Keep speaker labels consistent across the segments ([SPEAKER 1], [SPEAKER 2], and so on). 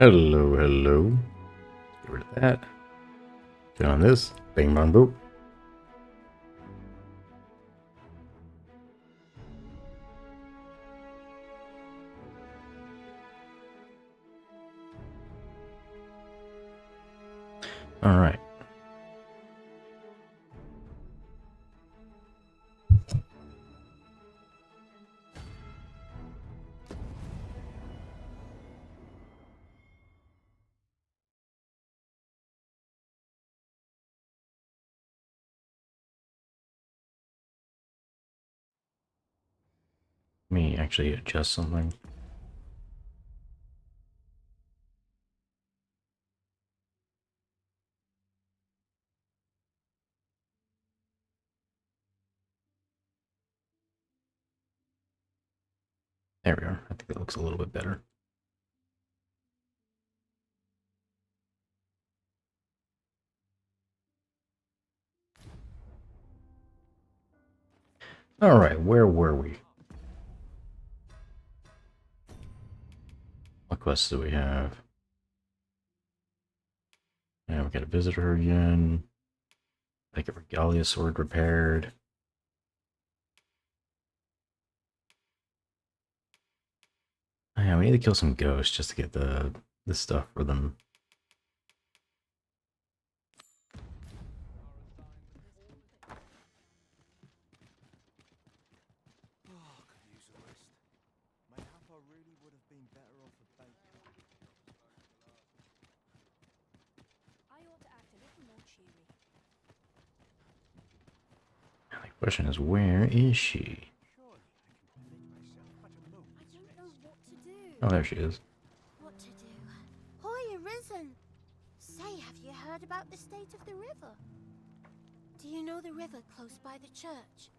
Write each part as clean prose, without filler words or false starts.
[SPEAKER 1] Hello, hello. Get rid of that. Get on this. Bang, bang, boop. All right. Let me actually adjust something. There we are. I think it looks a little bit better. All right, where were we? What quests do we have? Yeah, we gotta visit her again. I get Regalia sword repaired. Oh, yeah, we need to kill some ghosts just to get the stuff for them. The question is, where is she? Oh, there she is.
[SPEAKER 2] What to do? Hoy, Arisen! Say, have you heard about the state of the river? Do you know the river close by the church?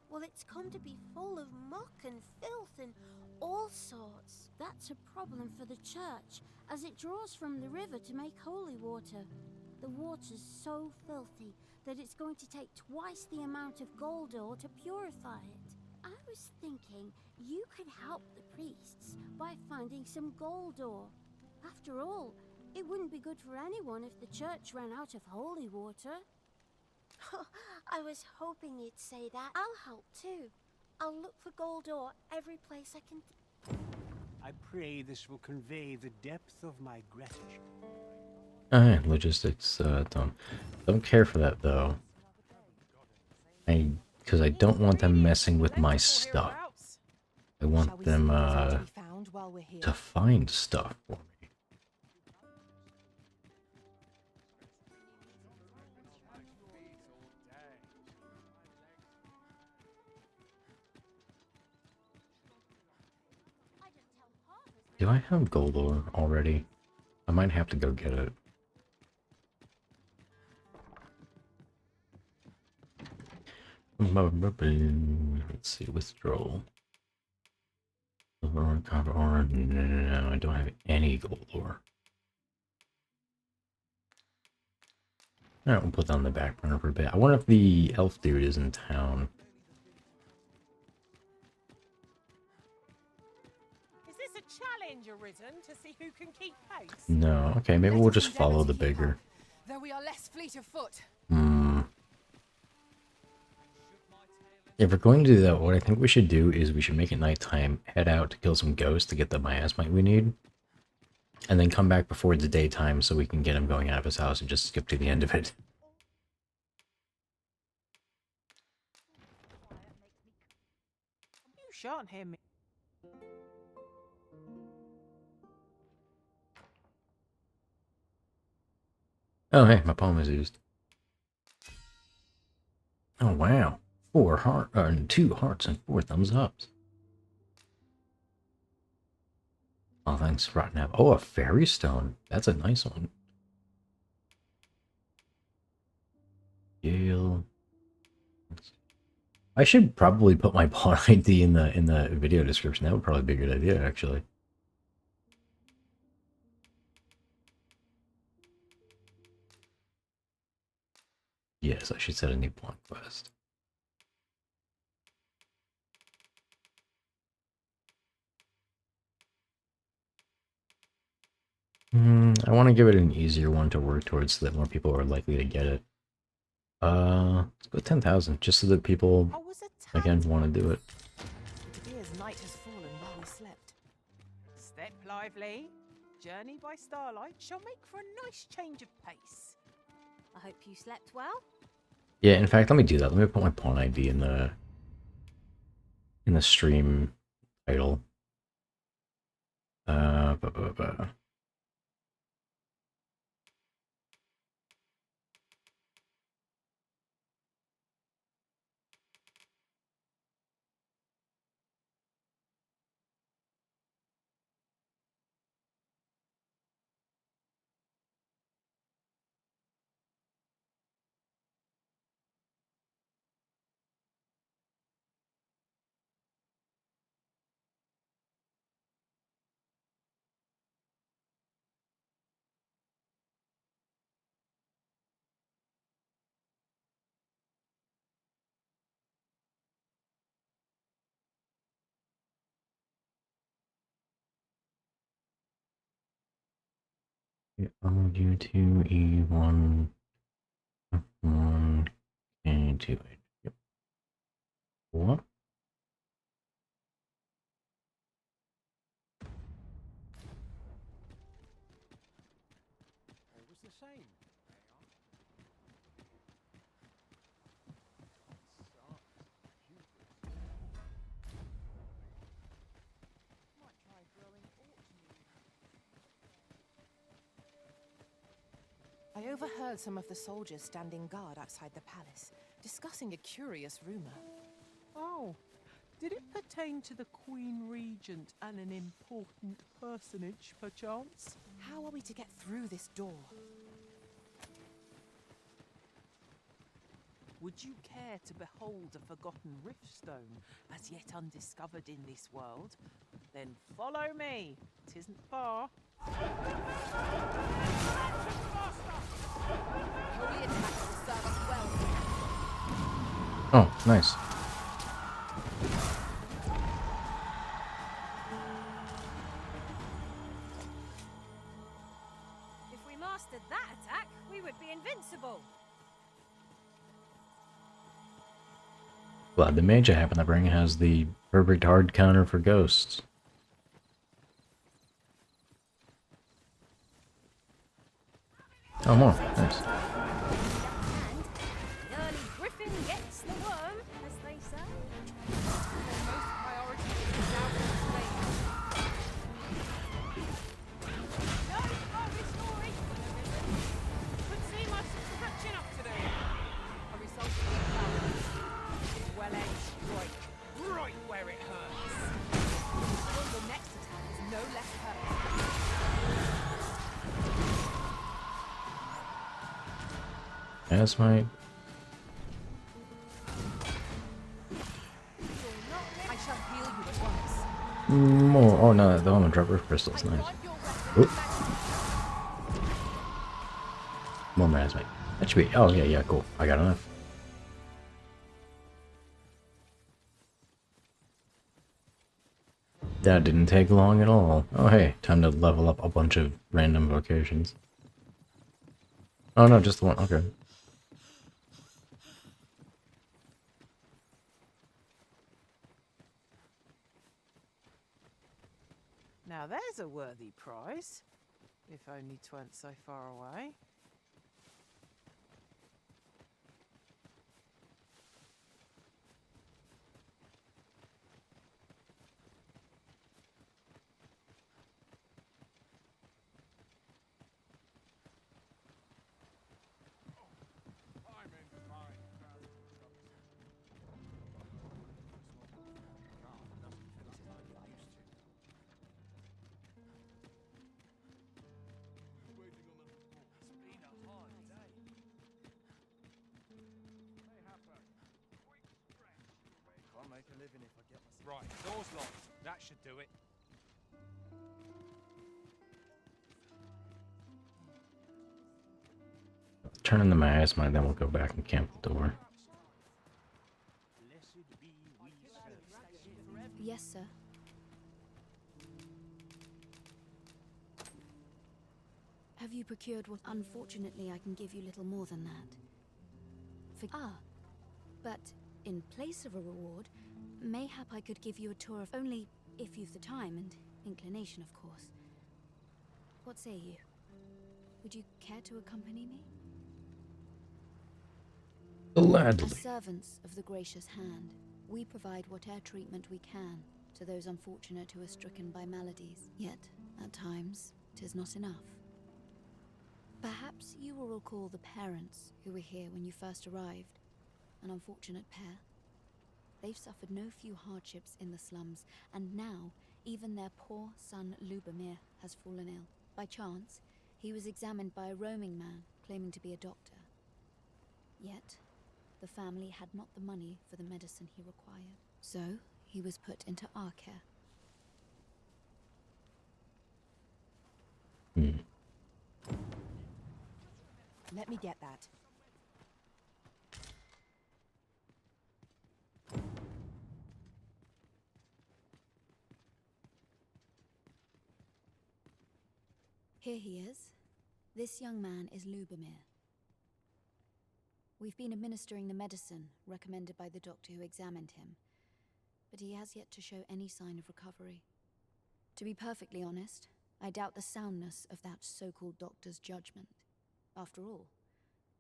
[SPEAKER 2] Well, it's come to be full of muck and filth and all sorts. That's a problem for the church, as it draws from the river to make holy water. The water's so filthy that it's going to take twice the amount of gold ore to purify it. I was thinking you could help the priests by finding some gold ore. After all, it wouldn't be good for anyone if the church ran out of holy water. I was hoping you'd say that. I'll help too. I'll look for gold ore every place I can.
[SPEAKER 3] I pray this will convey the depth of my gratitude.
[SPEAKER 1] Alright, logistics, don't care for that though. Because I don't want them messing with my stuff. I want them, to find stuff for me. Do I have gold ore already? I might have to go get it. Let's see, withdrawal. Silver ore, copper ore. No, I don't have any gold ore. Alright, we'll put that on the back burner for a bit. I wonder if the elf dude is in town.
[SPEAKER 4] Is this a challenge, Arisen, to see who can keep pace?
[SPEAKER 1] No, okay, maybe we'll just follow the bigger.
[SPEAKER 4] Though we are less fleet of foot.
[SPEAKER 1] If we're going to do that, what I think we should do is we should make it nighttime, head out to kill some ghosts to get the miasmite we need, and then come back before the daytime so we can get him going out of his house and just skip to the end of it.
[SPEAKER 4] You shan't hear me.
[SPEAKER 1] Oh, hey, my palm is used. Oh, wow. 2 hearts and 4 thumbs ups. Oh, thanks, Rotten Apple. Oh, a fairy stone. That's a nice one. Gale. I should probably put my pawn ID in the video description. That would probably be a good idea, actually. Yes, I should set a new pawn quest. I want to give it an easier one to work towards so that more people are likely to get it. Let's go 10,000, just so that people,
[SPEAKER 4] I was a
[SPEAKER 1] again,
[SPEAKER 4] tad.
[SPEAKER 1] want to do it.
[SPEAKER 4] De Beer's night has fallen while we slept. Step lively. Journey by starlight shall make for a nice change of pace.
[SPEAKER 2] I hope you slept well.
[SPEAKER 1] Yeah, in fact, let me do that. Let me put my pawn ID in the stream title. Ba, ba, ba. U2 E1 F1 K2. Yep. What?
[SPEAKER 3] Always the same.
[SPEAKER 4] Might try growing I overheard some of the soldiers standing guard outside the palace, discussing a curious rumor. Oh, did it pertain to the Queen Regent and an important personage, perchance? How are we to get through this door? Would you care to behold a forgotten riftstone, as yet undiscovered in this world? Then follow me. 'Tisn't far. Holy attacks will serve us well.
[SPEAKER 1] Oh, nice.
[SPEAKER 2] If we mastered that attack, we would be invincible.
[SPEAKER 1] Glad the mage I happen to bring has the perfect hard counter for ghosts. Oh, more. Nice.
[SPEAKER 2] The early griffin gets the worm, as they say.
[SPEAKER 4] Most priority is now in flame.
[SPEAKER 2] No, oh, story.
[SPEAKER 4] Could seem I've some catching up to do. A result of the power. Well-aimed strike. Right where it hurts. The next attack is no less hurt.
[SPEAKER 1] As my
[SPEAKER 4] I shall heal you at once.
[SPEAKER 1] more. Oh no, the one drop roof crystals. Nice. Oop. More Mazmite. That should be. Oh yeah, yeah, cool. I got enough. That didn't take long at all. Oh hey, time to level up a bunch of random vocations. Oh no, just the one. Okay.
[SPEAKER 4] Now there's a worthy prize. If only 'tweren't so far away.
[SPEAKER 3] Can't make a living if I get myself. Right, door's locked. That should do it.
[SPEAKER 1] Turn in the miasma, then we'll go back and camp the door.
[SPEAKER 3] Blessed be we
[SPEAKER 2] Yes, sir. Have you procured what? Unfortunately, I can give you little more than that. But in place of a reward, mayhap I could give you a tour of only if you've the time and inclination, of course. What say you? Would you care to accompany me?
[SPEAKER 1] Gladly.
[SPEAKER 2] As servants of the gracious hand, we provide whatever treatment we can to those unfortunate who are stricken by maladies. Yet, at times, 'tis not enough. Perhaps you will recall the parents who were here when you first arrived. An unfortunate pair. They've suffered no few hardships in the slums, and now even their poor son Lubomir has fallen ill. By chance, he was examined by a roaming man claiming to be a doctor. Yet, the family had not the money for the medicine he required. So, he was put into our care.
[SPEAKER 4] Let me get that.
[SPEAKER 2] Here he is. This young man is Lubomir. We've been administering the medicine recommended by the doctor who examined him, but he has yet to show any sign of recovery. To be perfectly honest, I doubt the soundness of that so-called doctor's judgment. After all,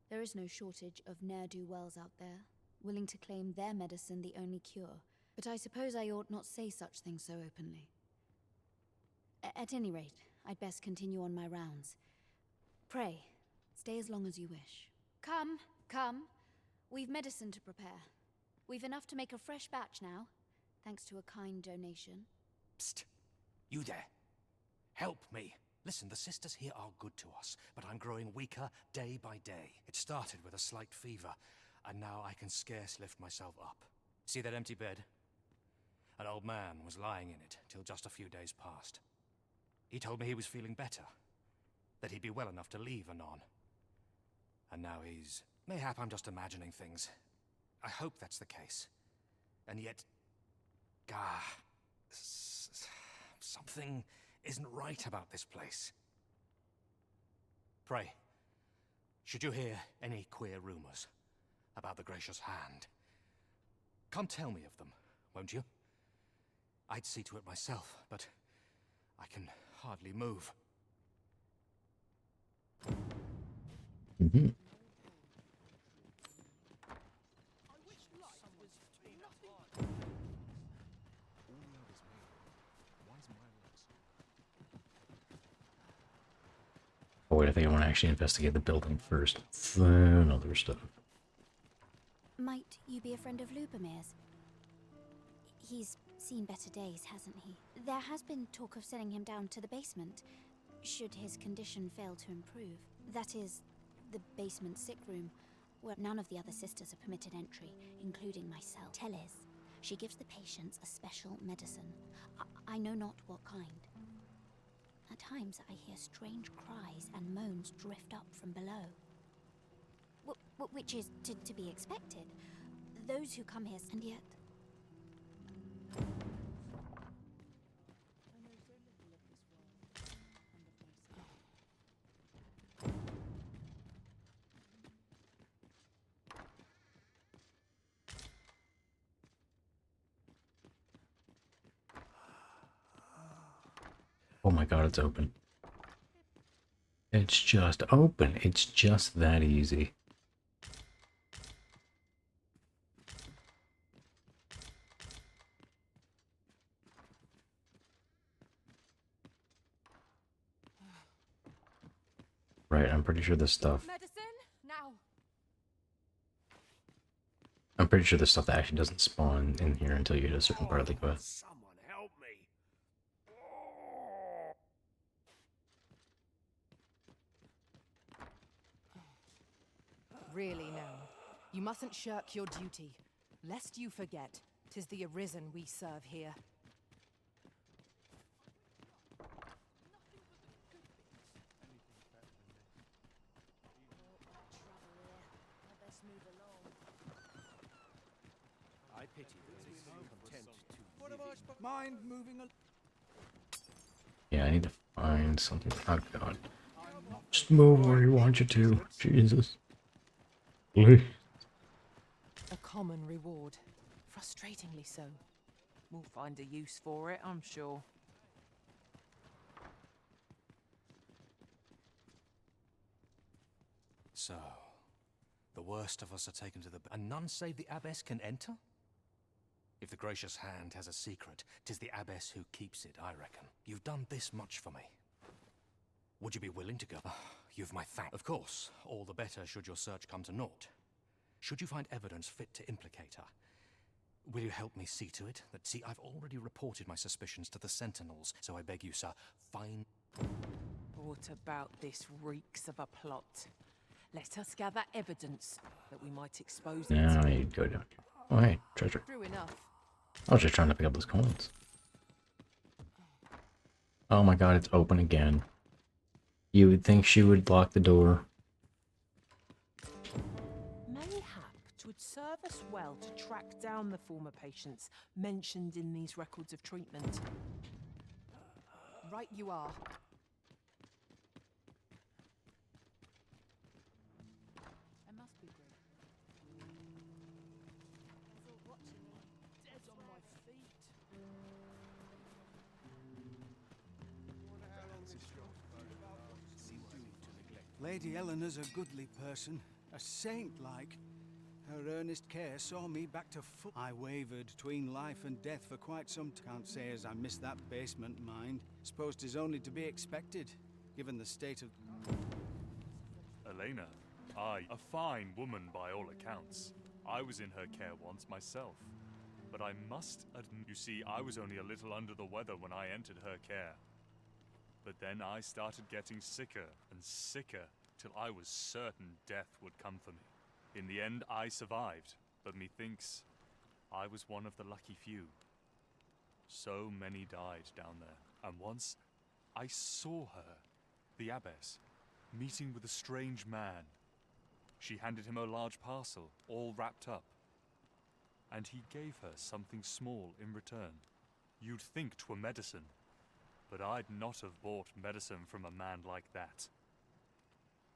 [SPEAKER 2] there is no shortage of ne'er-do-wells out there, willing to claim their medicine the only cure. But I suppose I ought not say such things so openly. At any rate, I'd best continue on my rounds. Pray, stay as long as you wish. Come, come. We've medicine to prepare. We've enough to make a fresh batch now, thanks to a kind donation.
[SPEAKER 5] Psst! You there! Help me! Listen, the sisters here are good to us, but I'm growing weaker day by day. It started with a slight fever, and now I can scarce lift myself up. See that empty bed? An old man was lying in it till just a few days past. He told me he was feeling better, that he'd be well enough to leave anon. And now he's... Mayhap I'm just imagining things. I hope that's the case. And yet... something isn't right about this place. Pray, should you hear any queer rumors about the Gracious Hand, come tell me of them, won't you? I'd see to it myself, but I can hardly move.
[SPEAKER 1] Mm-hmm. Oh wait, I think I want to actually investigate the building first, then other stuff.
[SPEAKER 2] Might you be a friend of Lubomir's? He's seen better days, hasn't he? There has been talk of sending him down to the basement, should his condition fail to improve. That is, the basement sick room, where none of the other sisters are permitted entry, including myself. Teles, she gives the patients a special medicine. I know not what kind. At times I hear strange cries and moans drift up from below. Which is to be expected. Those who come here, and yet...
[SPEAKER 1] Oh my god, it's open. It's just open. It's just that easy. Right, I'm pretty sure this stuff...
[SPEAKER 4] Medicine? Now.
[SPEAKER 1] I'm pretty sure this stuff that actually doesn't spawn in here until you hit a certain part of the quest.
[SPEAKER 3] Someone help me!
[SPEAKER 4] Really now. You mustn't shirk your duty. Lest you forget, 'tis the Arisen we serve here.
[SPEAKER 3] I pity those content to mind moving
[SPEAKER 1] Yeah, I need to find something. Oh god. Just move where you want you to. Jesus. Please.
[SPEAKER 4] A common reward. Frustratingly so.
[SPEAKER 6] We'll find a use for it, I'm sure.
[SPEAKER 5] So, the worst of us are taken to the... And none save the abbess can enter? If the gracious hand has a secret, 'tis the abbess who keeps it, I reckon. You've done this much for me. Would you be willing to go? You've my thanks. Of course, all the better should your search come to naught. Should you find evidence fit to implicate her, will you help me see to it? See, I've already reported my suspicions to the sentinels, so I beg you, sir, find...
[SPEAKER 6] What about this reeks of a plot? Let us gather evidence that we might expose it.
[SPEAKER 1] Now I need to go down here. Oh, hey, treasure.
[SPEAKER 4] True enough.
[SPEAKER 1] I was just trying to pick up those coins. Oh my god, it's open again. You would think she would lock the door.
[SPEAKER 6] Mayhap 'twould serve us well to track down the former patients mentioned in these records of treatment.
[SPEAKER 4] Right you are. I must be great.
[SPEAKER 6] Dead on my feet.
[SPEAKER 3] Lady Eleanor's a goodly person, a saint-like. Her earnest care saw me back to full. I wavered between life and death for quite some time. Can't say as I missed that basement, mind. Suppose 'tis only to be expected, given the state of...
[SPEAKER 7] Elena, aye, a fine woman by all accounts. I was in her care once myself. But I must admit, you see, I was only a little under the weather when I entered her care. But then I started getting sicker and sicker, till I was certain death would come for me. In the end, I survived, but methinks I was one of the lucky few. So many died down there, and once I saw her, the abbess, meeting with a strange man. She handed him a large parcel, all wrapped up, and he gave her something small in return. You'd think 'twere medicine, but I'd not have bought medicine from a man like that.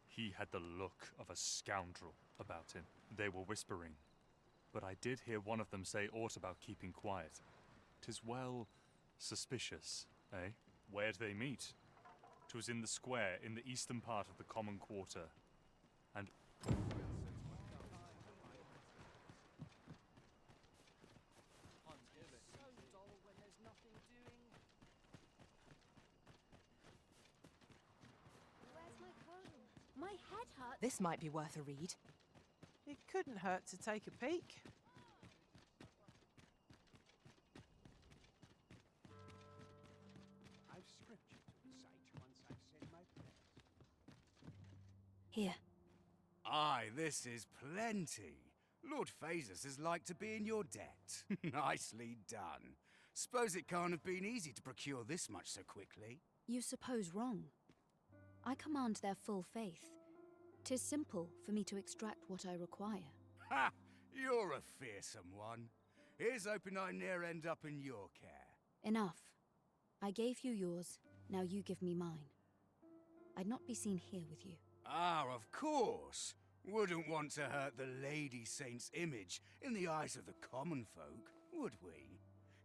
[SPEAKER 7] He had the look of a scoundrel about him. They were whispering, but I did hear one of them say aught about keeping quiet. 'Tis well suspicious, eh? Where'd they meet? 'Twas in the square in the eastern part of the common quarter, and...
[SPEAKER 2] Where's my comb? My head hurts.
[SPEAKER 4] This might be worth a read.
[SPEAKER 6] It couldn't hurt to take a peek.
[SPEAKER 3] I've scripture to recite once I've said my prayers.
[SPEAKER 2] Here.
[SPEAKER 8] Aye, this is plenty. Lord Phasus is like to be in your debt. Nicely done. Suppose it can't have been easy to procure this much so quickly.
[SPEAKER 2] You suppose wrong. I command their full faith. 'Tis simple for me to extract what I require.
[SPEAKER 8] Ha! You're a fearsome one. Here's hoping I ne'er end up in your care.
[SPEAKER 2] Enough. I gave you yours, now you give me mine. I'd not be seen here with you.
[SPEAKER 8] Ah, of course. Wouldn't want to hurt the Lady Saint's image in the eyes of the common folk, would we?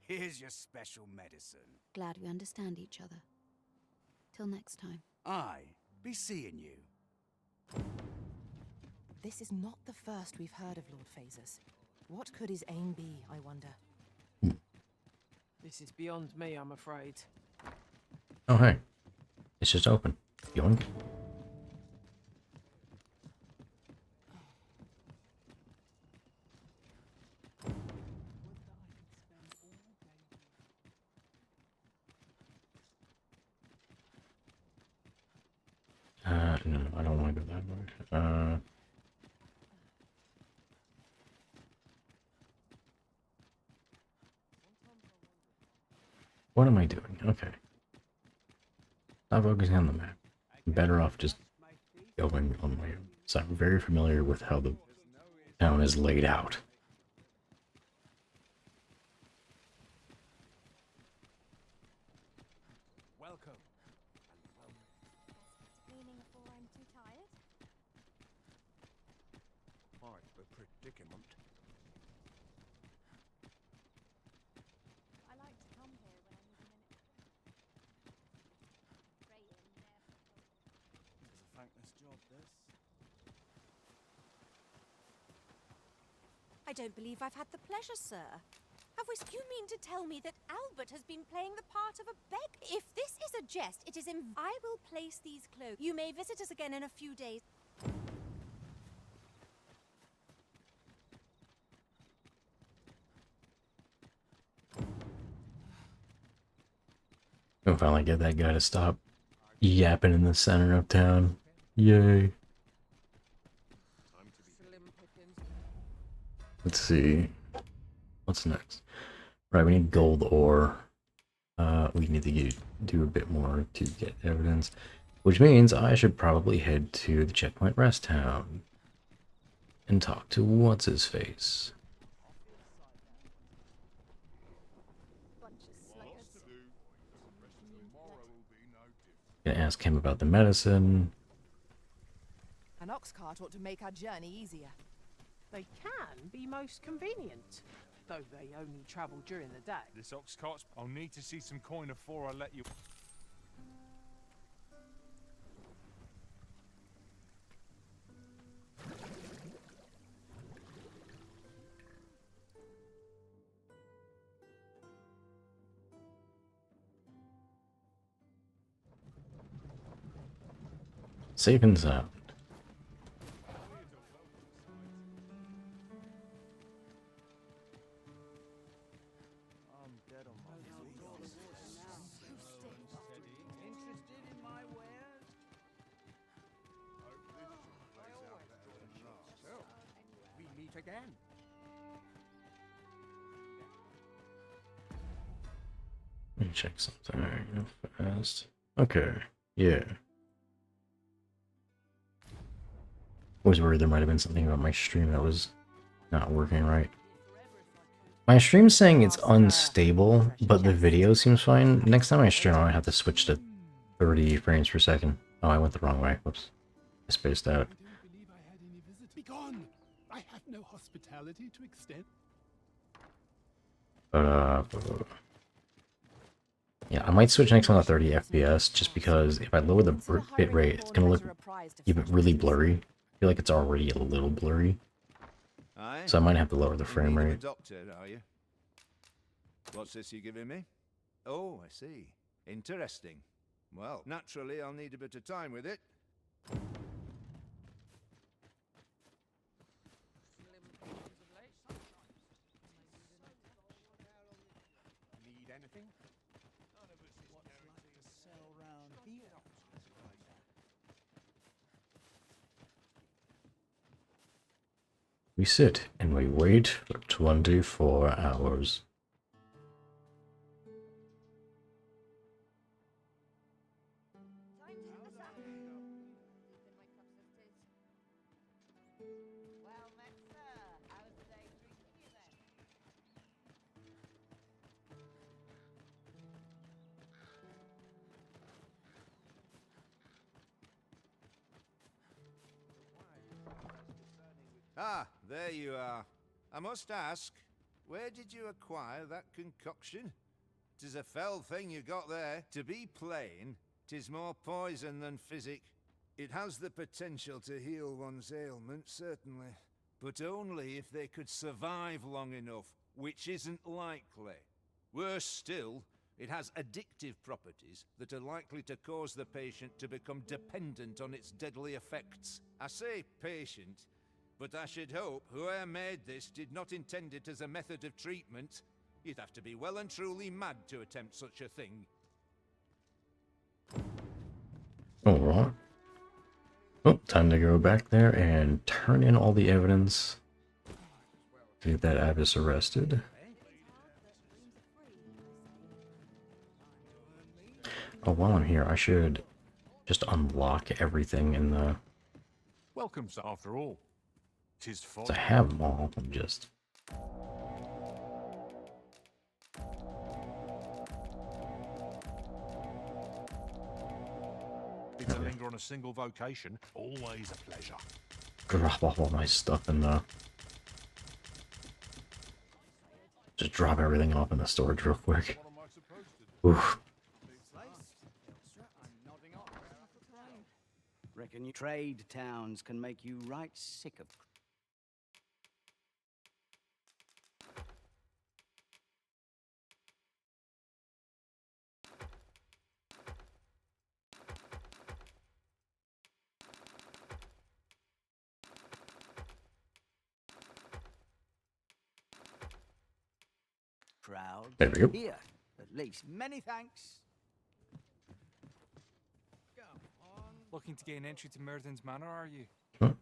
[SPEAKER 8] Here's your special medicine.
[SPEAKER 2] Glad we understand each other. Till next time.
[SPEAKER 8] Aye, be seeing you.
[SPEAKER 4] This is not the first we've heard of Lord Phasus. What could his aim be, I wonder?
[SPEAKER 6] This is beyond me, I'm afraid.
[SPEAKER 1] Oh, hey. It's just open. Yoink. No, I don't want to go that way. What am I doing? Okay. Not focusing on the map. I'm better off just going on my own. So I'm very familiar with how the town is laid out.
[SPEAKER 3] Welcome.
[SPEAKER 2] Meaningful tired?
[SPEAKER 8] Quite a predicament.
[SPEAKER 2] I like to come here when I need a minute. Praying never helps.
[SPEAKER 3] It's a thankless job, this.
[SPEAKER 9] I don't believe I've had the pleasure, sir. You mean to tell me that Albert has been playing the part of a beggar? If this is a jest, it is I will place these clothes. You may visit us again in a few days.
[SPEAKER 1] We'll finally get that guy to stop yapping in the center of town. Yay.
[SPEAKER 6] Slim pickings.
[SPEAKER 1] Let's see. What's next? Right, we need gold ore. We need to do a bit more to get evidence. Which means I should probably head to the checkpoint rest town. And talk to what's-his-face. Gonna ask him about the medicine.
[SPEAKER 4] An ox cart ought to make our journey easier. They can be most convenient, though they only travel during the day.
[SPEAKER 5] This ox cart's... I'll need to see some coin before I let you...
[SPEAKER 1] Safe and sound.
[SPEAKER 3] I'm dead on my feet. Interested in my wares?
[SPEAKER 8] We meet again.
[SPEAKER 1] Let me check something real fast. Okay, yeah. I was worried there might have been something about my stream that was not working right. My stream's saying it's unstable, but the video seems fine. Next time I stream, I might have to switch to 30 frames per second. Oh, I went the wrong way. Whoops. I spaced out.
[SPEAKER 10] I don't believe I had any visitors. Begone! I have no hospitality to extend.
[SPEAKER 1] But, yeah, I might switch next one to 30 FPS, just because if I lower the bit rate, it's gonna look even really blurry. I feel like it's already a little blurry.
[SPEAKER 8] Aye.
[SPEAKER 1] So I might have to lower the frame
[SPEAKER 8] In need of a
[SPEAKER 1] rate.
[SPEAKER 8] doctor, are you? What's this you giving me? Oh, I see. Interesting. Well, naturally, I'll need a bit of time with it.
[SPEAKER 3] Need anything? None of us is what's like to sell round here.
[SPEAKER 1] We sit and we wait for 24 hours.
[SPEAKER 2] Well met, sir. How's the day treating you then?
[SPEAKER 8] Ah, there you are. I must ask, where did you acquire that concoction? 'Tis a fell thing you got there. To be plain, 'tis more poison than physic. It has the potential to heal one's ailments, certainly, but only if they could survive long enough, which isn't likely. Worse still, it has addictive properties that are likely to cause the patient to become dependent on its deadly effects. I say patient, but I should hope whoever made this did not intend it as a method of treatment. You'd have to be well and truly mad to attempt such a thing.
[SPEAKER 1] Alright. Oh, time to go back there and turn in all the evidence to get that Abbess arrested. Oh, while I'm here, I should just unlock everything in the...
[SPEAKER 5] Welcome, sir. After all, 'tis for...
[SPEAKER 1] 'cause I have them all, I'm just...
[SPEAKER 5] It's to linger on a single vocation. Always a pleasure.
[SPEAKER 1] Drop off all my stuff and just drop everything off in the storage real quick. Oof.
[SPEAKER 11] Reckon you trade towns can make you right sick of. Proud.
[SPEAKER 1] There we go.
[SPEAKER 11] Here, at least. Many thanks.
[SPEAKER 12] Looking to gain entry to Myrddin's Manor, are you?
[SPEAKER 1] Huh?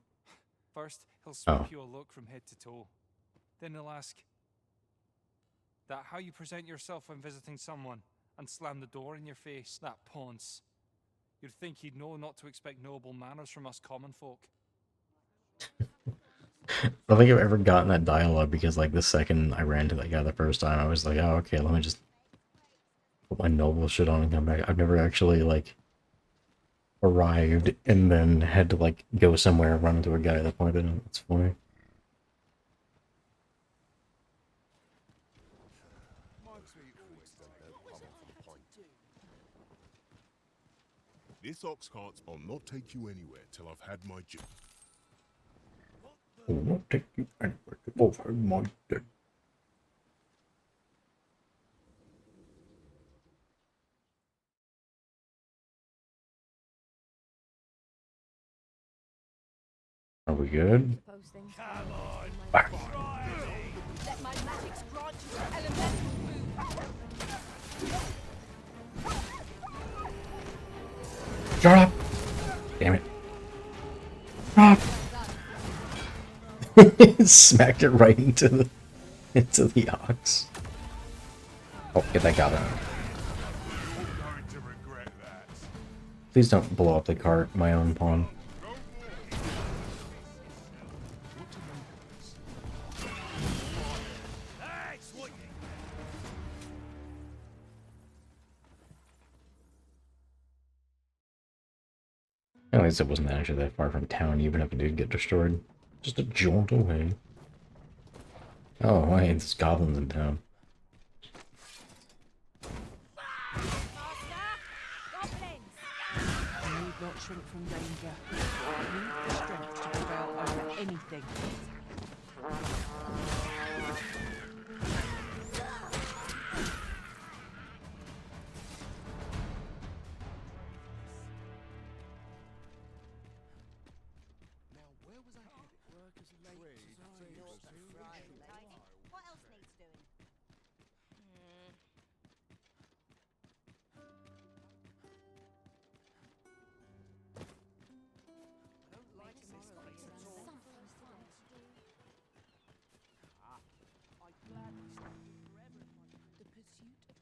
[SPEAKER 12] First, he'll sweep
[SPEAKER 1] Oh.
[SPEAKER 12] you a look from head to toe. Then he'll ask that how you present yourself when visiting someone, and slam the door in your face. That ponce. You'd think he'd know not to expect noble manners from us common folk.
[SPEAKER 1] I don't think I've ever gotten that dialogue because, like, the second I ran to that guy the first time, I was like, oh, okay, let me just put my noble shit on and come back. I've never actually, like, arrived and then had to, like, go somewhere and run into a guy at that point. It's funny.
[SPEAKER 10] This ox cart's will not take you anywhere till I've had my job.
[SPEAKER 1] Will not take you anywhere till I've had my day. Are we good?
[SPEAKER 8] Come on.
[SPEAKER 1] Back.
[SPEAKER 9] Let my magics grant you an elemental move.
[SPEAKER 1] Shut up! Damn it. Shut up! Smacked it right into the ox. Oh, get that goblin. Please don't blow up the cart, my own pawn. At least it wasn't actually that far from town, even if it did get destroyed. Just a jaunt away. Oh, hey, there's goblins in town.
[SPEAKER 6] You need not shrink from danger. You need the strength to prevail over anything.
[SPEAKER 9] What else needs doing?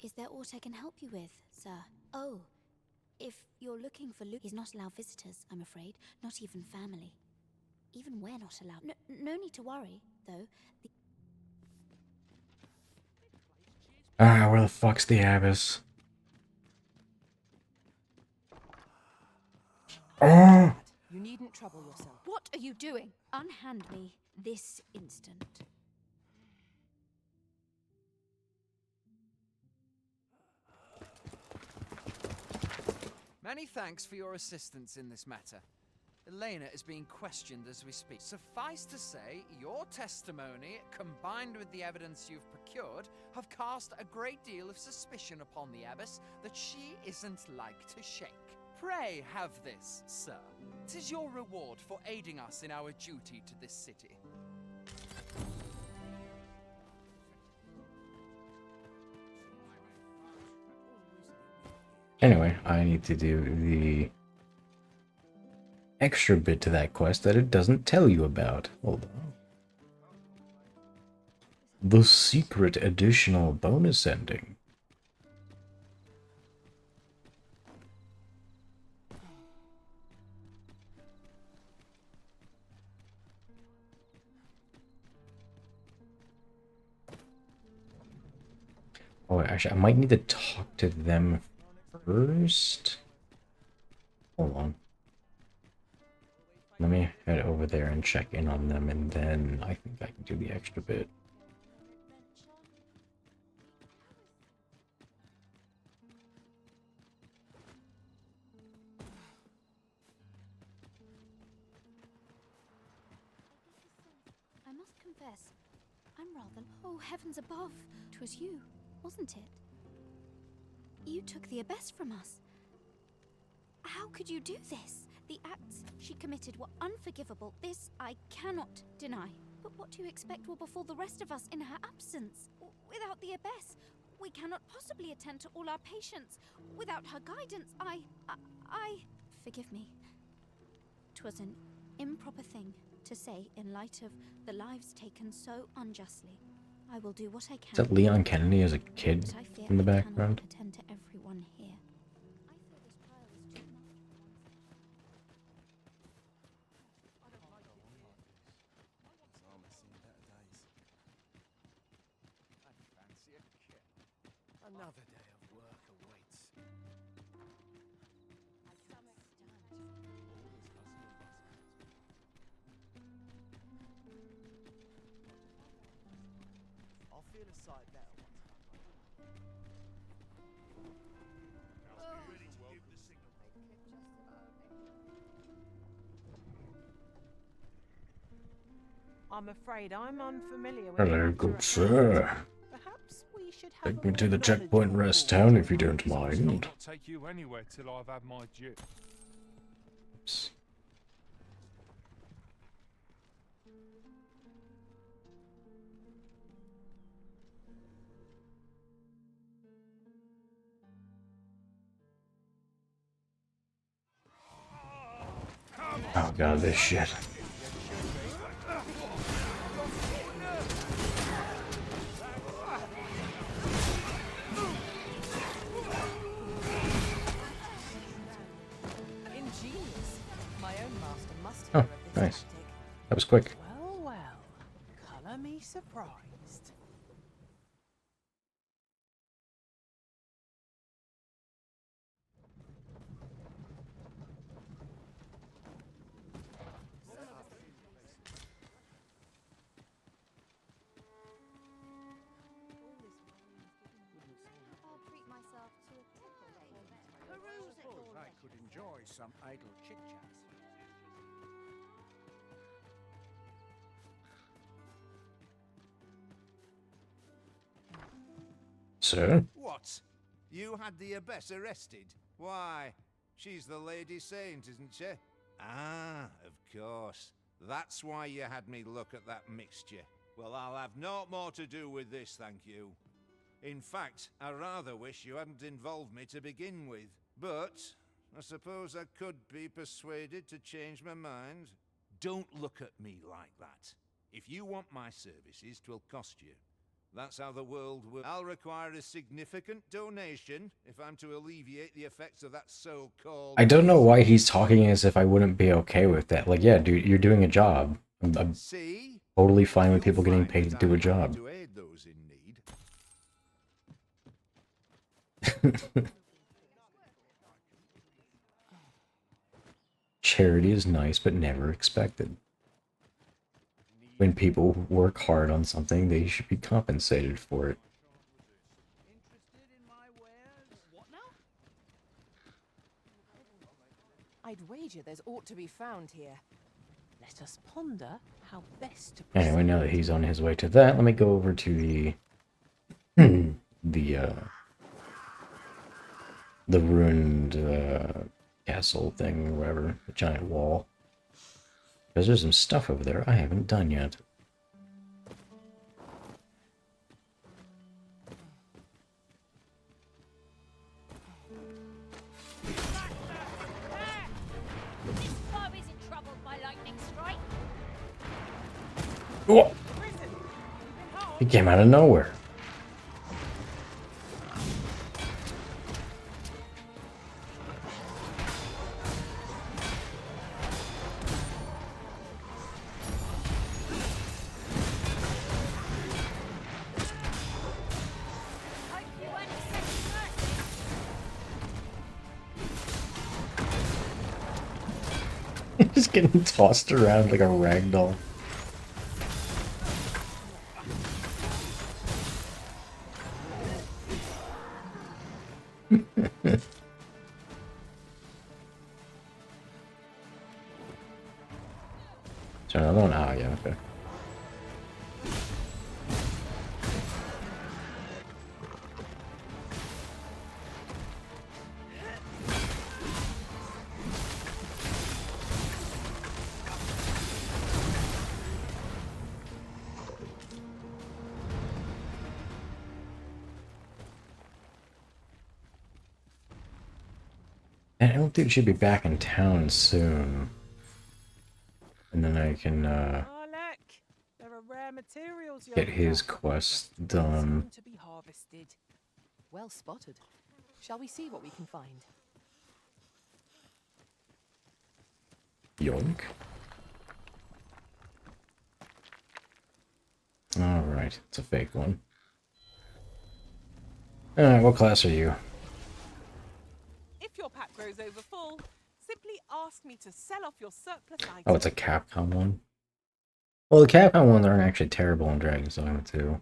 [SPEAKER 2] Is there aught I can help you with, sir? Oh, if you're looking for Luke, he's not allowed visitors, I'm afraid. Not even family. Even we're not allowed. No need to worry, though.
[SPEAKER 1] Ah, where the fuck's the abyss? Oh!
[SPEAKER 6] You needn't trouble yourself.
[SPEAKER 2] What are you doing? Unhand me this instant.
[SPEAKER 13] Many thanks for your assistance in this matter. Elena is being questioned as we speak. Suffice to say, your testimony, combined with the evidence you've procured, have cast a great deal of suspicion upon the abbess that she isn't like to shake. Pray have this, sir. 'Tis your reward for aiding us in our duty to this city.
[SPEAKER 1] Anyway, I need to do the extra bit to that quest that it doesn't tell you about. Hold on. The secret additional bonus ending. Oh, actually, I might need to talk to them first. Hold on. Let me head over there and check in on them, and then I think I can do the extra bit.
[SPEAKER 2] I must confess, I'm rather... Oh, heavens above! 'Twas you, wasn't it? You took the abyss from us. How could you do this? The acts she committed were unforgivable. This I cannot deny. But what do you expect will befall the rest of us in her absence? Without the abyss, we cannot possibly attend to all our patients. Without her guidance, I... Forgive me. 'Twas an improper thing to say in light of the lives taken so unjustly. I will do what I can.
[SPEAKER 1] Is that Leon Kennedy as a kid
[SPEAKER 2] But I fear
[SPEAKER 1] in the
[SPEAKER 2] I
[SPEAKER 1] background?
[SPEAKER 2] cannot attend to everyone here. I feel this trial is too much for one
[SPEAKER 5] Another day of work awaits.
[SPEAKER 14] I'll feel a sight better once I'm ready to give the signal.
[SPEAKER 6] I'm afraid I'm unfamiliar with
[SPEAKER 1] Hello,
[SPEAKER 6] the
[SPEAKER 1] good
[SPEAKER 6] matter at
[SPEAKER 1] sir.
[SPEAKER 6] hand. Perhaps we should have
[SPEAKER 1] Take
[SPEAKER 6] a
[SPEAKER 1] me to
[SPEAKER 6] more
[SPEAKER 1] the checkpoint
[SPEAKER 6] knowledgeable
[SPEAKER 1] rest
[SPEAKER 6] board
[SPEAKER 1] town
[SPEAKER 6] of
[SPEAKER 1] if you don't
[SPEAKER 12] I'll
[SPEAKER 1] mind.
[SPEAKER 12] not take you anywhere till I've had my due.
[SPEAKER 1] Oops. Oh god, this shit.
[SPEAKER 6] Ingenious. My own master must
[SPEAKER 1] Oh,
[SPEAKER 6] hear of this
[SPEAKER 1] nice.
[SPEAKER 6] tactic.
[SPEAKER 1] That was quick.
[SPEAKER 6] Well, well. Colour me surprised.
[SPEAKER 2] I'll treat myself to a tipple later. Peruse it all.
[SPEAKER 3] I could enjoy some idle chit-chat.
[SPEAKER 1] Sir?
[SPEAKER 8] What? You had the abbess arrested? Why, she's the lady saint, isn't she? Ah, of course. That's why you had me look at that mixture. Well, I'll have naught more to do with this, thank you. In fact, I rather wish you hadn't involved me to begin with. But I suppose I could be persuaded to change my mind. Don't look at me like that. If you want my services, 'twill cost you. That's how the world will. I'll require a significant donation if I'm to alleviate the effects of that so-called...
[SPEAKER 1] I don't know why he's talking as if I wouldn't be okay with that. Like, yeah, dude, you're doing a job. I'm
[SPEAKER 8] See?
[SPEAKER 1] totally fine with people getting
[SPEAKER 8] You'll
[SPEAKER 1] paid to
[SPEAKER 8] find
[SPEAKER 1] do a
[SPEAKER 8] that I'm happy
[SPEAKER 1] job.
[SPEAKER 8] to aid those in need.
[SPEAKER 1] Charity is nice, but never expected. When people work hard on something, they should be compensated for it.
[SPEAKER 6] I'd wager there's aught to be found here. Let us ponder how best to
[SPEAKER 1] Anyway,
[SPEAKER 6] proceed.
[SPEAKER 1] now that he's on his way to that, let me go over to the the ruined castle thing or whatever, the giant wall. Because there's some stuff over there I haven't done yet.
[SPEAKER 9] This foe isn't troubled by lightning strike.
[SPEAKER 1] Oh! He came out of nowhere.
[SPEAKER 9] Hope you weren't expecting that.
[SPEAKER 1] Just getting tossed around like a rag doll. So another one? Ah, yeah, okay. And I don't think she'd be back in town soon. And then I can,
[SPEAKER 6] Alec, there are rare materials
[SPEAKER 1] get his
[SPEAKER 6] yonder.
[SPEAKER 1] quest
[SPEAKER 6] Just
[SPEAKER 1] done.
[SPEAKER 6] soon to be harvested.
[SPEAKER 4] Well spotted. Shall we see what we can find?
[SPEAKER 1] Yoink. Alright, it's a fake one. Alright, what class are you?
[SPEAKER 6] If your pack grows over full, simply ask me to sell off your surplus items.
[SPEAKER 1] Oh, it's a Capcom one? Well, the Capcom ones aren't actually terrible in Dragon's Dogma 2.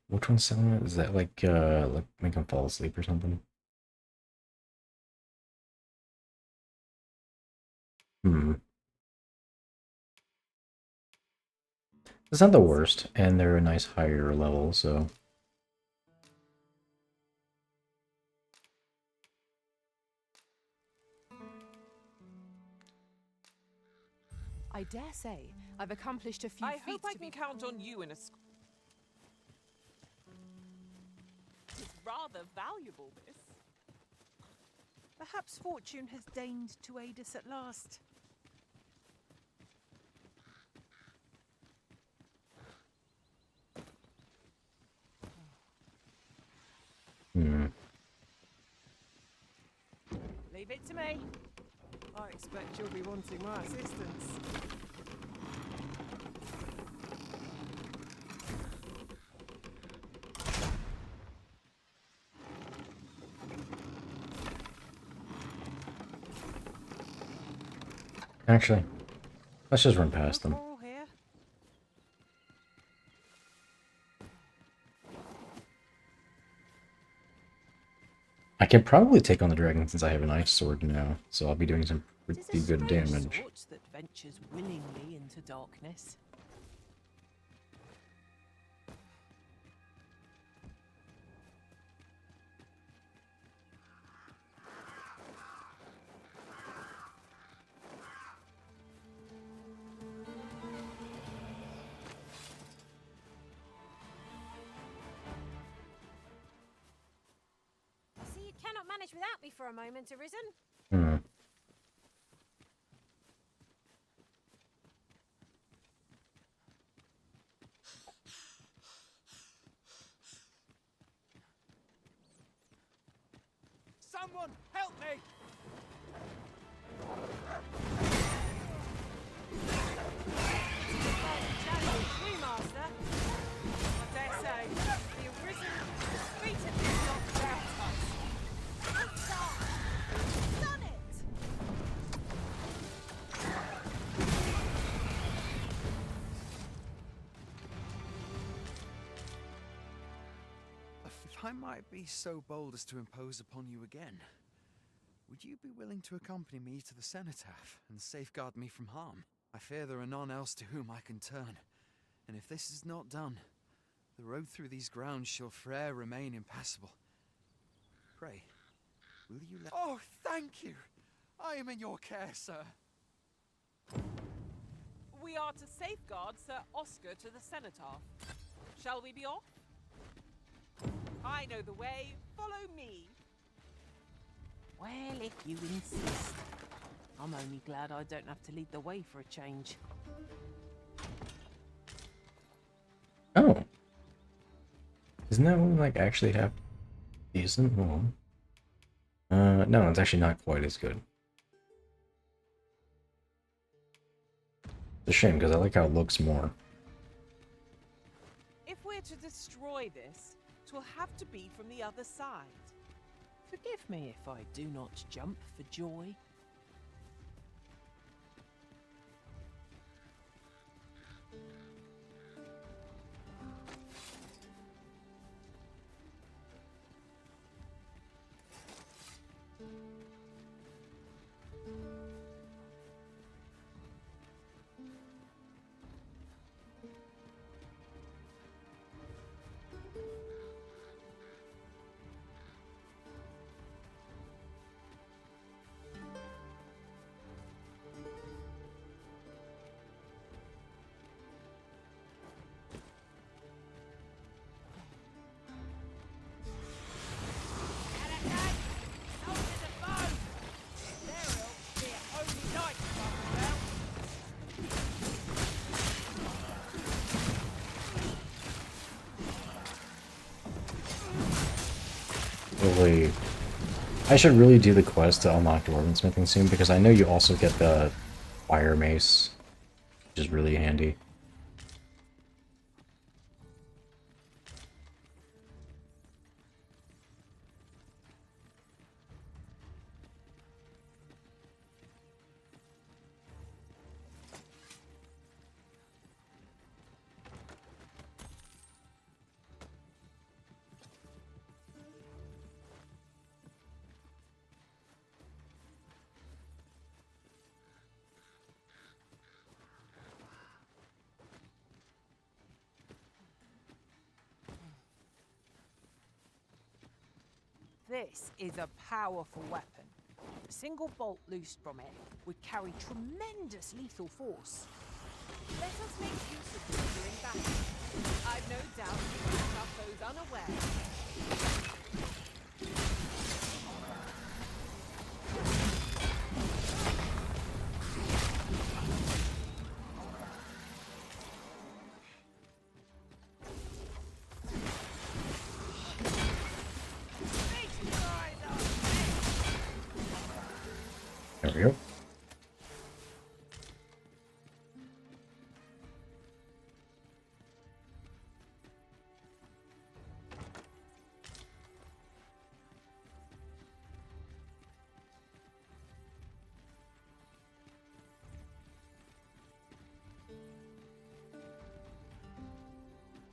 [SPEAKER 1] Which one's selling it? Is that like make him fall asleep or something? Hmm. It's not the worst, and they're a nice higher level, so...
[SPEAKER 4] I dare say I've accomplished a few
[SPEAKER 6] I
[SPEAKER 4] feats
[SPEAKER 6] hope I
[SPEAKER 4] to
[SPEAKER 6] can
[SPEAKER 4] be...
[SPEAKER 6] count on you in a It's rather valuable, this.
[SPEAKER 15] Perhaps fortune has deigned to aid us at last.
[SPEAKER 1] Hmm.
[SPEAKER 6] Leave it to me. I expect you'll be wanting my assistance.
[SPEAKER 1] Actually, let's just run past them.
[SPEAKER 6] All here.
[SPEAKER 1] I can probably take on the dragon since I have an ice sword now, so I'll be doing some pretty good damage.
[SPEAKER 6] Sort that ventures willingly into darkness.
[SPEAKER 9] So you cannot manage without me for a moment, Arisen?
[SPEAKER 1] Hmm.
[SPEAKER 13] Someone help me!
[SPEAKER 6] You, Master. I dare say, the Arisen defeated these knocked out us.
[SPEAKER 9] Done it!
[SPEAKER 13] If I might be so bold as to impose upon you again, would you be willing to accompany me to the cenotaph and safeguard me from harm? I fear there are none else to whom I can turn, and if this is not done, the road through these grounds shall forever remain impassable. Pray, will you let— Oh, thank you! I am in your care, sir.
[SPEAKER 6] We are to safeguard Sir Oscar to the cenotaph. Shall we be off? I know the way. Follow me. Well, if you insist. I'm only glad I don't have to lead the way for a change.
[SPEAKER 1] Oh. Isn't that one like actually have decent one? No, it's actually not quite as good. It's a shame because I like how it looks more.
[SPEAKER 6] If we're to destroy this, 'Twill have to be from the other side. Forgive me if I do not jump for joy.
[SPEAKER 1] Really, I should really do the quest to unlock Dwarven Smithing soon, because I know you also get the Fire Mace, which is really handy.
[SPEAKER 6] This is a powerful weapon. A single bolt loosed from it would carry tremendous lethal force. Let us make use of this during battle. I've no doubt we will catch our foes unaware.
[SPEAKER 1] There we go.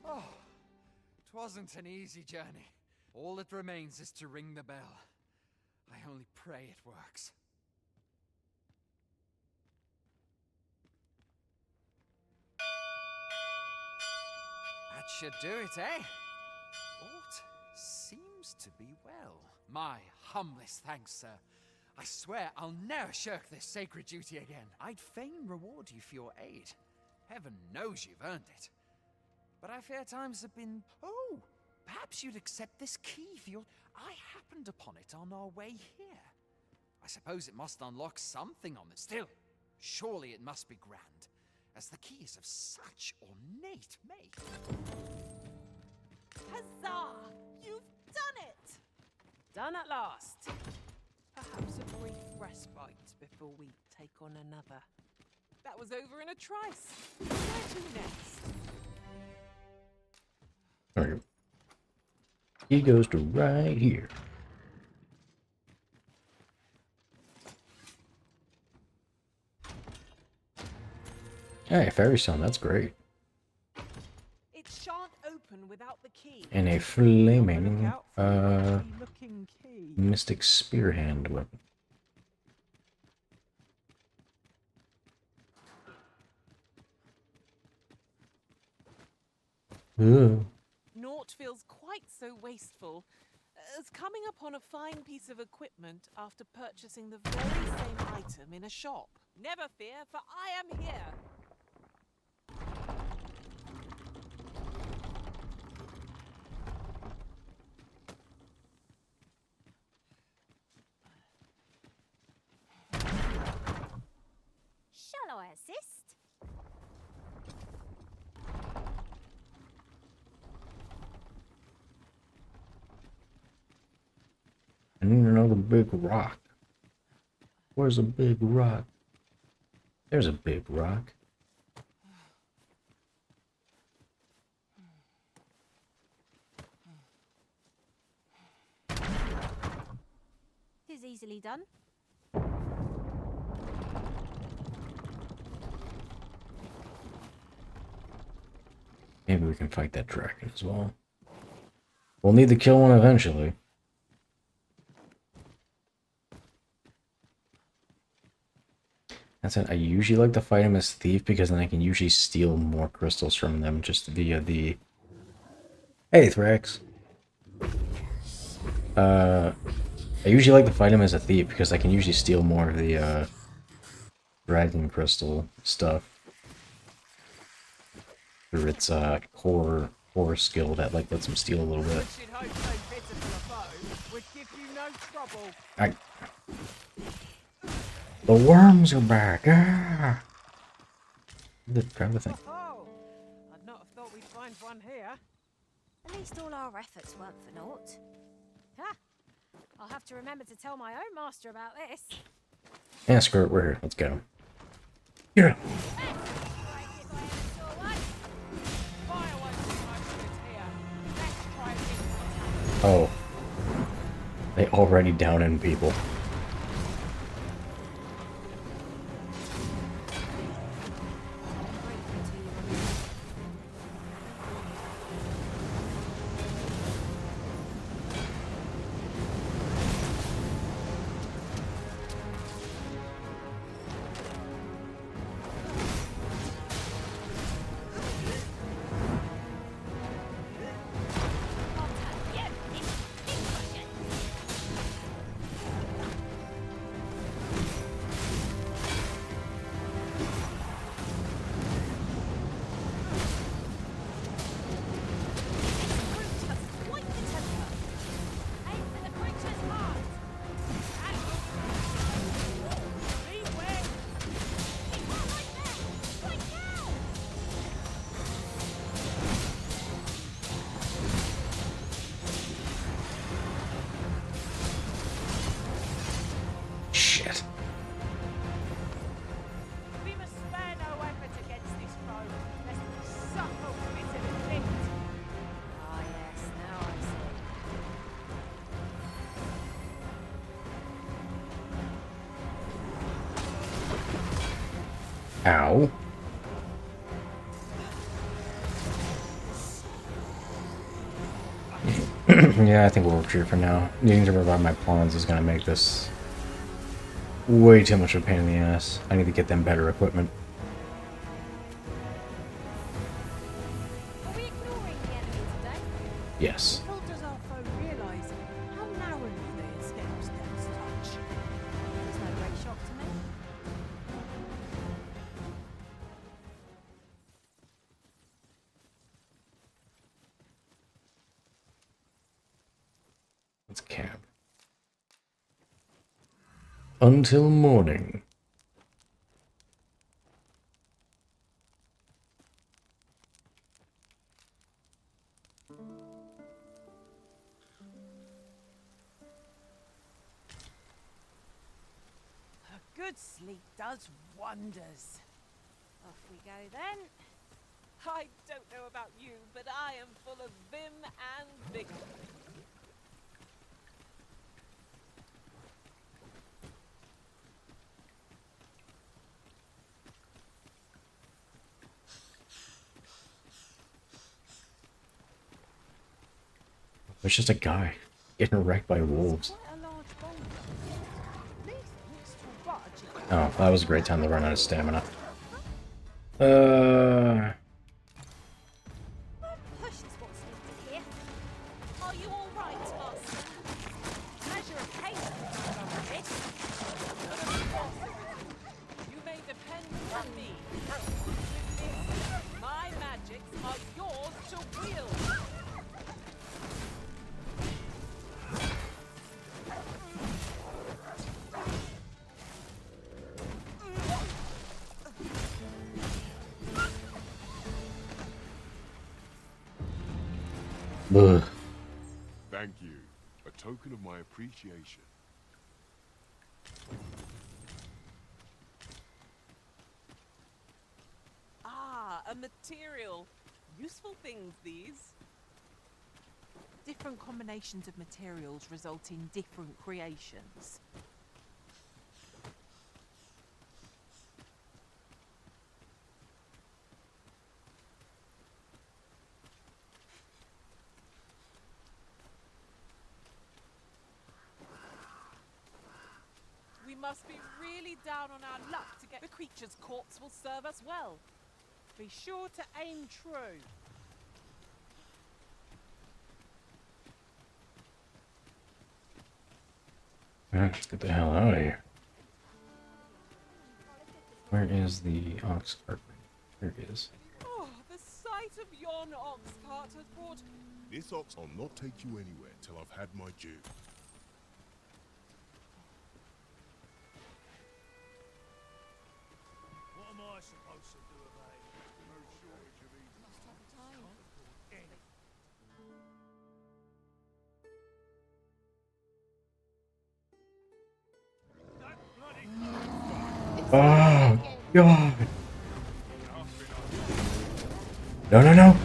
[SPEAKER 13] Oh, 'twasn't an easy journey. All that remains is to ring the bell. I only pray it works. That should do it, eh? Aught seems to be well. My humblest thanks, sir. I swear I'll never shirk this sacred duty again. I'd fain reward you for your aid. Heaven knows you've earned it. But I fear times have been... Oh, perhaps you'd accept this key for your... I happened upon it on our way here. I suppose it must unlock something on this. Still, surely it must be grand, as the key is of such ornate make.
[SPEAKER 6] Huzzah! You've done it! Done at last. Perhaps a brief respite before we take on another. That was over in a trice. Where to next?
[SPEAKER 1] There we go. He goes to right here. Hey, fairy stone, that's great.
[SPEAKER 6] It shan't open without the key.
[SPEAKER 1] And a flaming,
[SPEAKER 6] Looking key.
[SPEAKER 1] mystic spearhand weapon. Ooh.
[SPEAKER 6] Naught feels quite so wasteful as coming upon a fine piece of equipment after purchasing the very same item in a shop. Never fear, for I am here.
[SPEAKER 9] Shall I assist?
[SPEAKER 1] I need another big rock. Where's a big rock? There's a big rock.
[SPEAKER 9] is easily done.
[SPEAKER 1] Maybe we can fight that dragon as well. We'll need to kill one eventually. That's it. I usually like to fight him as thief because then I can usually steal more crystals from them just via the... Hey, Thrax! I usually like to fight him as a thief because I can usually steal more of the dragon crystal stuff through its core skill that like lets him steal a little bit. The worms are back! Ah! Grab the thing.
[SPEAKER 6] Oh, I'd not have thought we'd find one here.
[SPEAKER 9] At least all our efforts weren't for naught. Ha! I'll have to remember to tell my own master about this.
[SPEAKER 1] Yeah, screw it, we're here. Let's go. Yeah. Oh. They already down in people. Shit.
[SPEAKER 6] We must spare no effort against this foe, lest we suffer bitter defeat.
[SPEAKER 9] Ah, yes, now I see.
[SPEAKER 1] Ow. Yeah, I think we'll retreat for now. Needing to revive my pawns is going to make this way too much of a pain in the ass. I need to get them better equipment.
[SPEAKER 9] Are we ignoring the enemy today?
[SPEAKER 1] Yes.
[SPEAKER 15] Little does our foe realise how narrowly they escaped death's touch.
[SPEAKER 9] There's no great shock to me.
[SPEAKER 1] Let's camp. Until morning.
[SPEAKER 6] A good sleep does wonders.
[SPEAKER 9] Off we go then.
[SPEAKER 6] I don't know about you, but I am full of vim and vigor.
[SPEAKER 1] There's just a guy getting wrecked by wolves.
[SPEAKER 6] Quite a large boulder. Methinks to budge.
[SPEAKER 1] Oh, that was a great time to run out of stamina.
[SPEAKER 9] Push is what's needed here. Are you all right, master?
[SPEAKER 6] Measure of patience over this. But of course, you may depend on me. With this, my magics are yours to wield.
[SPEAKER 1] Ugh.
[SPEAKER 16] Thank you. A token of my appreciation.
[SPEAKER 6] Ah, a material. Useful things, these. Different combinations of materials result in different creations. We must be really down on our luck to get the creature's corpse will serve us well. Be sure to aim true.
[SPEAKER 1] Alright, let's get the hell out of here. Where is the ox cart? There it is.
[SPEAKER 6] Oh, the sight of yon ox cart has brought...
[SPEAKER 16] This ox will not take you anywhere till I've had my due.
[SPEAKER 14] What am I supposed to do about it? No shortage of easy. Must have a time.
[SPEAKER 1] Oh, God. No, no, no.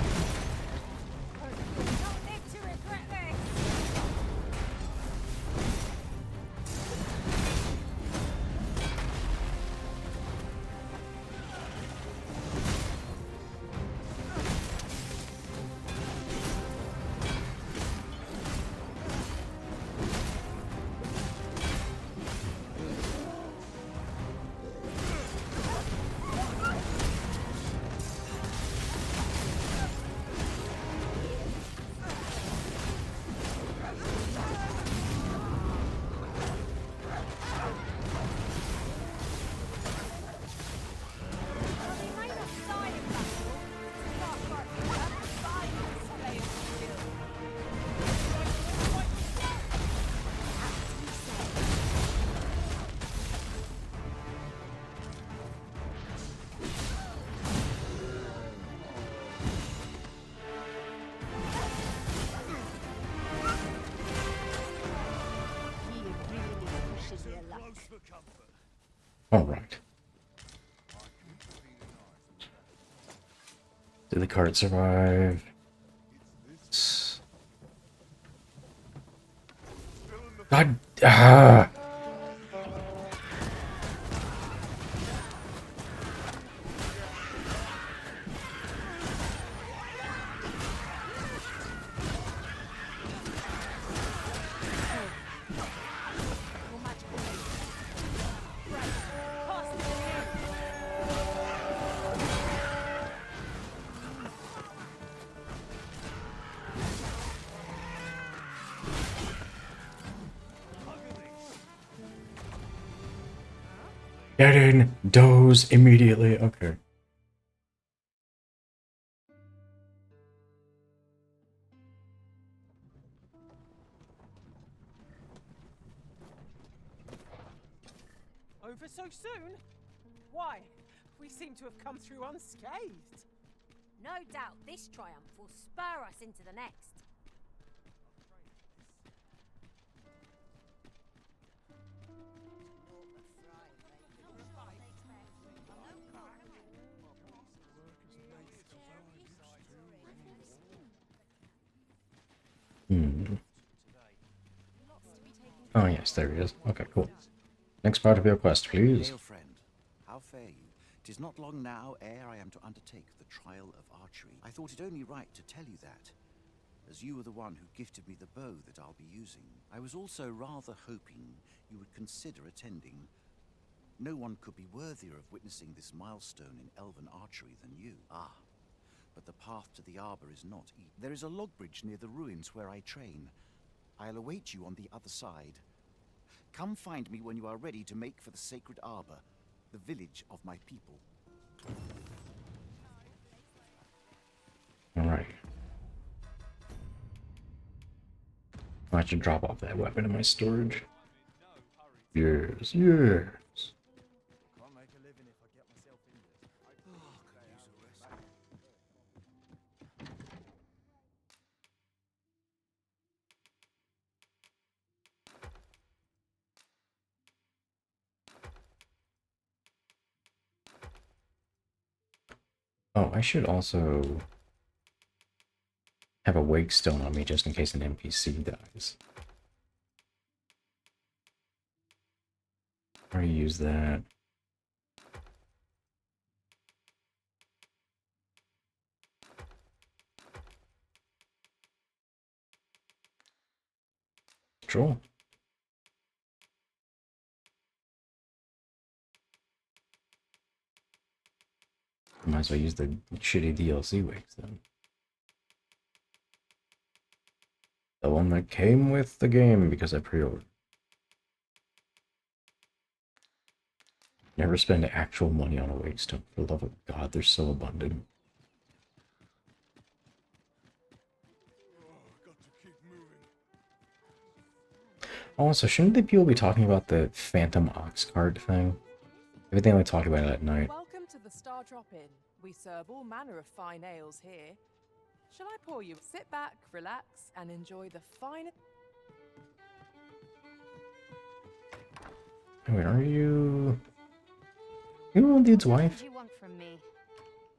[SPEAKER 1] All right. Did the cart survive? God. Ah. Get in, doze immediately. Okay.
[SPEAKER 6] Over so soon? Why? We seem to have come through unscathed.
[SPEAKER 9] No doubt this triumph will spur us into the next.
[SPEAKER 1] Hmm. Oh yes, there he is. Okay, cool. Next part of your quest, please.
[SPEAKER 11] Hail, friend. How fare you? 'Tis not long now ere I am to undertake the trial of archery. I thought it only right to tell you that, as you were the one who gifted me the bow that I'll be using. I was also rather hoping you would consider attending. No one could be worthier of witnessing this milestone in elven archery than you. Ah, but the path to the arbor is not easy. There is a log bridge near the ruins where I train. I'll await you on the other side. Come find me when you are ready to make for the sacred arbor, the village of my people.
[SPEAKER 1] Alright. I should drop off that weapon in my storage. Yes, yes.
[SPEAKER 14] Can't make a living if I get myself in this.
[SPEAKER 1] Oh, I should also have a wake stone on me just in case an NPC dies. Already use that. Control. Might as well use the shitty DLC wakes then. The one that came with the game because I pre-ordered. Never spend actual money on a wake stone. For the love of God, they're so abundant. Also, shouldn't the people be talking about the Phantom Ox cart thing? Maybe they only talk about it at night.
[SPEAKER 4] Welcome to the Star Drop Inn. We serve all manner of fine ales here. Shall I pour you? Sit back, relax, and enjoy the fine.
[SPEAKER 1] Wait, are you? You the one dude's wife?
[SPEAKER 2] What do you want from me?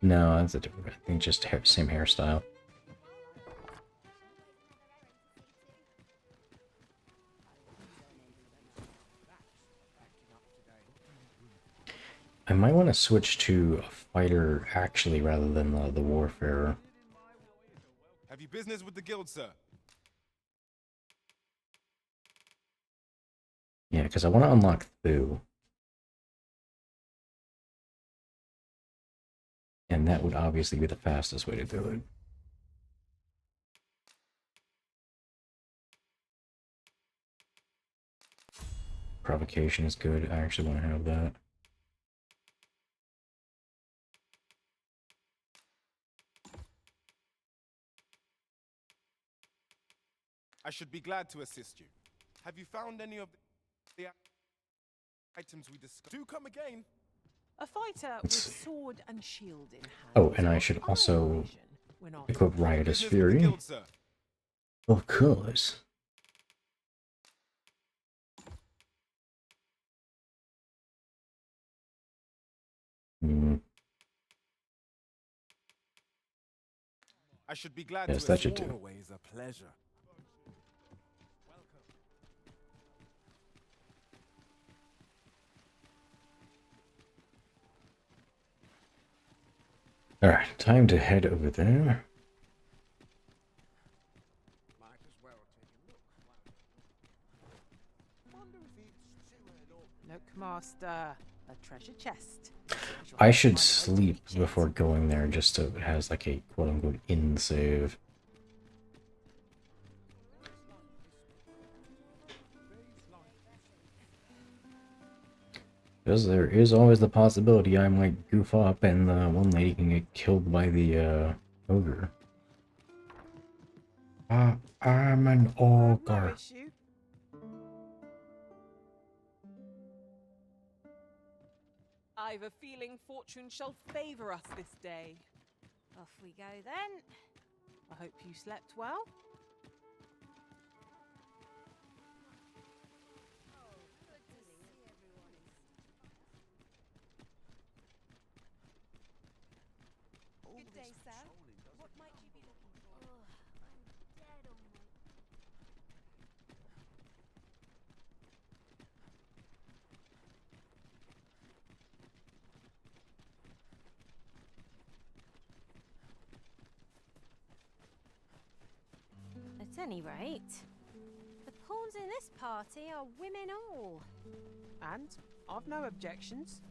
[SPEAKER 1] No, that's a different. I think just same hairstyle. I might want to switch to a fighter actually rather than the warfare.
[SPEAKER 17] Have you business with the guild, sir?
[SPEAKER 1] Yeah, because I want to unlock Thu. And that would obviously be the fastest way to do it. Provocation is good. I actually want to have that.
[SPEAKER 17] I should be glad to assist you. Have you found any of the items we discussed? Do come again.
[SPEAKER 4] A fighter with sword and shield in hand.
[SPEAKER 1] Oh, and I should also equip Riotous Fury.
[SPEAKER 17] Guild, sir.
[SPEAKER 1] Of course.
[SPEAKER 17] I should be glad
[SPEAKER 1] yes,
[SPEAKER 17] to
[SPEAKER 1] that should do.
[SPEAKER 17] Always a pleasure.
[SPEAKER 1] Alright, time to head over there.
[SPEAKER 4] Look, Master, a treasure chest.
[SPEAKER 1] I should sleep before going there just so it has like a quote-unquote in save. Because there is always the possibility I might goof up and one lady can get killed by the ogre. I'm an ogre.
[SPEAKER 4] I've a feeling fortune shall favor us this day.
[SPEAKER 2] Off we go then.
[SPEAKER 4] I hope you slept well.
[SPEAKER 9] Good day, sir. What might you be looking for?
[SPEAKER 2] I'm dead on my... At any rate, the pawns in this party are women all.
[SPEAKER 4] And I've no objections.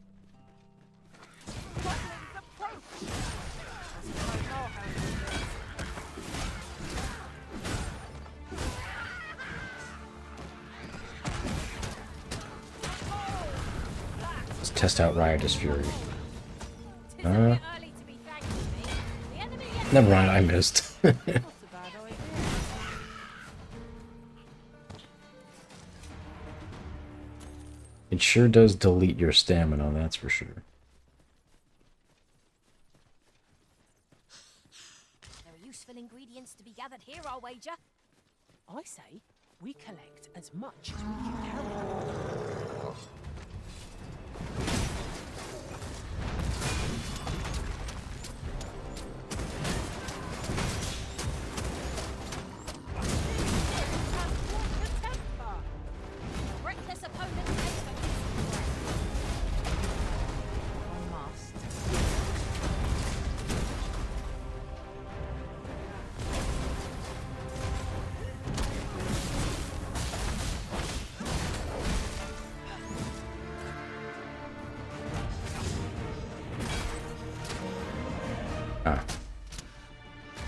[SPEAKER 1] Let's test out Riotous Fury. Never mind, I missed. It sure does delete your stamina, that's for sure.
[SPEAKER 2] There are useful ingredients to be gathered here, I'll wager.
[SPEAKER 4] I say we collect as much as we can carry.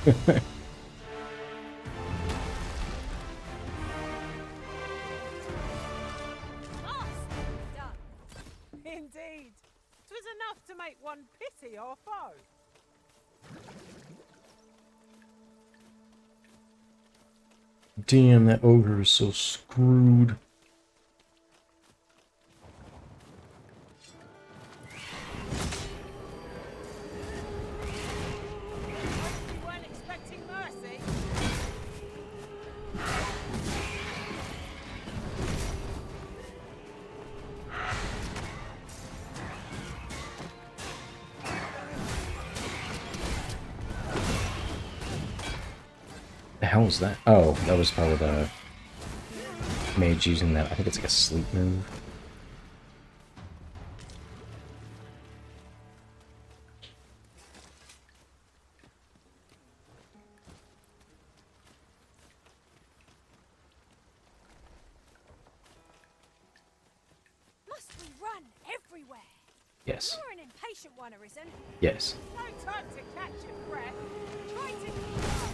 [SPEAKER 6] Indeed. 'Twas enough to make one pity our foe.
[SPEAKER 1] Damn, that ogre is so screwed.
[SPEAKER 6] You weren't expecting mercy.
[SPEAKER 1] The hell was that? Oh, that was probably the mage using that. I think it's like a sleep move.
[SPEAKER 9] Must we run everywhere?
[SPEAKER 1] Yes.
[SPEAKER 9] You're an impatient one, Arisen.
[SPEAKER 1] Yes.
[SPEAKER 6] No time to catch your breath. Try to keep up.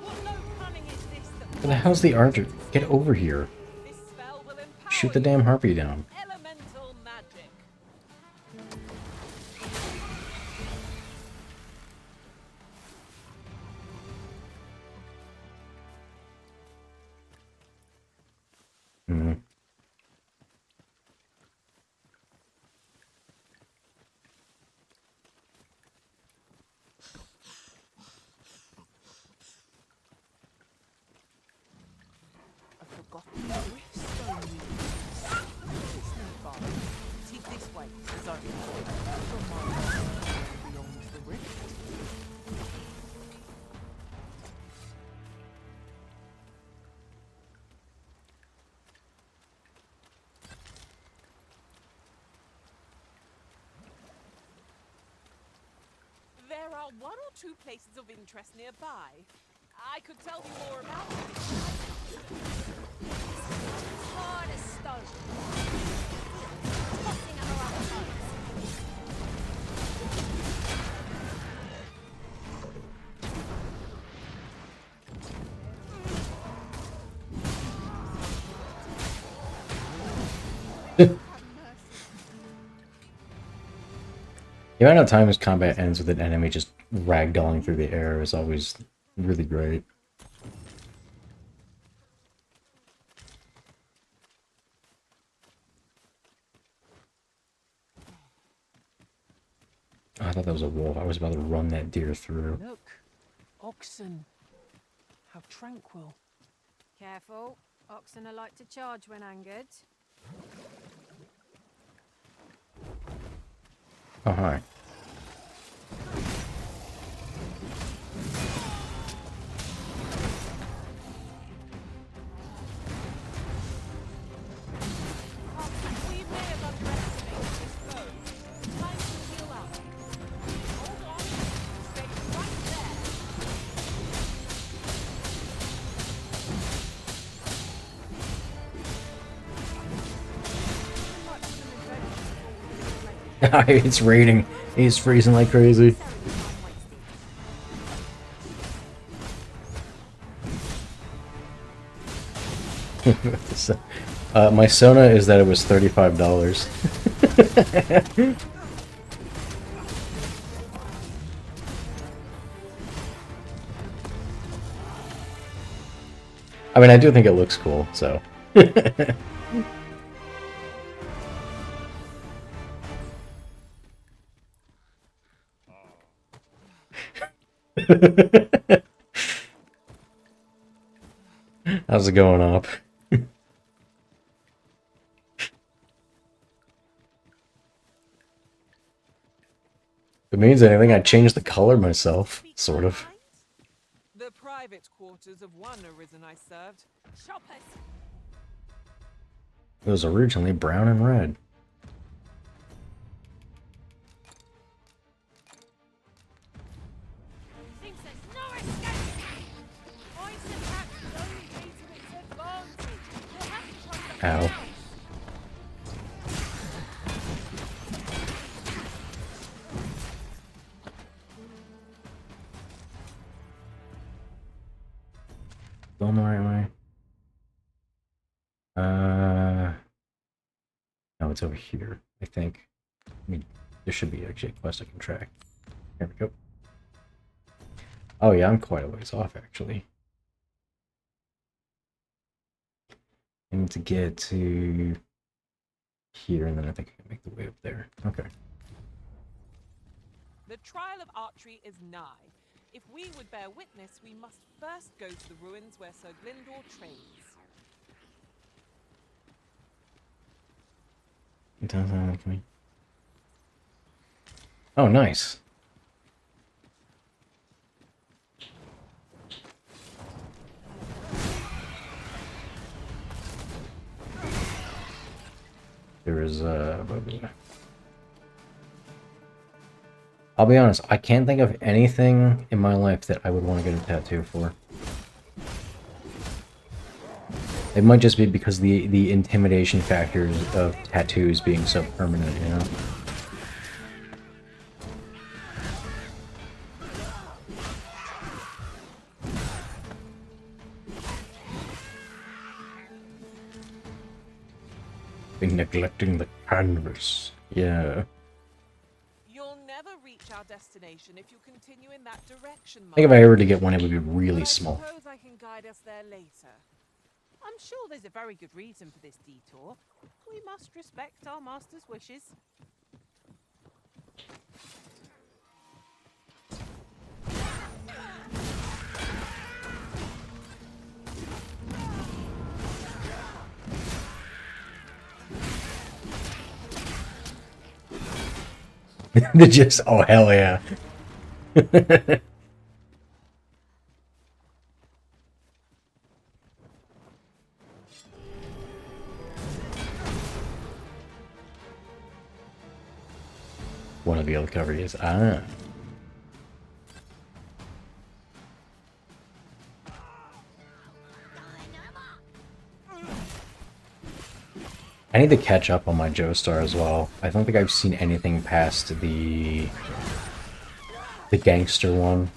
[SPEAKER 6] What low cunning is this that
[SPEAKER 1] Where the hell's the archer? Get over here.
[SPEAKER 6] this spell will empower
[SPEAKER 1] Shoot the damn harpy down.
[SPEAKER 6] elemental magic?
[SPEAKER 1] Hmm.
[SPEAKER 4] I've forgotten the riftstone we used. It's no far. See this way. Sorry. From my beyond the rift.
[SPEAKER 6] There are one or two places of interest nearby. I could tell you more about it.
[SPEAKER 9] Hard as stone. Tossing at our other foes.
[SPEAKER 1] The amount of times combat ends with an enemy just ragdolling through the air is always really great. Oh, I thought that was a wolf. I was about to run that deer through.
[SPEAKER 4] Look. Oxen. How tranquil.
[SPEAKER 9] Careful. Oxen are like to charge when angered.
[SPEAKER 1] Oh, hi.
[SPEAKER 6] We may have underestimated this foe. Time to heal up. Hold on. Stay right there.
[SPEAKER 1] It's raining. He's freezing like crazy. My Sona is that it was $35. I mean, I do think it looks cool, so. How's it going up? If it means anything, I changed the color myself, sort of.
[SPEAKER 6] The private quarters of one Arisen I served.
[SPEAKER 9] Shoppers.
[SPEAKER 1] It was originally brown and red.
[SPEAKER 9] Seems there's no escape.
[SPEAKER 6] Points attack will only be to its advantage. You'll have to try something
[SPEAKER 1] Ow.
[SPEAKER 6] else.
[SPEAKER 1] going the right way? No, it's over here, I think. I mean, there should be actually a quest I can track. Here we go. Oh yeah, I'm quite a ways off, actually. I need to get to here, and then I think I can make the way up there. Okay.
[SPEAKER 6] The trial of archery is nigh. If we would bear witness, we must first go to the ruins where Sir Glyndor trains.
[SPEAKER 1] It does sound like me. Oh, nice. There is I'll be honest, I can't think of anything in my life that I would want to get a tattoo for. It might just be because the intimidation factors of tattoos being so permanent, you know? Been neglecting the canvas. Yeah.
[SPEAKER 6] You'll never reach our destination if you continue in that direction,
[SPEAKER 1] I think if I were to get one, it would be really small.
[SPEAKER 6] I suppose I can guide us there later. I'm sure there's a very good reason for this detour. We must respect our master's wishes.
[SPEAKER 1] They just, oh hell yeah. One of the other cover is I need to catch up on my Joestar as well. I don't think I've seen anything past the gangster one.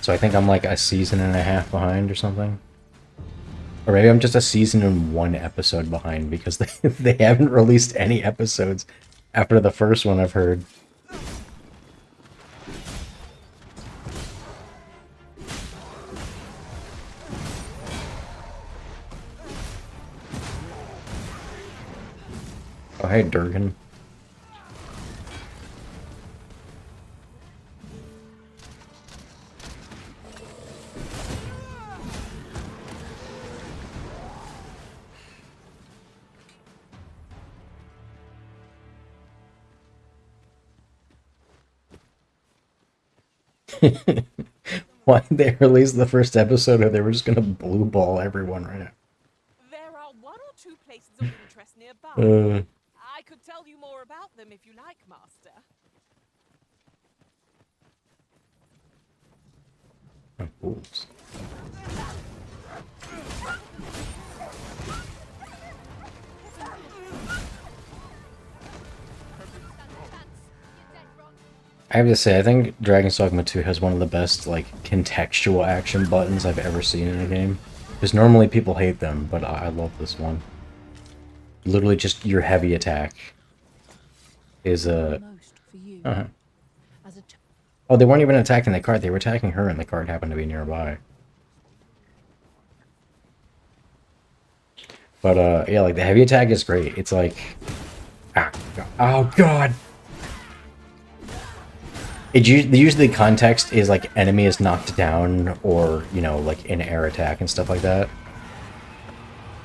[SPEAKER 1] So I think I'm like a season and a half behind or something. Or maybe I'm just a season and 1 episode behind because they haven't released any episodes after the first one, I've heard. Oh, hey, Durgan. Why did they release the first episode or they were just gonna blue ball everyone right now?
[SPEAKER 6] There are 1 or 2 places of interest nearby.
[SPEAKER 1] Uh.
[SPEAKER 6] I could tell you more about them if you like, Master.
[SPEAKER 1] Oh, wolves. I have to say, I think Dragon's Dogma 2 has one of the best, like, contextual action buttons I've ever seen in a game. Because normally people hate them, but I love this one. Literally just your heavy attack is a... Oh, they weren't even attacking the cart, they were attacking her and the cart happened to be nearby. But, yeah, like, the heavy attack is great. It's like... Ah, God. Oh, God! Usually the context is, like, enemy is knocked down or, you know, like, an air attack and stuff like that.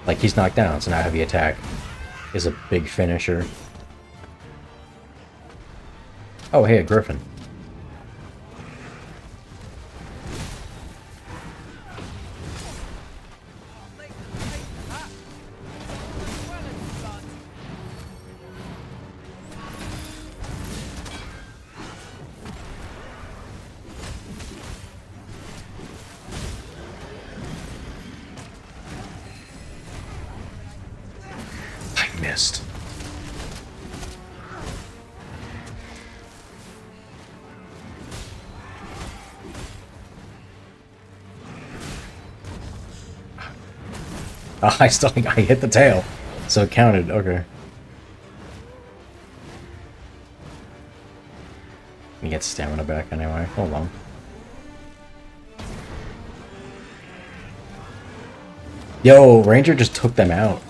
[SPEAKER 1] Like, he's knocked down, so now heavy attack is a big finisher. Oh, hey, a griffin. Missed. Oh, I still think I hit the tail. So it counted, okay. Let me get stamina back anyway. Hold on. Yo, Ranger just took them out.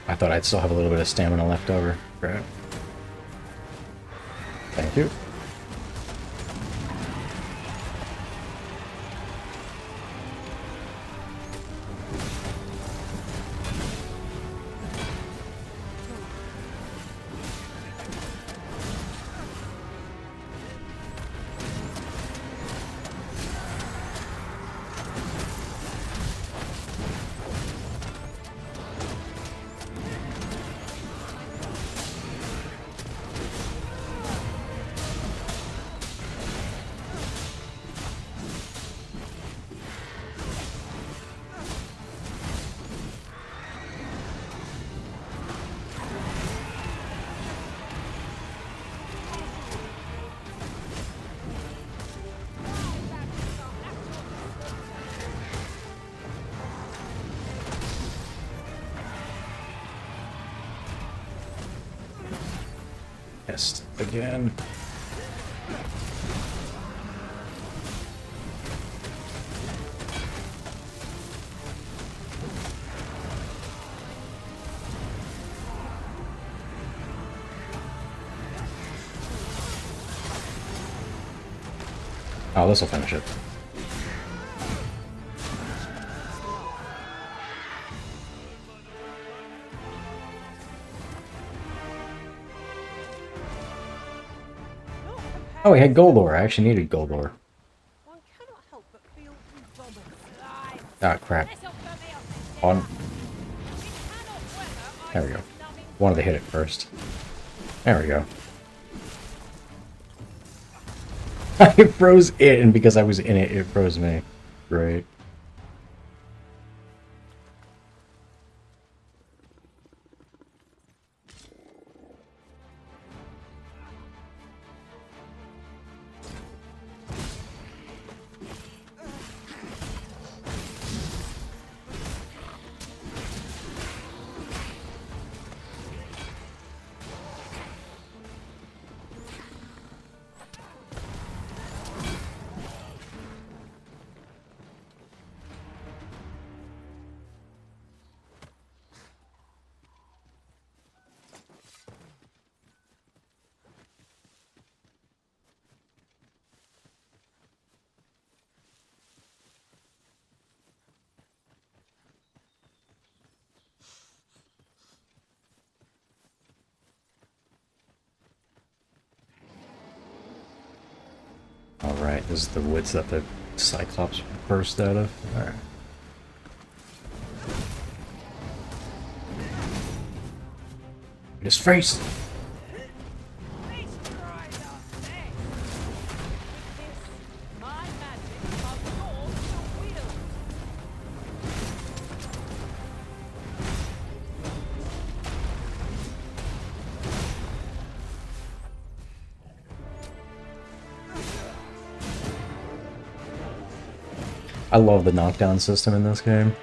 [SPEAKER 1] I thought I'd still have a little bit of stamina left over. Great. Thank you. Yes, again. Oh, this'll finish it. Oh, we had gold ore. I actually needed gold ore. Ah, crap. On. There we go. Wanted to hit it first. There we go. I froze it, and because I was in it, it froze me. Great. Alright, this is the woods that the Cyclops burst out of. Alright. His face! I love the knockdown system in this game.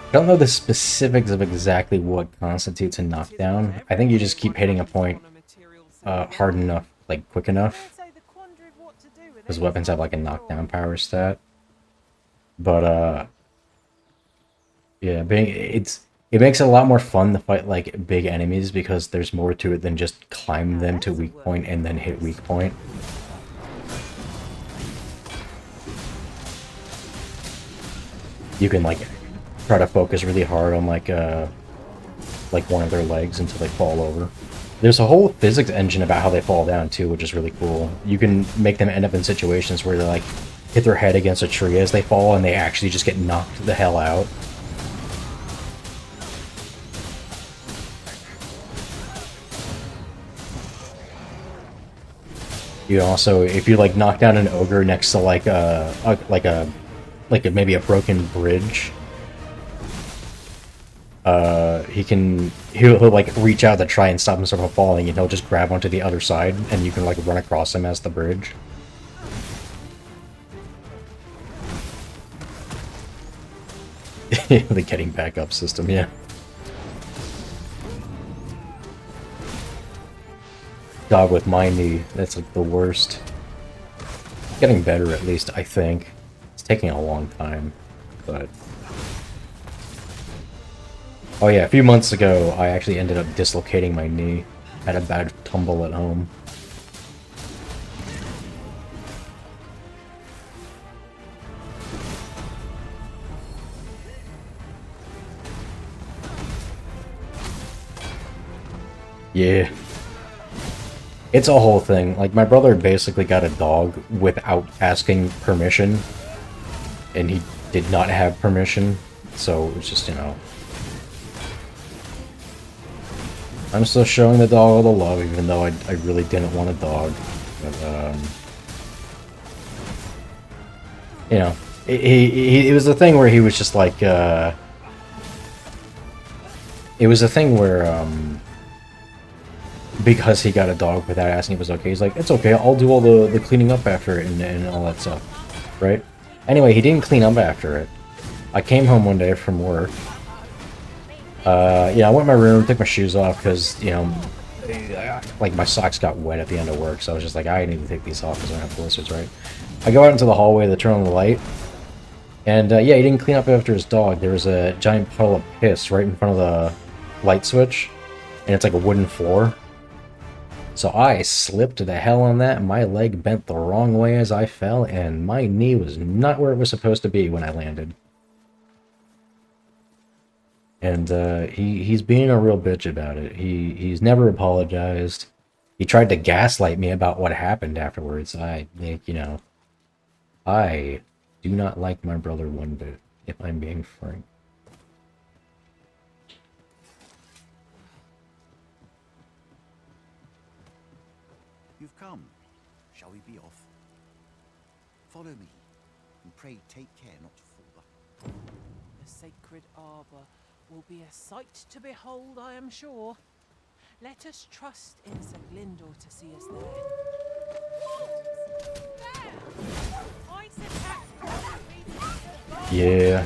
[SPEAKER 1] I don't know the specifics of exactly what constitutes a knockdown. I think you just keep hitting a point hard enough, like quick enough. Because weapons have like a knockdown power stat. But yeah, it makes it a lot more fun to fight like big enemies because there's more to it than just climb them to weak point and then hit weak point. You can like try to focus really hard on like one of their legs until they fall over. There's a whole physics engine about how they fall down too, which is really cool. You can make them end up in situations where they like hit their head against a tree as they fall and they actually just get knocked the hell out. You also, if you like knock down an ogre next to like maybe a broken bridge, he'll like reach out to try and stop himself from falling, and he'll just grab onto the other side, and you can like run across him as the bridge. The getting back up system, yeah. God, with my knee, that's like the worst. Getting better at least, I think. It's taking a long time, but... Oh yeah, a few months ago, I actually ended up dislocating my knee. Had a bad tumble at home. Yeah. It's a whole thing. Like, my brother basically got a dog without asking permission. And he did not have permission. So, it was just, you know... I'm still showing the dog all the love, even though I really didn't want a dog. But, you know, it was the thing where he was just like, it was a thing where, because he got a dog without asking if it was okay, he's like, it's okay, I'll do all the cleaning up after it and all that stuff, right? Anyway, he didn't clean up after it. I came home one day from work. Yeah, I went in my room, took my shoes off, because, you know, like, my socks got wet at the end of work, so I was just like, I need to take these off because I don't have blizzards, right? I go out into the hallway to turn on the light, and, yeah, he didn't clean up after his dog. There was a giant puddle of piss right in front of the light switch, and it's like a wooden floor. So I slipped the hell on that, and my leg bent the wrong way as I fell, and my knee was not where it was supposed to be when I landed. And he's being a real bitch about it. He's never apologized. He tried to gaslight me about what happened afterwards. I think, you know, I do not like my brother one bit, if I'm being frank.
[SPEAKER 11] You've come. Shall we be off? Follow me, and pray take care not to fall back.
[SPEAKER 15] The sacred arbor will be a sight to behold, I am sure. Let us trust in Sir Glindor to see us there.
[SPEAKER 1] Yeah.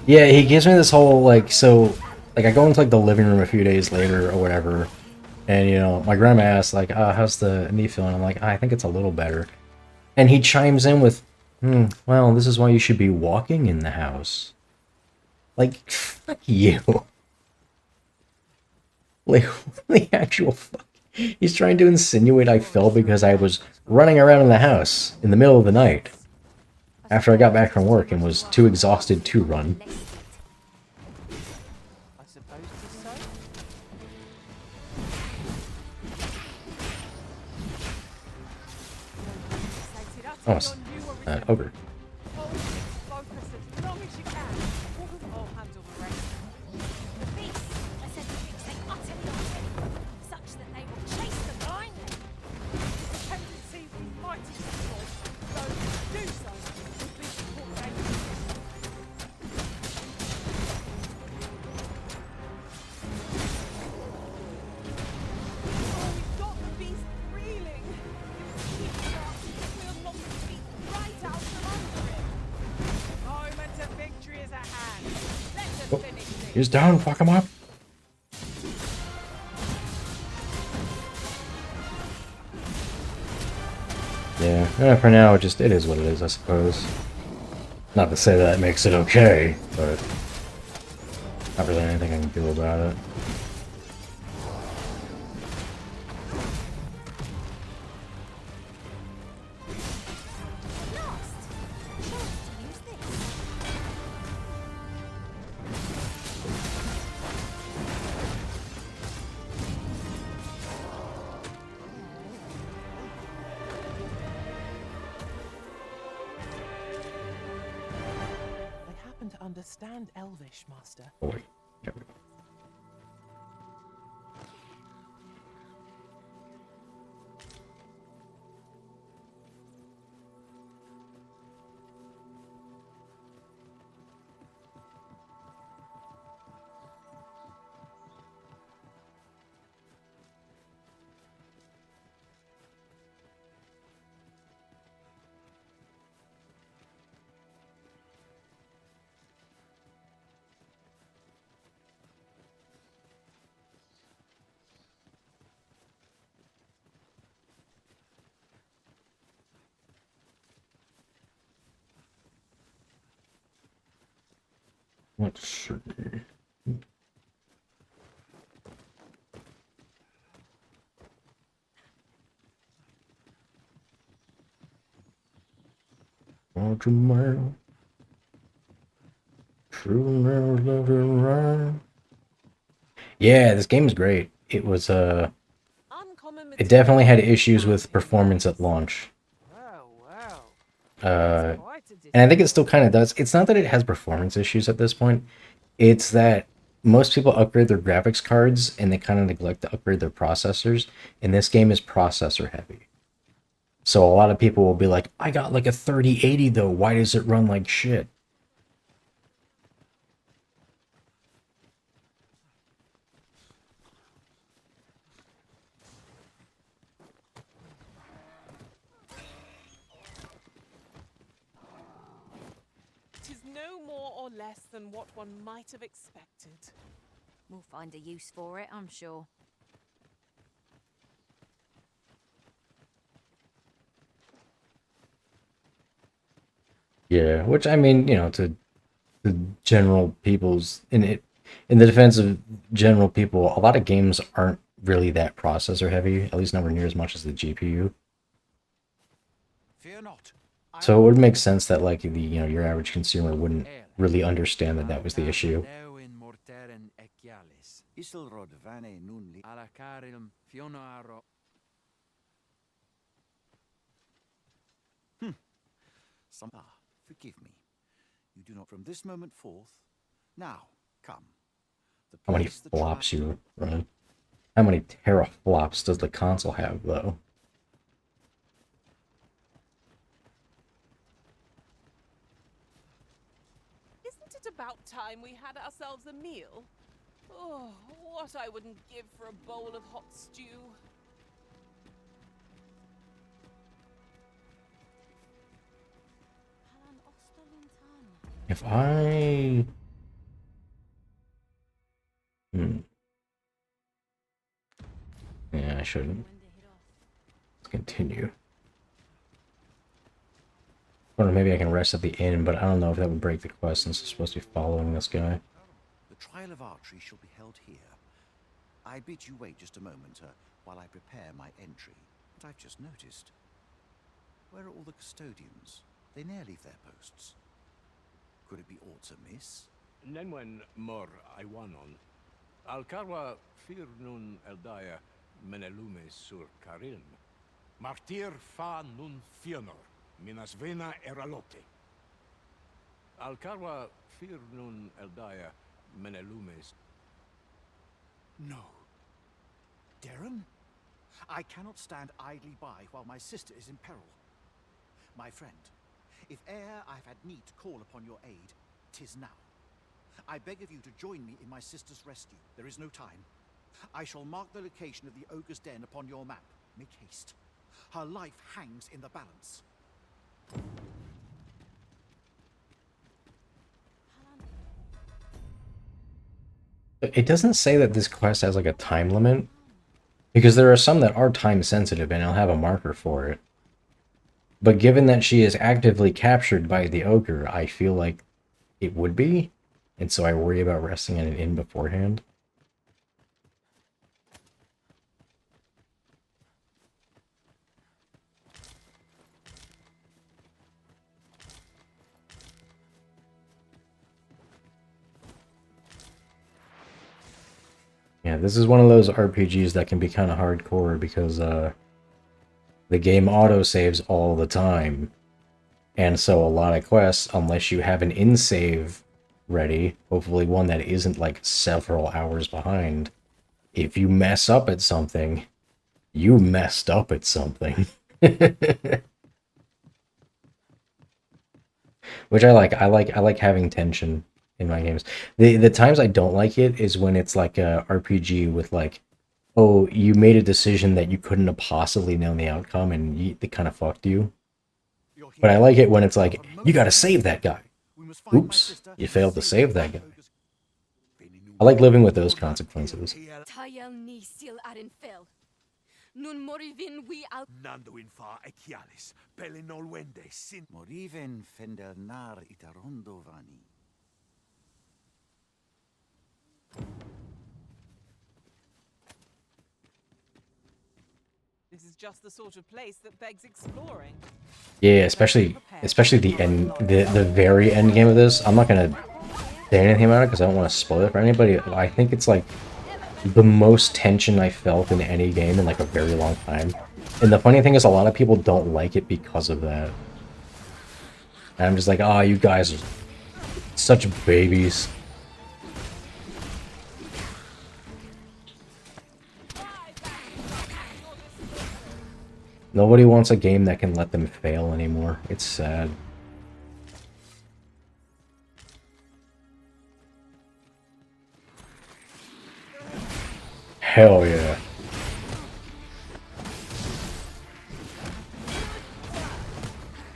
[SPEAKER 1] Yeah, he gives me this whole, like, so, like, I go into, like, the living room a few days later, or whatever, and, you know, my grandma asks, like, how's the knee feeling? I'm like, I think it's a little better. And he chimes in with, well, this is why you should be walking in the house. Like, fuck you. Like, what the actual fuck? He's trying to insinuate I fell because I was running around in the house in the middle of the night after I got back from work and was too exhausted to run. Oh, ogre. He's down, fuck him up. Yeah, for now, it is what it is, I suppose. Not to say that makes it okay, but not really anything I can do about it.
[SPEAKER 15] understand Elvish, Master.
[SPEAKER 1] Oh, wait. There we go. Let's see. Watch a man. True never left and right. Yeah, this game is great. It was it definitely had issues with performance at launch. And I think it still kind of does. It's not that it has performance issues at this point. It's that most people upgrade their graphics cards and they kind of neglect to upgrade their processors. And this game is processor heavy. So a lot of people will be like, I got like a 3080 though. Why does it run like shit?
[SPEAKER 15] Tis no more or less than what one might have expected.
[SPEAKER 9] We'll find a use for it, I'm sure.
[SPEAKER 1] Yeah, which I mean, you know, to the general people's in the defense of general people, a lot of games aren't really that processor heavy, at least nowhere near as much as the GPU.
[SPEAKER 11] Fear not.
[SPEAKER 1] So it would make sense that like the your average consumer wouldn't really understand that that was the issue.
[SPEAKER 11] Forgive me. You do not from this moment forth. Now, come.
[SPEAKER 1] How many flops you run? How many teraflops does the console have though?
[SPEAKER 15] Isn't it about time we had ourselves a meal? Oh, what I wouldn't give for a bowl of hot stew.
[SPEAKER 1] If I... Yeah, I shouldn't. Let's continue. Or maybe I can rest at the inn, but I don't know if that would break the quest since I'm supposed to be following this guy.
[SPEAKER 11] The trial of archery shall be held here. I bid you wait just a moment while I prepare my entry. But I've just noticed. Where are all the custodians? They ne'er leave their posts. Could it be aught amiss?
[SPEAKER 14] Nenwen mor Iwanon. Alcarwa fir nun eldaya menelume sur carilm. Martir fa nun fionor. Minas vena eralote. Alcarwa fir nun eldaya menelumes.
[SPEAKER 11] No. Darren? I cannot stand idly by while my sister is in peril. My friend, if e'er I've had need to call upon your aid, 'tis now. I beg of you to join me in my sister's rescue. There is no time. I shall mark the location of the ogre's den upon your map. Make haste. Her life hangs in the balance.
[SPEAKER 1] It doesn't say that this quest has like a time limit, because there are some that are time sensitive and I'll have a marker for it. But given that she is actively captured by the ogre, I feel like it would be, and so I worry about resting at an inn beforehand. Yeah, this is one of those RPGs that can be kind of hardcore because the game auto-saves all the time. And so a lot of quests, unless you have an in-save ready. Hopefully one that isn't like several hours behind. If you mess up at something, you messed up at something. Which I like. I like having tension in my games. The times I don't like it is when it's like a RPG with like, oh, you made a decision that you couldn't have possibly known the outcome and they kind of fucked you. But I like it when it's like, you gotta save that guy. Oops, you failed to save that guy. I like living with those consequences.
[SPEAKER 11] Moriven fendernar itarondo vani.
[SPEAKER 4] This is just the sort of place that begs exploring.
[SPEAKER 1] Yeah, especially the end, the very end game of this. I'm not gonna say anything about it because I don't want to spoil it for anybody. I think it's like the most tension I felt in any game in like a very long time. And the funny thing is, a lot of people don't like it because of that. And I'm just like, oh, you guys are such babies. Nobody wants a game that can let them fail anymore. It's sad. Hell yeah.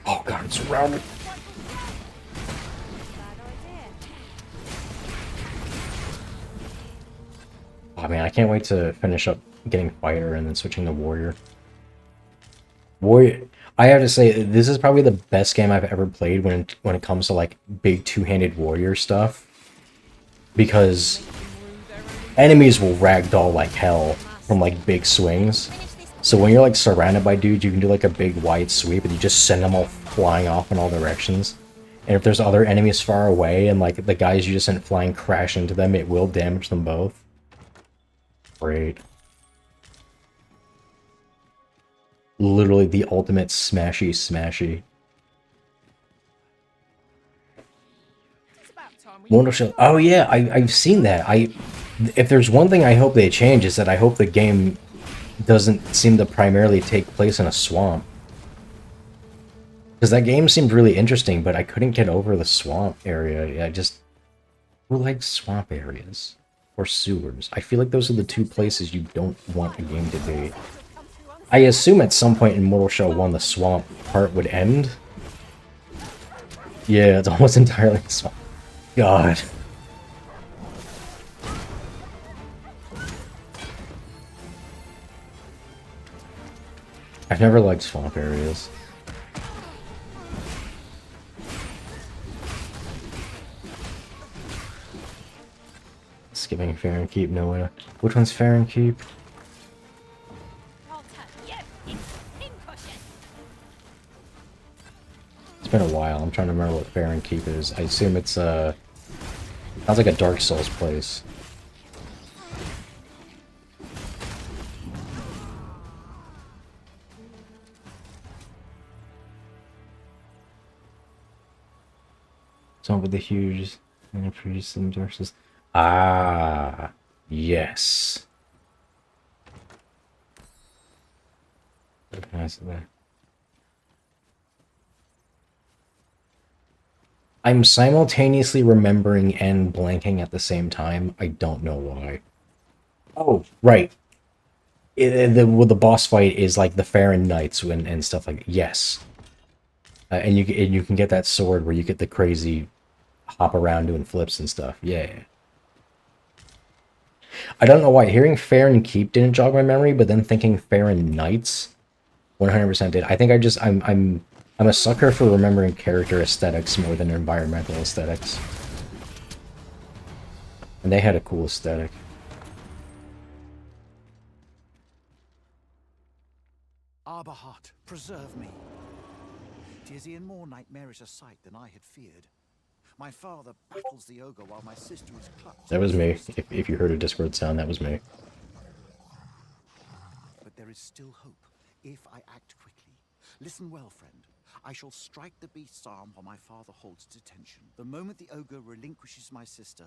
[SPEAKER 1] Oh god, I'm surrounded. Oh man, I can't wait to finish up getting fighter and then switching to warrior. Warrior, I have to say, this is probably the best game I've ever played when it comes to like big two-handed warrior stuff. Because enemies will ragdoll like hell from like big swings. So when you're like surrounded by dudes, you can do like a big wide sweep and you just send them all flying off in all directions. And if there's other enemies far away and like the guys you just sent flying crash into them, it will damage them both. Great. Literally the ultimate smashy. Wonderful. Oh yeah, I've seen that. If there's one thing I hope they change is that I hope the game doesn't seem to primarily take place in a swamp. Because that game seemed really interesting, but I couldn't get over the swamp area. Who likes swamp areas? Or sewers? I feel like those are the two places you don't want a game to be. I assume at some point in Mortal Shell 1 the swamp part would end. Yeah, it's almost entirely swamp. God. I've never liked swamp areas. Skipping Fair and Keep, no way. Which one's Fair and Keep? It's been a while. I'm trying to remember what Fair and Keep is. I assume it's sounds like a Dark Souls place. Someone with the huge and producing Dark Souls. Ah, yes. Nice there. I'm simultaneously remembering and blanking at the same time. I don't know why. Oh, right. The boss fight is like the Farron Knights and stuff like that. Yes. And you can get that sword where you get the crazy hop around doing flips and stuff. Yeah. I don't know why. Hearing Farron Keep didn't jog my memory, but then thinking Farron Knights 100% did. I think I'm a sucker for remembering character aesthetics more than environmental aesthetics. And they had a cool aesthetic.
[SPEAKER 11] Arbahat, preserve me. 'Tis e'en more nightmarish a sight than I had feared. My father battles the ogre while my sister is clutched.
[SPEAKER 1] That was me. If you heard a Discord sound, that was me.
[SPEAKER 11] But there is still hope, if I act quickly. Listen well, friend. I shall strike the beast's arm while my father holds its attention. The moment the ogre relinquishes my sister,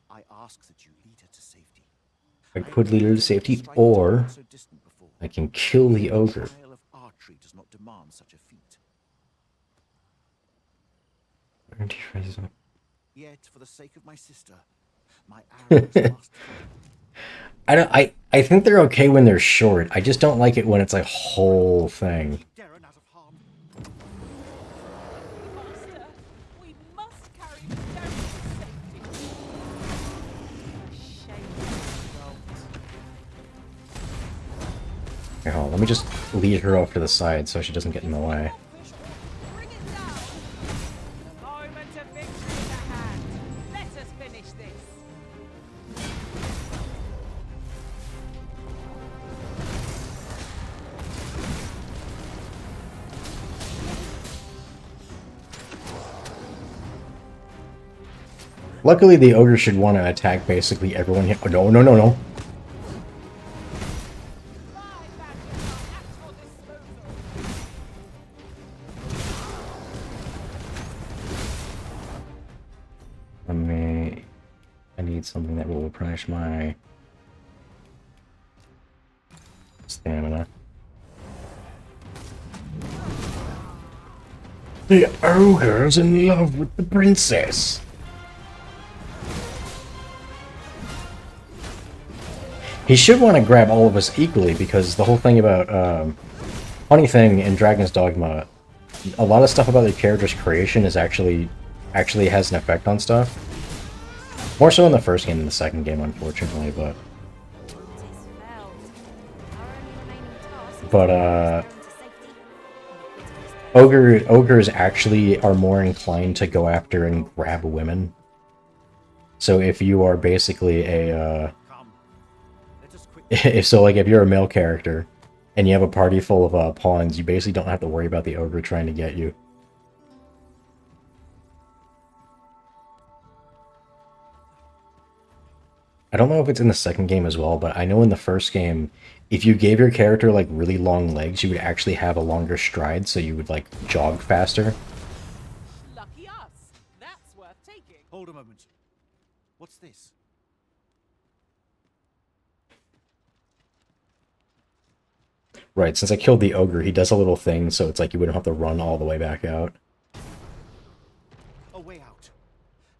[SPEAKER 11] I ask that you lead her to safety.
[SPEAKER 1] I could lead her to safety, or I can kill the ogre.
[SPEAKER 11] The trial of archery does not demand such a feat. Yet, for the sake of my sister, my arrows must.
[SPEAKER 1] I think they're okay when they're short. I just don't like it when it's a whole thing.
[SPEAKER 15] Master, we must carry Miss Darren to safety. A shameful result.
[SPEAKER 1] Here, hold on, let me just lead her off to the side so she doesn't get in the way.
[SPEAKER 6] The moment of victory is at hand. Let us finish this.
[SPEAKER 1] Luckily, the ogre should want to attack basically everyone here. Oh, no, no, no, no. I need something that will replenish my stamina. The ogre's in love with the princess. He should want to grab all of us equally, because the whole thing about funny thing in Dragon's Dogma, a lot of stuff about the character's creation is actually has an effect on stuff. More so in the first game than the second game, unfortunately, but ogres actually are more inclined to go after and grab women. So if you are basically a if you're a male character and you have a party full of pawns, you basically don't have to worry about the ogre trying to get you. I don't know if it's in the second game as well, but I know in the first game, if you gave your character like really long legs, you would actually have a longer stride, so you would like jog faster.
[SPEAKER 15] Lucky us. That's worth taking.
[SPEAKER 11] Hold a moment. What's this?
[SPEAKER 1] Right, since I killed the ogre, he does a little thing, so it's like you wouldn't have to run all the way back out.
[SPEAKER 11] A way out.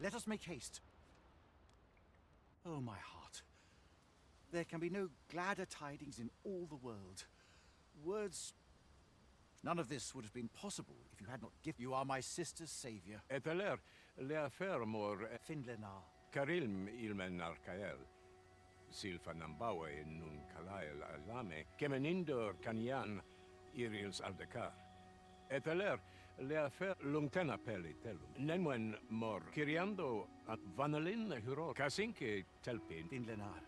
[SPEAKER 11] Let us make haste. Oh, my heart. There can be no gladder tidings in all the world. Words... None of this would have been possible if you had not given... You are my sister's savior.
[SPEAKER 18] Eteler, le affermor...
[SPEAKER 11] Finlenar.
[SPEAKER 18] Karilm ilmen arkael. Silfa nambawe nun kalael alame. Kemenindor kanyan irils aldekar. Eteler, le affer lungtena peli telum. Nenwen mor kiriando at vanalin huro. Kasinke telpin.
[SPEAKER 11] Finlenar.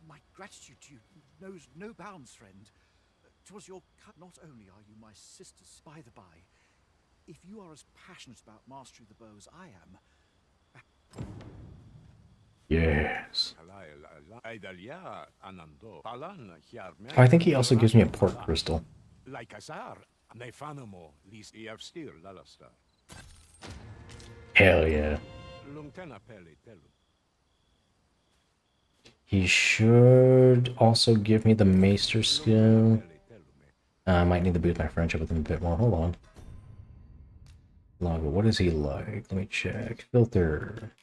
[SPEAKER 11] My gratitude to you knows no bounds, friend. 'Twas your cut. Not only are you my sisters, by the by, if you are as passionate about mastery of the bow as I am...
[SPEAKER 1] Yes. I think he also gives me a port crystal. Hell yeah. He should also give me the Maester skill. I might need to boost my friendship with him a bit more. Hold on. Logger, what is he like? Let me check. Filter.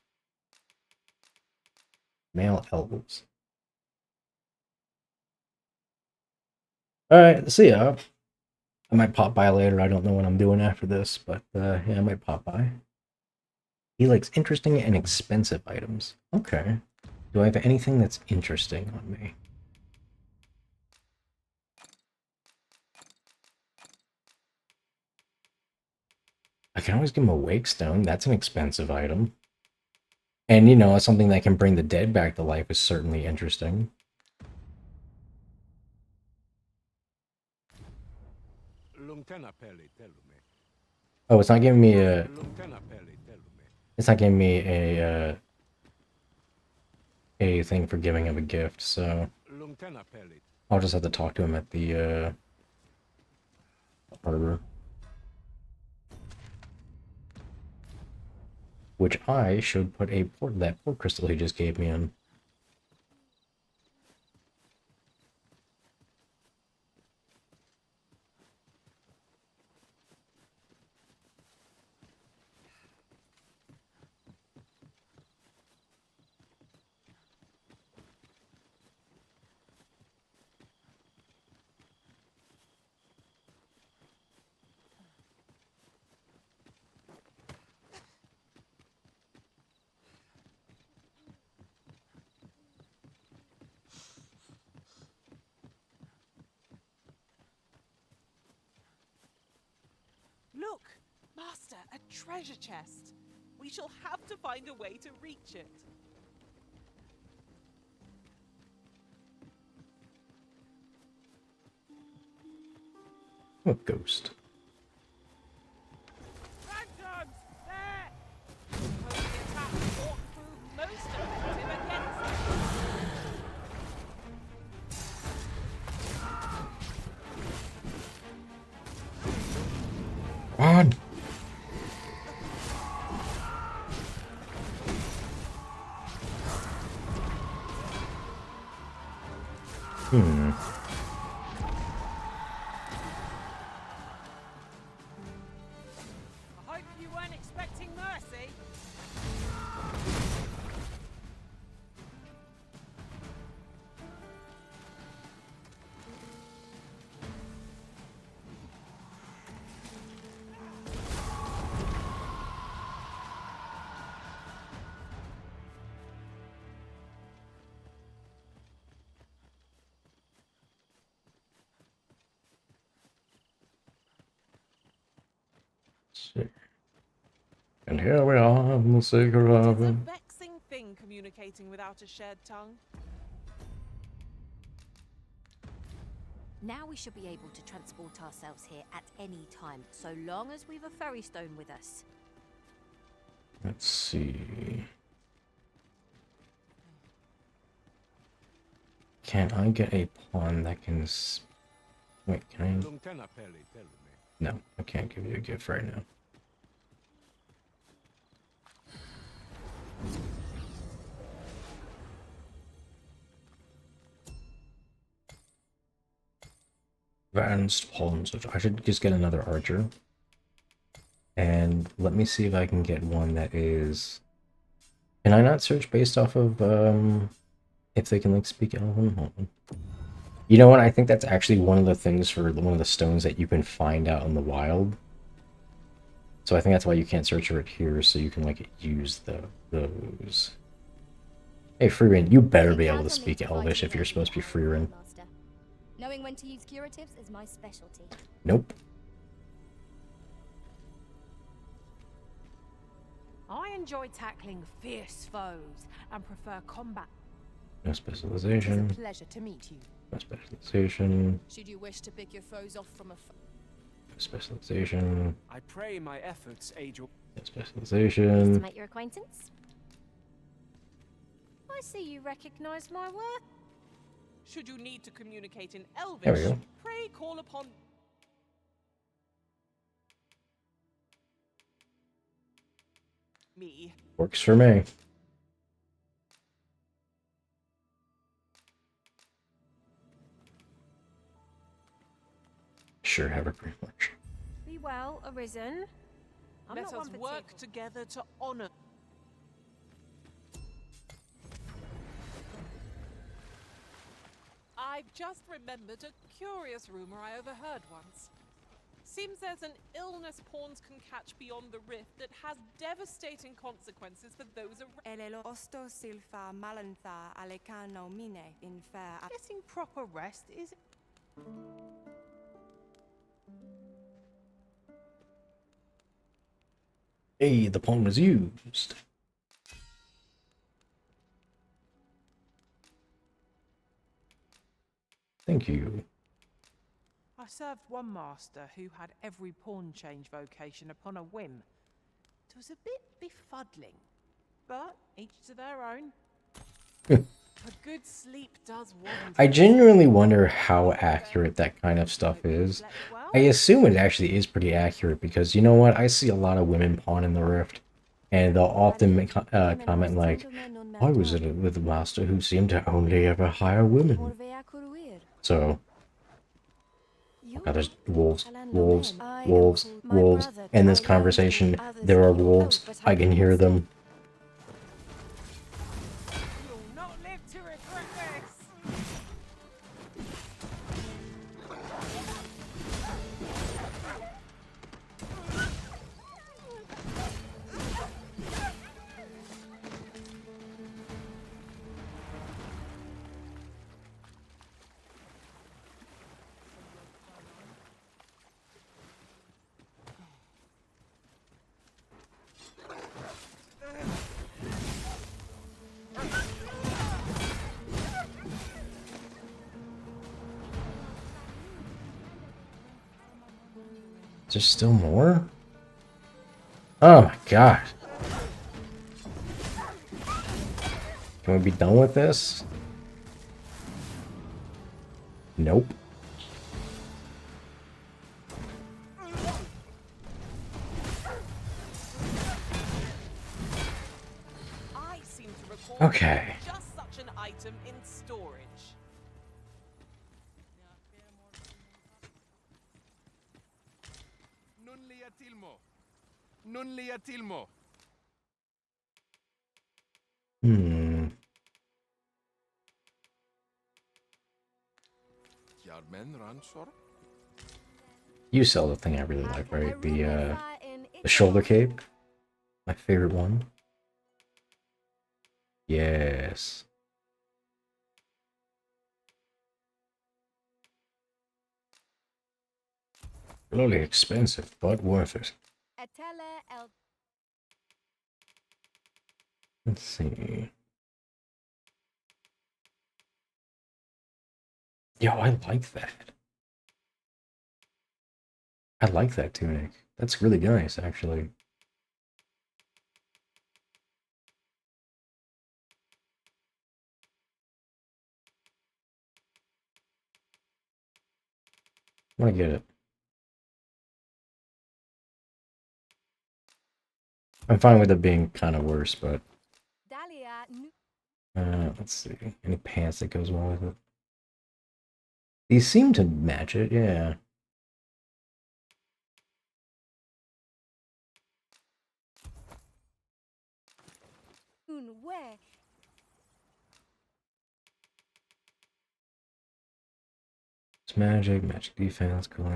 [SPEAKER 1] Male elves. Alright, see ya. I might pop by later. I don't know what I'm doing after this, but yeah, I might pop by. He likes interesting and expensive items. Okay. Do I have anything that's interesting on me? I can always give him a wake stone. That's an expensive item. And, you know, something that can bring the dead back to life is certainly interesting. Oh, it's not giving me a... It's not giving me a thing for giving him a gift, so... I'll just have to talk to him at the harbor. Which I should put that port crystal he just gave me on.
[SPEAKER 15] Look, Master, a treasure chest. We shall have to find a way to reach it.
[SPEAKER 1] Oh, ghost.
[SPEAKER 15] Phantoms! There! Opposing attack won't prove most effective against them.
[SPEAKER 1] On.
[SPEAKER 15] I hope you weren't expecting mercy.
[SPEAKER 1] And here we are in the secret
[SPEAKER 15] It's a
[SPEAKER 1] oven.
[SPEAKER 15] vexing thing communicating without a shared tongue.
[SPEAKER 9] Now we should be able to transport ourselves here at any time, so long as we've a ferry stone with us.
[SPEAKER 1] Let's see. Can I get a pawn that can... Wait, can I... No, I can't give you a gift right now. Advanced pawns. I should just get another archer. And let me see if I can get one that is... Can I not search based off of, if they can, like, speak Elven? Hold on. You know what? I think that's actually one of the things for one of the stones that you can find out in the wild. So I think that's why you can't search for it here, so you can, like, use those. Hey, Freerin, you better be able to speak Elvish if you're supposed to be Freerin.
[SPEAKER 19] Knowing when to use curatives is my specialty.
[SPEAKER 1] Nope.
[SPEAKER 6] I enjoy tackling fierce foes and prefer combat.
[SPEAKER 1] No
[SPEAKER 4] It's
[SPEAKER 1] specialization.
[SPEAKER 4] a pleasure to meet you.
[SPEAKER 1] No specialization.
[SPEAKER 19] Should you wish to pick your foes off from a
[SPEAKER 1] No specialization.
[SPEAKER 20] I pray my efforts aid your...
[SPEAKER 1] No
[SPEAKER 19] Pleased to
[SPEAKER 1] specialization.
[SPEAKER 19] make your acquaintance.
[SPEAKER 9] I see you recognize my work.
[SPEAKER 15] Should you need to communicate in
[SPEAKER 1] There we
[SPEAKER 15] Elvish,
[SPEAKER 1] go.
[SPEAKER 15] pray call upon... me.
[SPEAKER 1] Works for me. Sure, have a pretty much.
[SPEAKER 9] Be well, Arisen. I'm
[SPEAKER 15] Let
[SPEAKER 9] not
[SPEAKER 15] us
[SPEAKER 9] one for
[SPEAKER 15] work
[SPEAKER 9] tickle.
[SPEAKER 15] together to honor... I've just remembered a curious rumor I overheard once. Seems there's an illness pawns can catch beyond the rift that has devastating consequences for those around.
[SPEAKER 4] Getting proper rest is...
[SPEAKER 1] Hey, the pawn was used. Thank you.
[SPEAKER 15] I served one master who had every pawn change vocation upon a whim. It was a bit befuddling, but each to their own. A good sleep does wonders.
[SPEAKER 1] I genuinely wonder how accurate that kind of stuff is. I assume it actually is pretty accurate because you know what? I see a lot of women pawn in the Rift, and they'll often make, comment like, "I was with a master who seemed to only ever hire women." So, God, there's wolves, wolves, wolves, wolves. In this conversation, there are wolves. I can hear them.
[SPEAKER 6] You'll not live to regret this.
[SPEAKER 1] Is there still more? Oh my god. Can we be done with this? Nope.
[SPEAKER 6] I seem to recall
[SPEAKER 1] Okay.
[SPEAKER 6] just such an item in storage.
[SPEAKER 17] Non li atilmo.
[SPEAKER 1] Hmm.
[SPEAKER 17] Yarmen Ransor?
[SPEAKER 1] You sell the thing I really like, right? The shoulder cape. My favorite one. Yes. Really expensive, but worth it. Let's see. Yo, I like that. I like that tunic. That's really nice, actually. I want to get it. I'm fine with it being kind of worse, but... let's see. Any pants that goes well with it? These seem to match it, yeah. It's magic, magic defense, cool.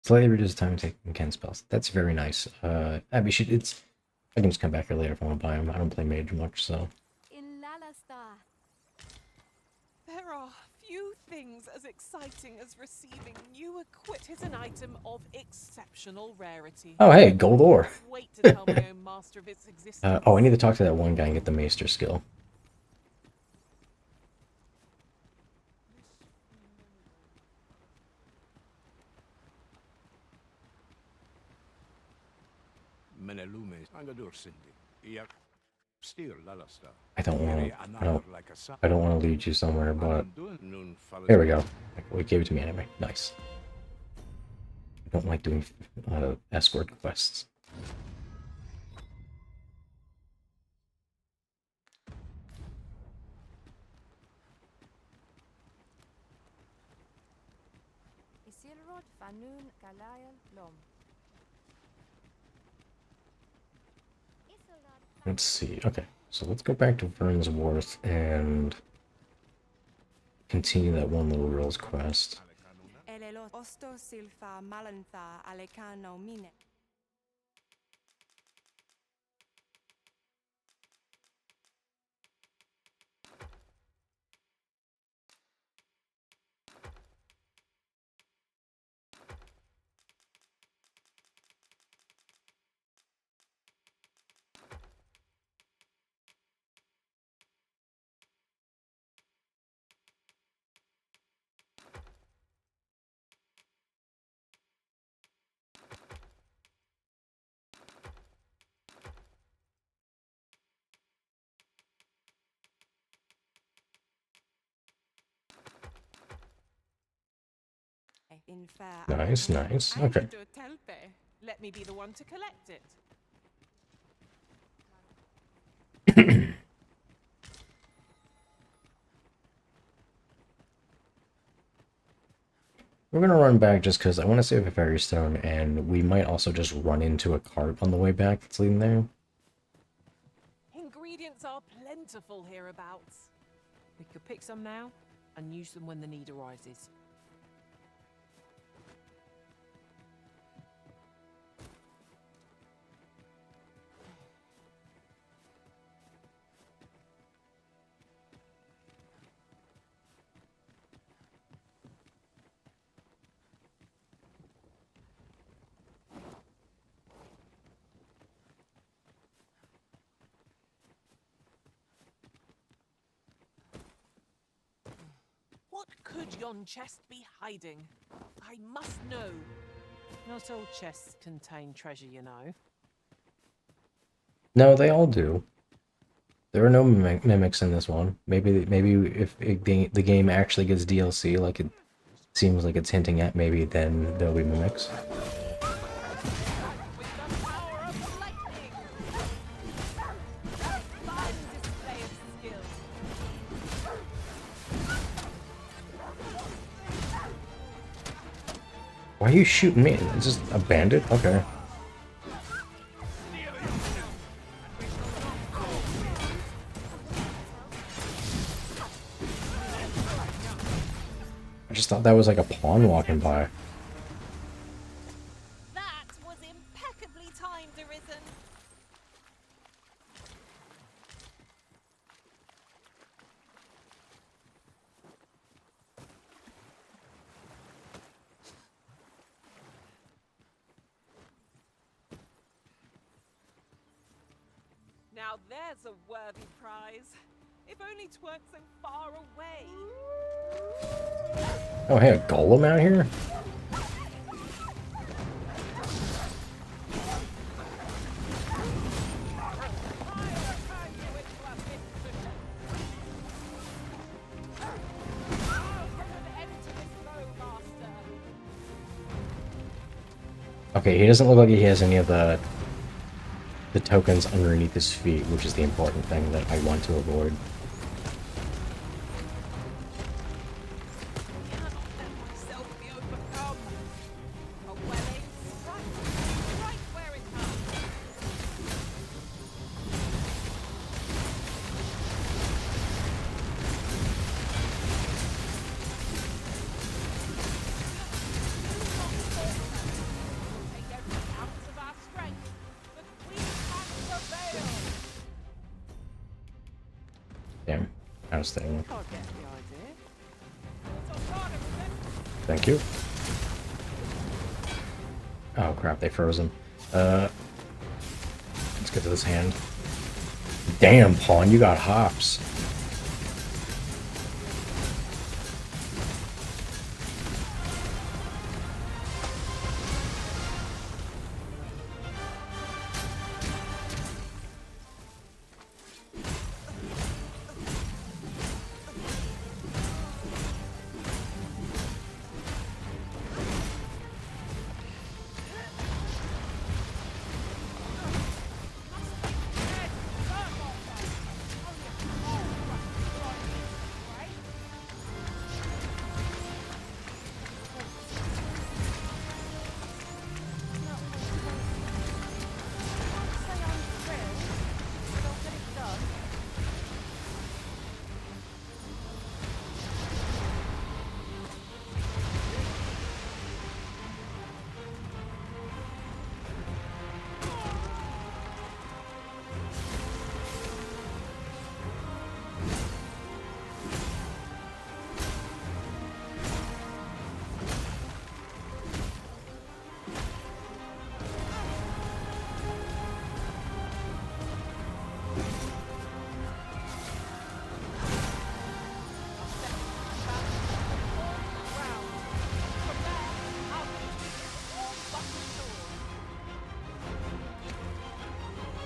[SPEAKER 1] Slightly reduces time taking can spells. That's very nice. Abby, it's... I can just come back here later if I want to buy them. I don't play mage much, so...
[SPEAKER 6] There are few things as exciting as receiving new equipment. It is an item of exceptional rarity.
[SPEAKER 1] Oh, hey, gold ore.
[SPEAKER 6] Wait to tell my own master of its existence.
[SPEAKER 1] Oh, I need to talk to that one guy and get the maester skill.
[SPEAKER 18] Menelume Angadur Cindy. Iak Steer Lalasta.
[SPEAKER 1] I don't want to lead you somewhere, but there we go. We gave it to me anyway. Nice. I don't like doing escort quests. Let's see. Okay, so let's go back to Vern's Worth and continue that one little girl's quest.
[SPEAKER 4] in fair
[SPEAKER 1] Nice,
[SPEAKER 4] irony.
[SPEAKER 1] nice.
[SPEAKER 4] And
[SPEAKER 1] Okay.
[SPEAKER 4] you do telpe. Let me be the one to collect it.
[SPEAKER 1] We're gonna run back just because I want to save a fairy stone, and we might also just run into a cart on the way back that's leading there.
[SPEAKER 4] Ingredients are plentiful hereabouts. We could pick some now and use them when the need arises. What could yon chest be hiding? I must know. Not all chests contain treasure, you know.
[SPEAKER 1] No, they all do. There are no mimics in this one. Maybe if the game actually gets DLC, like it seems like it's hinting at, maybe then there'll be mimics. Why are you shooting me? Is this a bandit? Okay. I just thought that was like a pawn walking by.
[SPEAKER 9] That was impeccably timed, Arisen.
[SPEAKER 4] Now there's a worthy prize. If only 'tweren't so far away.
[SPEAKER 1] Oh, hey, a golem out here? Okay, he doesn't look like he has any of the tokens underneath his feet, which is the important thing that I want to avoid. Damn, I was staying. Thank you. Oh crap, they froze him. Let's get to this hand. Damn, pawn, you got hops.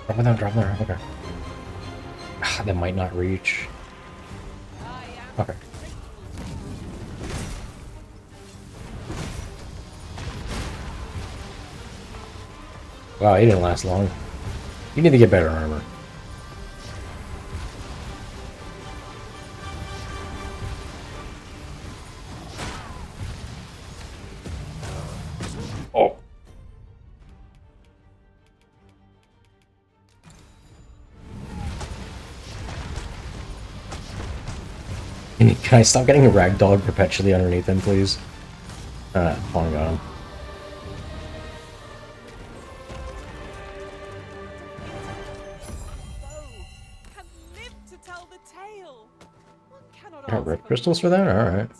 [SPEAKER 1] Drop it down, drop it down. Okay. Ah, that might not reach. Okay. Wow, he didn't last long. You need to get better armor. Oh. Can I stop getting a ragdoll perpetually underneath him, please? Pawn got him. Got rip crystals for that? Alright.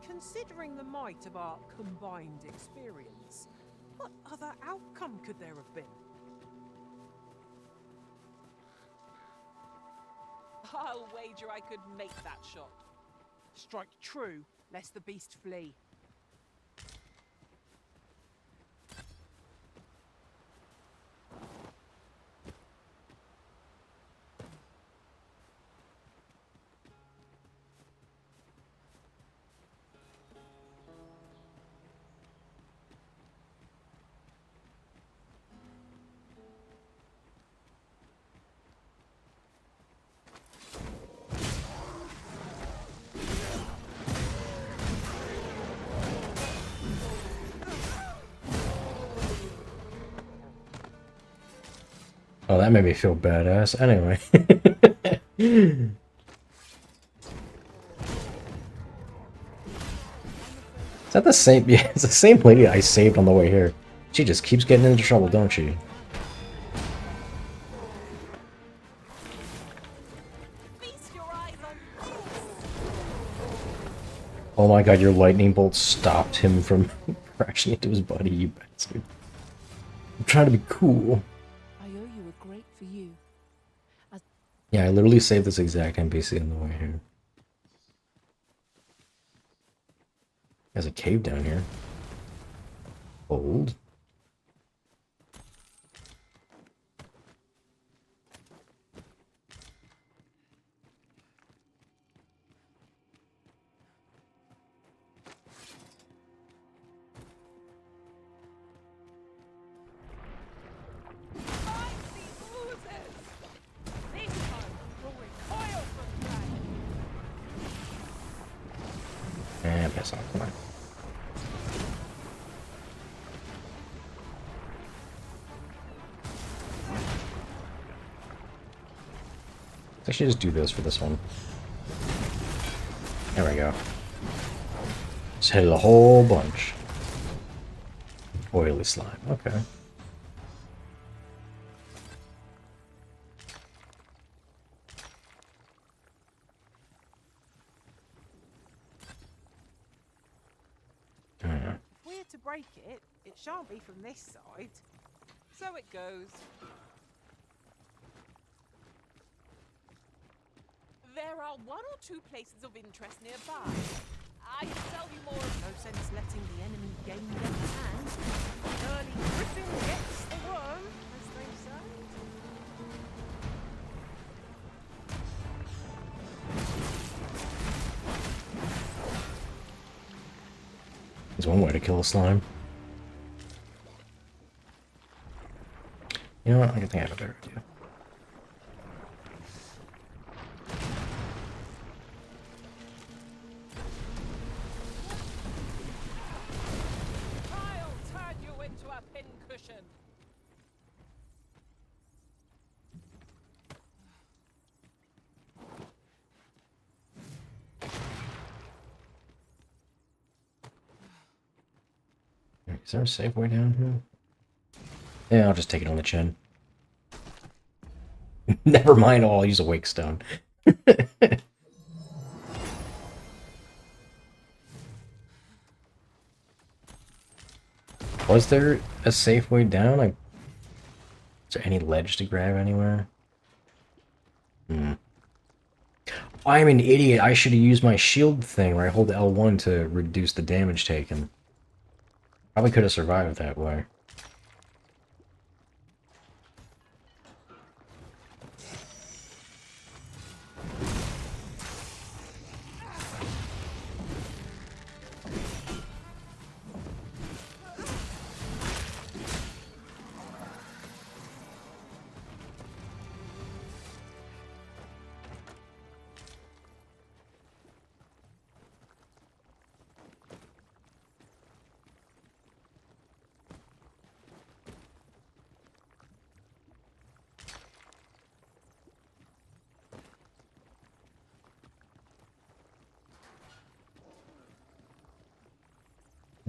[SPEAKER 6] Considering the might of our combined experience, what other outcome could there have been? I'll wager I could make that shot. Strike true, lest the beast flee.
[SPEAKER 1] Oh, that made me feel badass. Anyway. Is that the same? Yeah, it's the same lady I saved on the way here. She just keeps getting into trouble, don't she? Oh my god, your lightning bolt stopped him from crashing into his buddy, you bastard. I'm trying to be cool.
[SPEAKER 4] I owe you a great for you.
[SPEAKER 1] Yeah, I literally saved this exact NPC on the way here. There's a cave down here. Old. And piss off, come on. I should just do this for this one. There we go. Just hit it a whole bunch. Oily slime, okay.
[SPEAKER 6] If we're to break it, it shan't be from this side. So it goes. There are one or two places of interest nearby. I can tell you more. No sense letting the enemy gain the upper hand. Early griffin gets the worm, as they say.
[SPEAKER 1] There's one way to kill a slime. You know what? I think I have a better idea.
[SPEAKER 6] I'll turn you into a pincushion.
[SPEAKER 1] Is there a safe way down here? Yeah, I'll just take it on the chin. Never mind, I'll use a wake stone. Was there a safe way down? Like, is there any ledge to grab anywhere? I'm an idiot. I should have used my shield thing where I hold L1 to reduce the damage taken. Probably could have survived that way.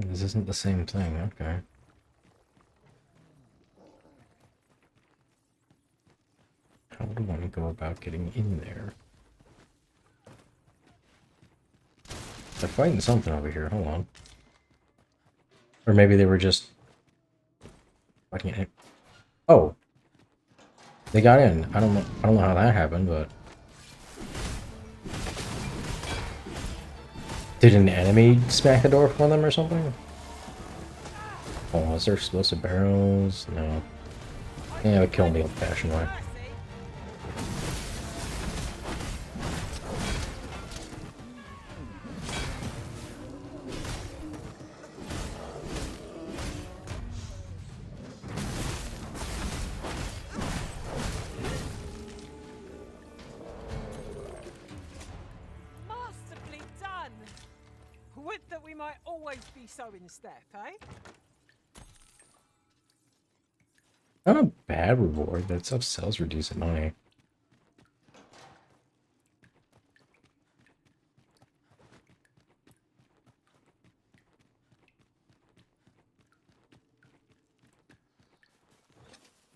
[SPEAKER 1] This isn't the same thing, okay. How would one go about getting in there? They're fighting something over here, hold on. Or maybe they were just fighting it. Oh! They got in. I don't know how that happened, but did an enemy smack the door for them or something? Oh, is there explosive barrels? No. Yeah, it would kill me old-fashioned way.
[SPEAKER 6] Masterfully done! Would that we might always be so in step, eh?
[SPEAKER 1] Not a bad reward. That stuff sells for decent money.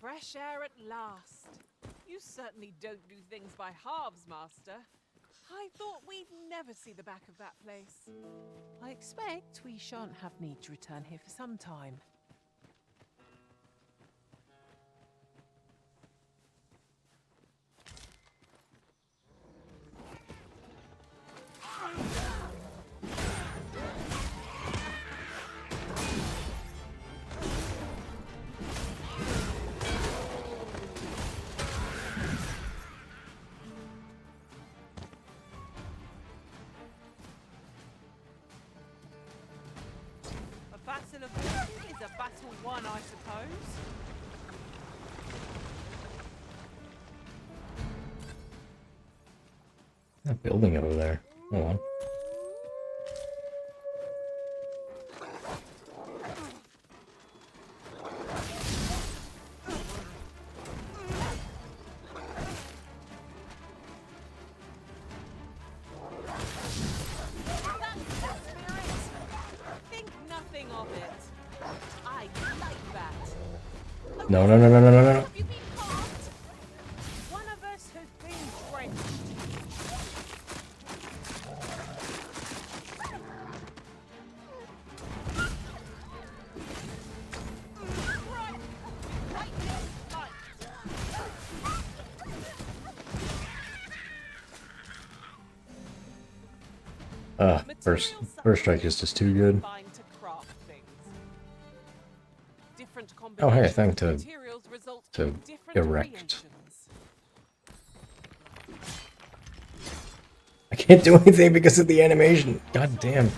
[SPEAKER 6] Fresh air at last. You certainly don't do things by halves, Master. I thought we'd never see the back of that place.
[SPEAKER 15] I expect we shan't have need to return here for some time.
[SPEAKER 6] A battle of horses is a battle won, I suppose.
[SPEAKER 1] That building over there. Hold on.
[SPEAKER 6] Think nothing of it. I like that.
[SPEAKER 1] No, no, no, no, no, no, no.
[SPEAKER 6] Have you been caught? One of us has been drenched.
[SPEAKER 1] First strike is just too good. Oh hey, thank to erect. I can't do anything because of the animation. God damn.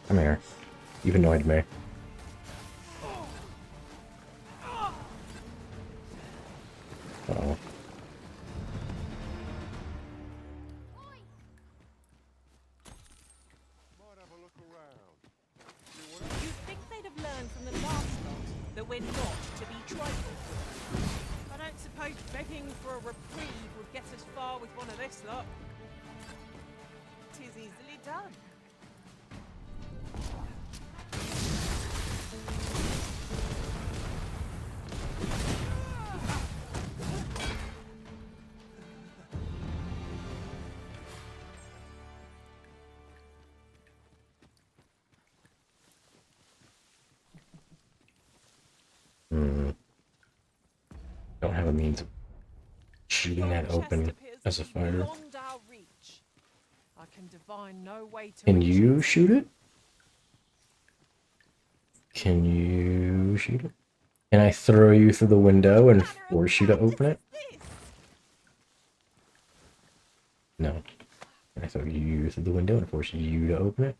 [SPEAKER 1] Come here. You've annoyed me. Uh-oh.
[SPEAKER 6] You'd think they'd have learned from the last lot that we're not to be trifled with. I don't suppose begging for a reprieve would get us far with one of this lot. 'Tis easily done.
[SPEAKER 1] Don't have a means of shooting that open as a fighter.
[SPEAKER 6] Beyond our reach. I can divine no way to
[SPEAKER 1] Can you shoot it? Can you shoot it? Can I throw you through the window and force you to open it? No. Can I throw you through the window and force you to open it?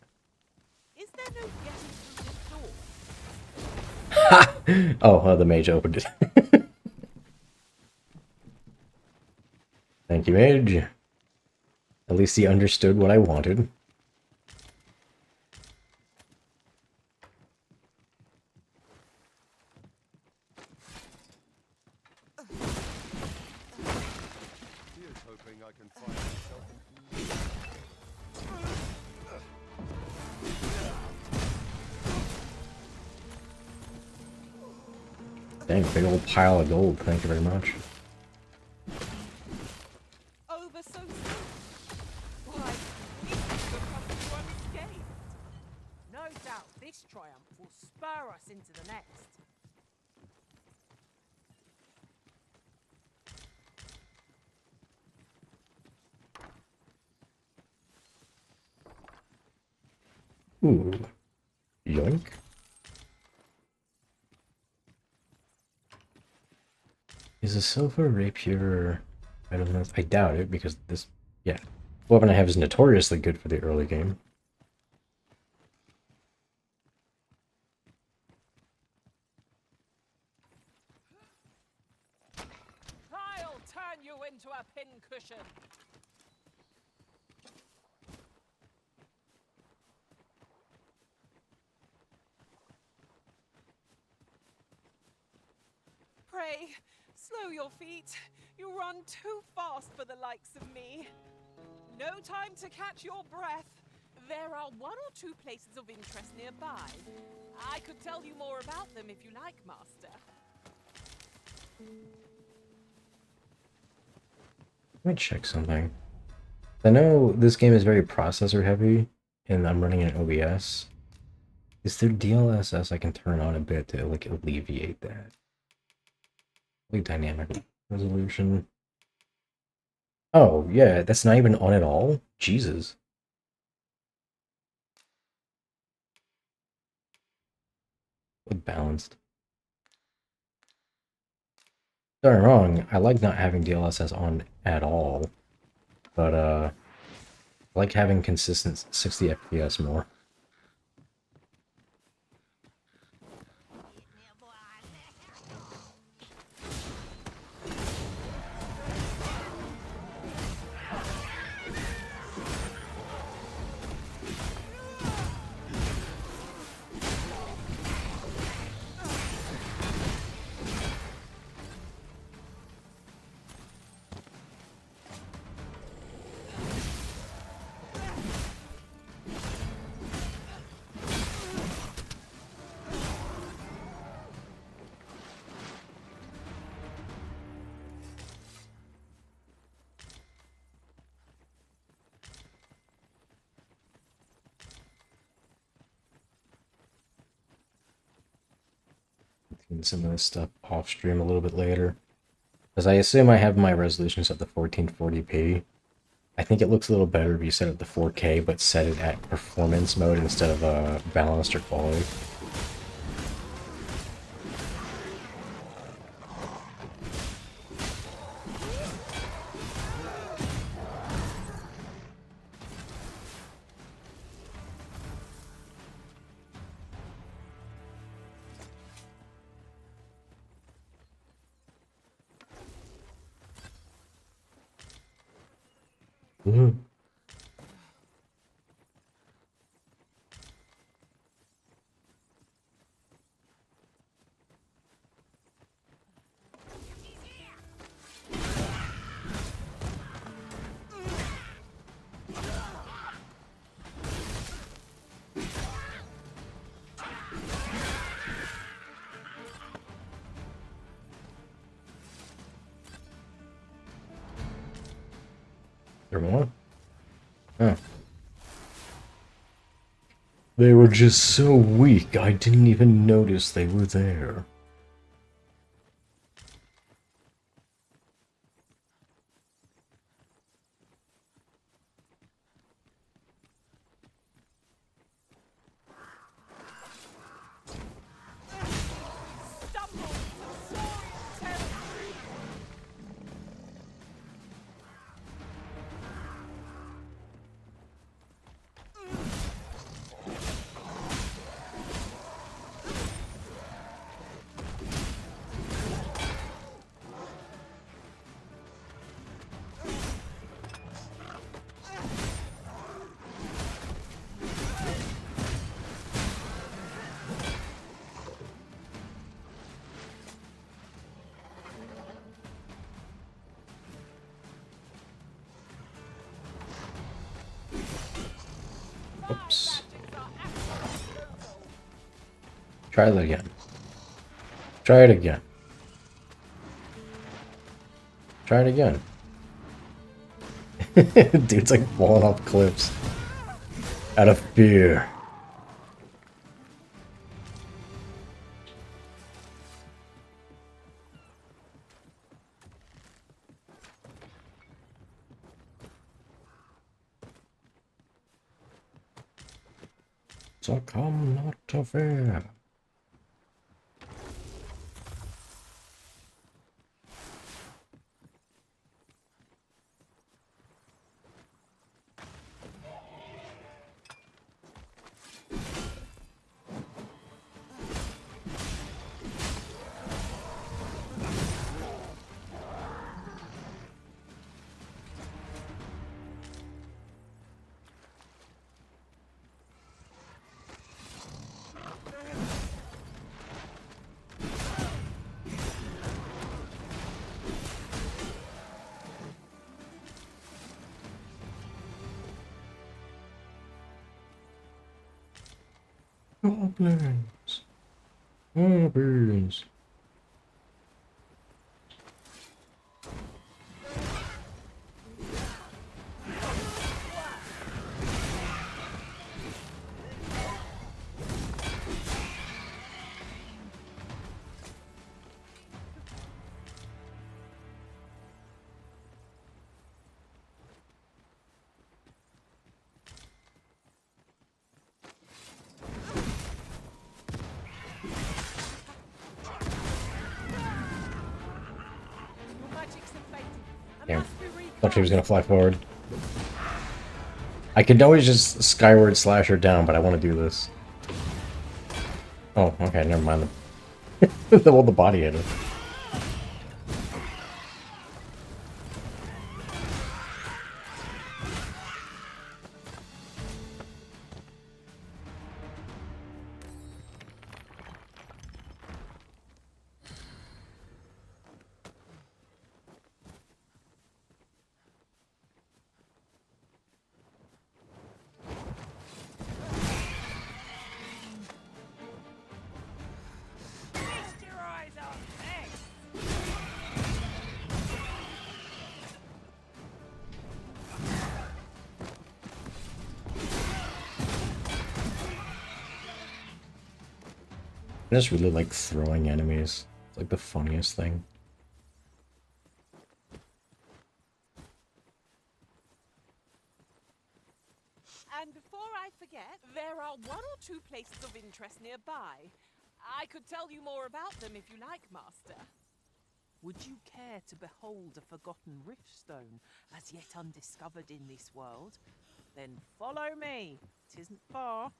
[SPEAKER 6] Is there no getting through this door?
[SPEAKER 1] Oh, the mage opened it. Thank you, mage. At least he understood what I wanted.
[SPEAKER 14] Here's hoping I can find
[SPEAKER 1] Dang, big old pile of gold. Thank you very much.
[SPEAKER 6] Over so soon. Why, we could have come through unscathed. No doubt this triumph will spur us into the next.
[SPEAKER 1] Ooh. Yoink. Is a silver rapier better than this? I doubt it, because this, yeah. The weapon I have is notoriously good for the early game.
[SPEAKER 6] I'll turn you into a pincushion. Pray, slow your feet. You run too fast for the likes of me. No time to catch your breath. There are one or two places of interest nearby. I could tell you more about them if you like, Master.
[SPEAKER 1] Let me check something. I know this game is very processor heavy, and I'm running an OBS. Is there DLSS I can turn on a bit to like alleviate that? Like dynamic resolution. Oh yeah, that's not even on at all? Jesus. Like balanced. Don't get me wrong, I like not having DLSS on at all. But I like having consistent 60 FPS more. Some of this stuff off stream a little bit later, because I assume I have my resolution set to 1440p. I think it looks a little better if you set it to 4K but set it at performance mode instead of balanced or quality. Mm-hmm. There more? Oh. They were just so weak, I didn't even notice they were there. Oops. Try that again. Try it again. Try it again. Dude's like falling off cliffs. Out of fear. So come not to fear. Goblins. Goblins. Damn. Thought she was gonna fly forward. I could always just skyward slash her down, but I want to do this. Oh, okay, never mind. The body hit her. I just really like throwing enemies. It's like the funniest thing.
[SPEAKER 6] And before I forget, there are one or two places of interest nearby. I could tell you more about them if you like, Master.
[SPEAKER 15] Would you care to behold a forgotten riftstone as yet undiscovered in this world? Then follow me. It isn't far.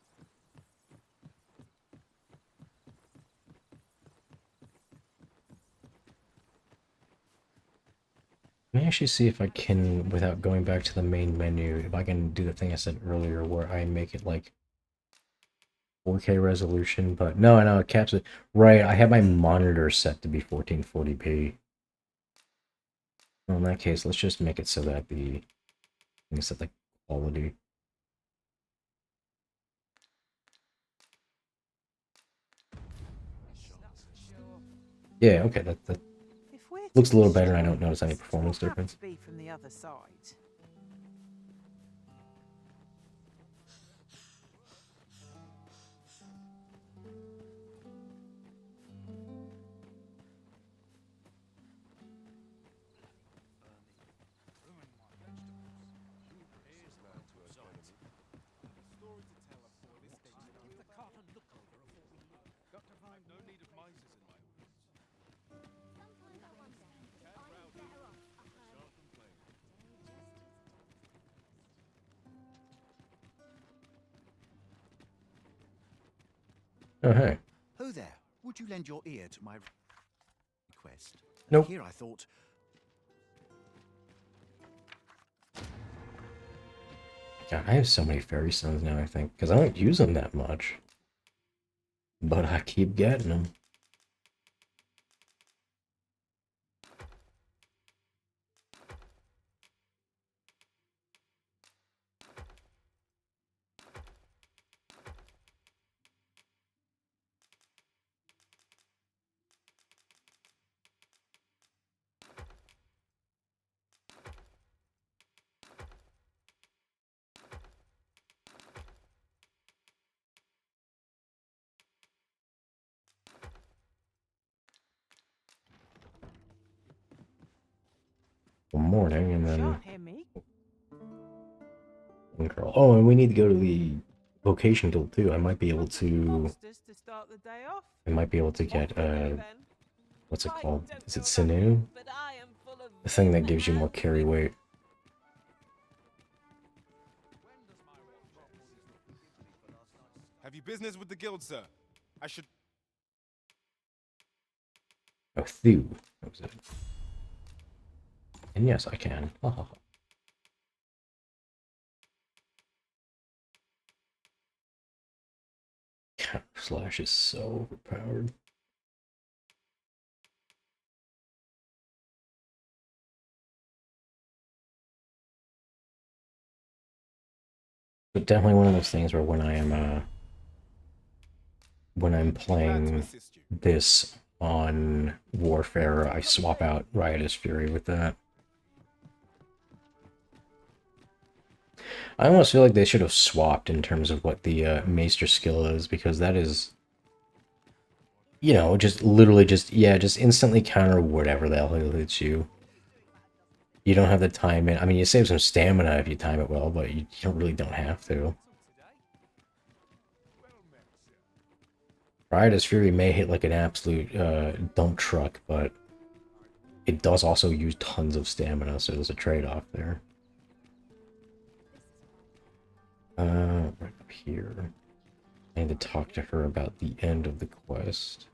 [SPEAKER 1] Let me actually see if I can, without going back to the main menu, if I can do the thing I said earlier where I make it like 4K resolution, but no, it caps it. Right, I have my monitor set to be 1440p. Well, in that case, let's just make it so that the, I set the quality. Yeah, okay, that looks a little better and I don't notice any performance difference.
[SPEAKER 15] To be from the other side.
[SPEAKER 1] Oh, hey.
[SPEAKER 11] Oh there, would you lend your ear to my request?
[SPEAKER 1] Nope.
[SPEAKER 11] Here I thought...
[SPEAKER 1] God, I have so many fairy stones now, I think, because I don't use them that much. But I keep getting them. One morning, and then
[SPEAKER 15] Shan't hear me.
[SPEAKER 1] one girl. Oh, and we need to go to the vocation guild too. I might be able to.
[SPEAKER 15] Monsters to start the day off.
[SPEAKER 1] I might be able to get what's it called? Is it sinew? The thing that gives you more carry weight.
[SPEAKER 17] Have you business with the guild, sir? I should...
[SPEAKER 1] Oh, Thew. That was it. And yes, I can. Ha ha ha. Counter slash is so overpowered. But definitely one of those things where when I'm playing this on Warfare, I swap out Riotous Fury with that. I almost feel like they should have swapped in terms of what the Maester skill is, because that is, you know, just literally just, yeah, just instantly counter whatever the hell hits you. You don't have to time it. I mean, you save some stamina if you time it well, but you really don't have to. Riotous Fury may hit like an absolute dump truck, but it does also use tons of stamina, so there's a trade-off there. Right up here. I need to talk to her about the end of the quest.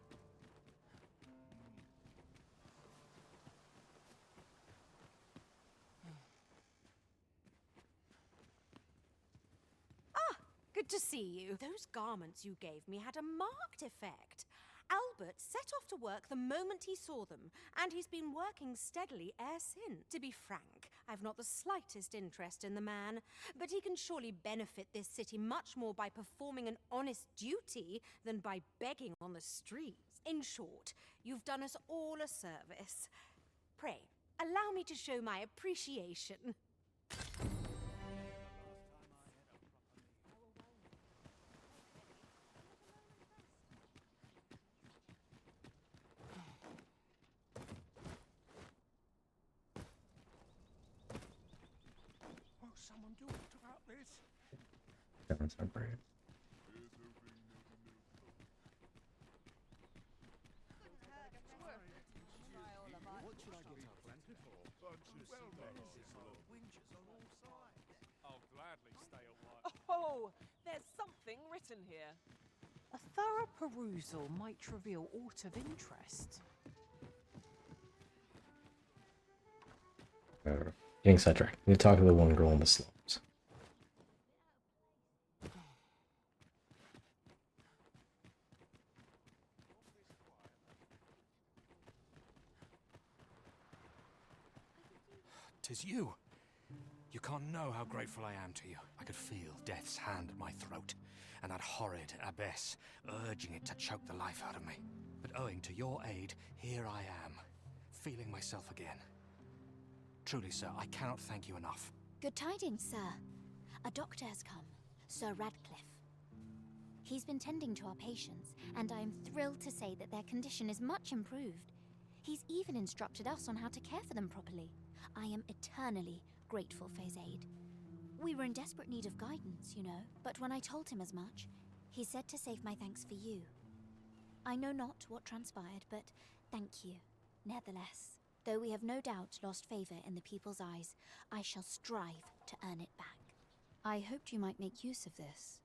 [SPEAKER 9] Good to see you. Those garments you gave me had a marked effect. Albert set off to work the moment he saw them, and he's been working steadily ever since. To be frank, I've not the slightest interest in the man, but he can surely benefit this city much more by performing an honest duty than by begging on the streets. In short, you've done us all a service. Pray, allow me to show my appreciation.
[SPEAKER 14] Someone do it about this.
[SPEAKER 1] That's not brave.
[SPEAKER 12] I'll gladly stay a while.
[SPEAKER 15] Oh, there's something written here. A thorough perusal might reveal aught of interest.
[SPEAKER 1] Getting sidetracked. We need to talk to the one girl in the slums.
[SPEAKER 5] Tis you. You can't know how grateful I am to you. I could feel death's hand at my throat, and that horrid abyss urging it to choke the life out of me. But owing to your aid, here I am, feeling myself again. Truly, sir, I cannot thank you enough.
[SPEAKER 19] Good tidings, sir. A doctor has come, Sir Radcliffe. He's been tending to our patients, and I am thrilled to say that their condition is much improved. He's even instructed us on how to care for them properly. I am eternally grateful for his aid. We were in desperate need of guidance, you know, but when I told him as much, he said to save my thanks for you. I know not what transpired, but thank you, nevertheless. Though we have no doubt lost favor in the people's eyes, I shall strive to earn it back. I hoped you might make use of this.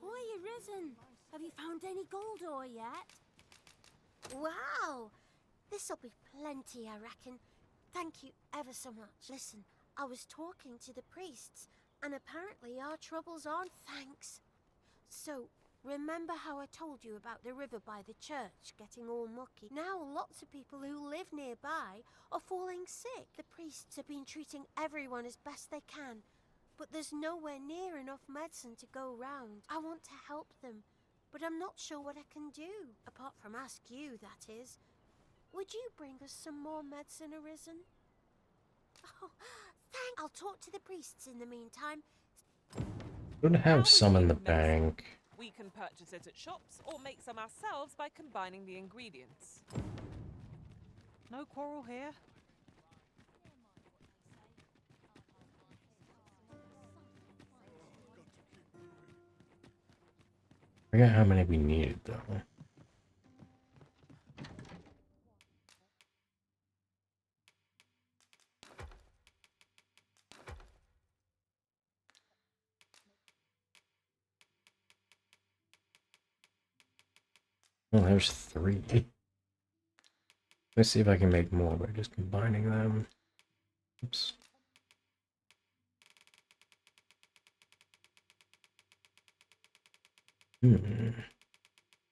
[SPEAKER 2] Hoy, Arisen! Have you found any gold ore yet? Wow! This'll be plenty, I reckon. Thank you ever so much. Listen, I was talking to the priests, and apparently our troubles aren't thanks. So, remember how I told you about the river by the church getting all mucky? Now lots of people who live nearby are falling sick. The priests have been treating everyone as best they can, but there's nowhere near enough medicine to go round. I want to help them, but I'm not sure what I can do. Apart from ask you, that is. Would you bring us some more medicine, Arisen? Oh, thanks. I'll talk to the priests in the meantime.
[SPEAKER 1] We're gonna have some in the bank.
[SPEAKER 15] We can purchase it at shops or make some ourselves by combining the ingredients. No quarrel here.
[SPEAKER 1] forget how many we needed though. Oh, there's 3. Let's see if I can make more by just combining them. Oops.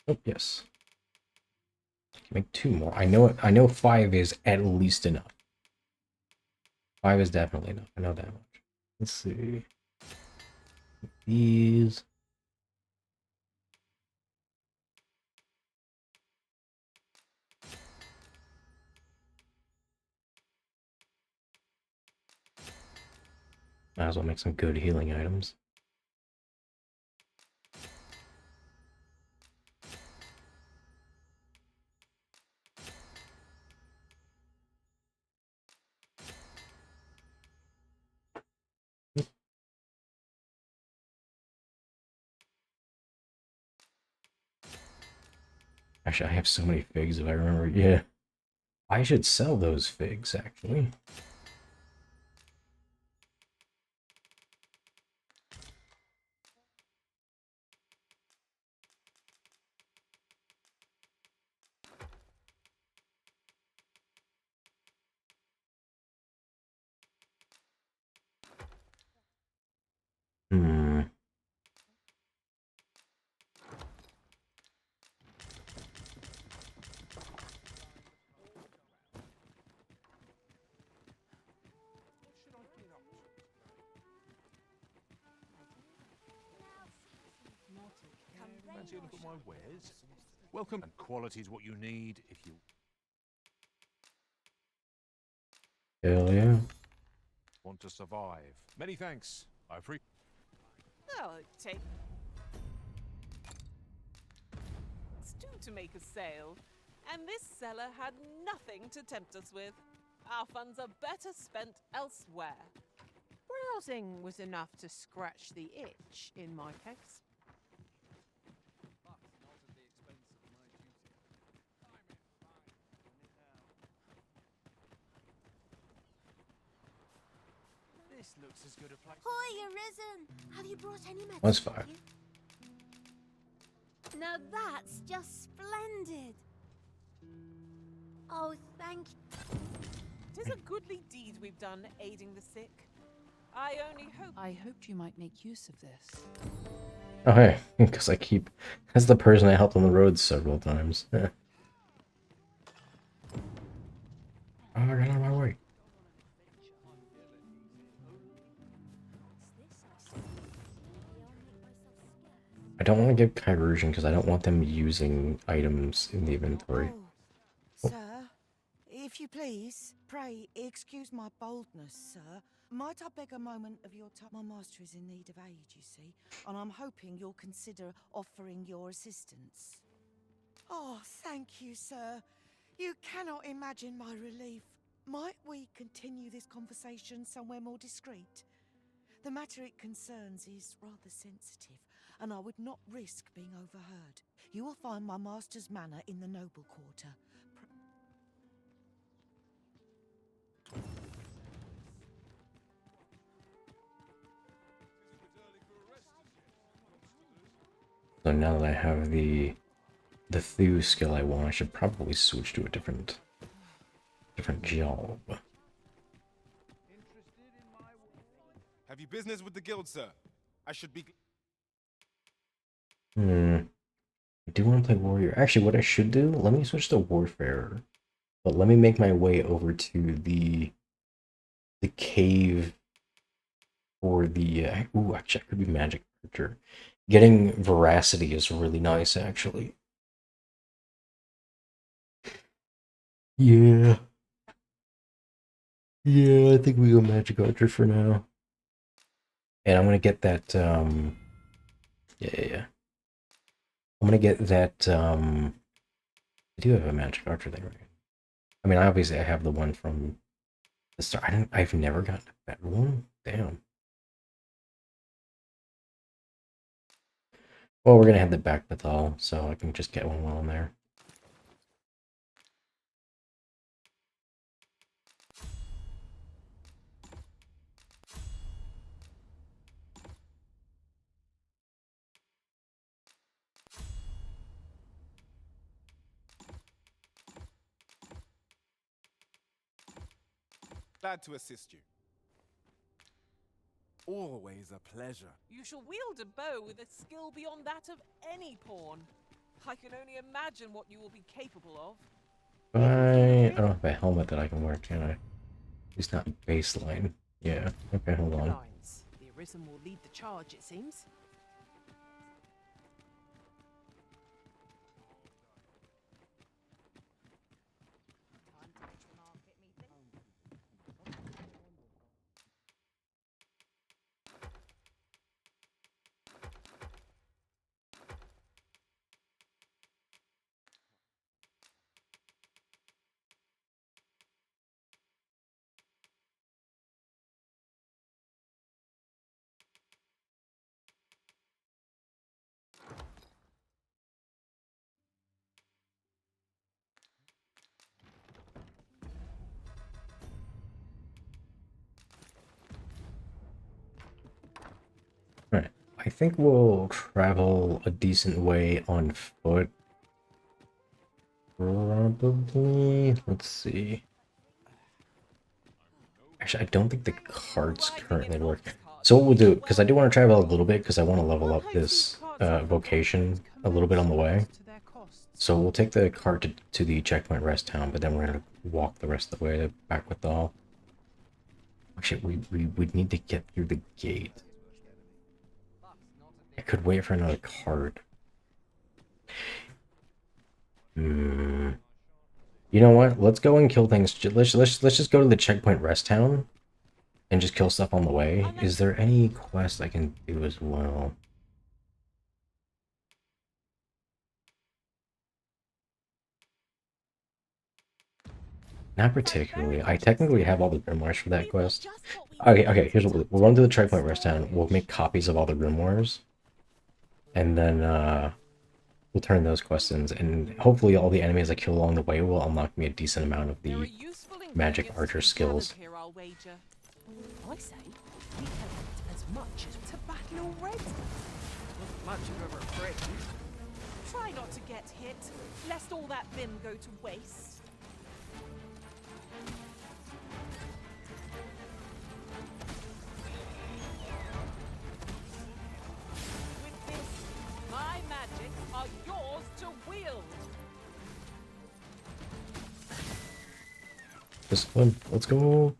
[SPEAKER 1] Oh, yes. I can make 2 more. I know 5 is at least enough. 5 is definitely enough. I know that much. Let's see. These. Might as well make some good healing items. Actually, I have so many figs if I remember. Yeah. I should sell those figs, actually. Hmm.
[SPEAKER 5] Fancy a look at my wares? Welcome. And quality's what you need if you
[SPEAKER 1] Hell yeah.
[SPEAKER 5] want to survive. Many thanks. I appreciate.
[SPEAKER 6] Oh, take. It's due to make a sale, and this seller had nothing to tempt us with. Our funds are better spent elsewhere.
[SPEAKER 15] Browsing was enough to scratch the itch in my case.
[SPEAKER 5] This looks as good a place.
[SPEAKER 2] Hoy, Arisen! Have you brought any medicine?
[SPEAKER 1] That's 5.
[SPEAKER 2] Now that's just splendid. Oh, thank you.
[SPEAKER 6] 'Tis a goodly deed we've done, aiding the sick. I only hope.
[SPEAKER 4] I hoped you might make use of this.
[SPEAKER 1] Oh, hey. Because I keep... That's the person I helped on the road several times. Yeah. Oh, I got out of my way. I don't want to give Chirurgian because I don't want them using items in the inventory.
[SPEAKER 21] Sir, if you please, pray excuse my boldness, sir. Might I beg a moment of your time? My master is in need of aid, you see, and I'm hoping you'll consider offering your assistance. Oh, thank you, sir. You cannot imagine my relief. Might we continue this conversation somewhere more discreet? The matter it concerns is rather sensitive, and I would not risk being overheard. You will find my master's manor in the noble quarter.
[SPEAKER 1] So now that I have the Thew skill I want, I should probably switch to a different job.
[SPEAKER 17] Have you business with the guild, sir? I should be.
[SPEAKER 1] I do want to play warrior. Actually, what I should do, let me switch to warfare. But let me make my way over to the cave for the ooh, actually I could be magic archer. Getting veracity is really nice, actually. Yeah. Yeah, I think we go magic archer for now. And I'm gonna get that yeah. I'm gonna get that I do have a magic archer there, right? I mean, obviously I have the one from the start. I've never gotten a better one. Damn. Well, we're gonna have the back pathol, so I can just get one while I'm there.
[SPEAKER 17] Glad to assist you. Always a pleasure.
[SPEAKER 4] You shall wield a bow with a skill beyond that of any pawn. I can only imagine what you will be capable of.
[SPEAKER 1] I don't have a helmet that I can wear, can I? At least not baseline. Yeah. Okay, hold on.
[SPEAKER 4] Lines. The Arisen will lead the charge, it seems.
[SPEAKER 1] Alright. I think we'll travel a decent way on foot. Probably. Let's see. Actually, I don't think the carts currently work. So what we'll do, because I do want to travel a little bit, because I want to level up this vocation a little bit on the way. So we'll take the cart to the checkpoint rest town, but then we're going to walk the rest of the way back with all. Actually, we would need to get through the gate. I could wait for another cart. You know what? Let's go and kill things. Let's just go to the checkpoint rest town and just kill stuff on the way. Is there any quest I can do as well? Not particularly. I technically have all the grimoires for that quest. Okay, here's what we'll run to the checkpoint rest town. We'll make copies of all the grimoires. And then, we'll turn those quests in. And hopefully all the enemies I kill along the way will unlock me a decent amount of the magic archer skills.
[SPEAKER 4] I say, we collect as much as to battle already.
[SPEAKER 13] Not much of a prick.
[SPEAKER 4] Try not to get hit, lest all that vim go to waste. With this, my magics are yours to wield.
[SPEAKER 1] Discipline, let's go.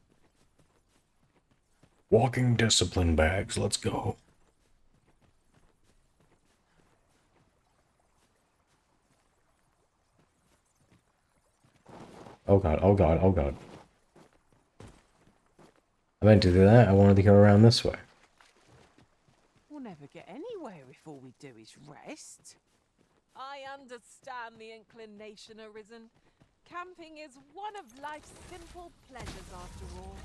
[SPEAKER 1] Walking discipline bags, let's go. Oh god, oh god, oh god. I meant to do that, I wanted to go around this way.
[SPEAKER 4] We'll never get anywhere if all we do is rest. I understand the inclination, Arisen. Camping is one of life's simple pleasures after all.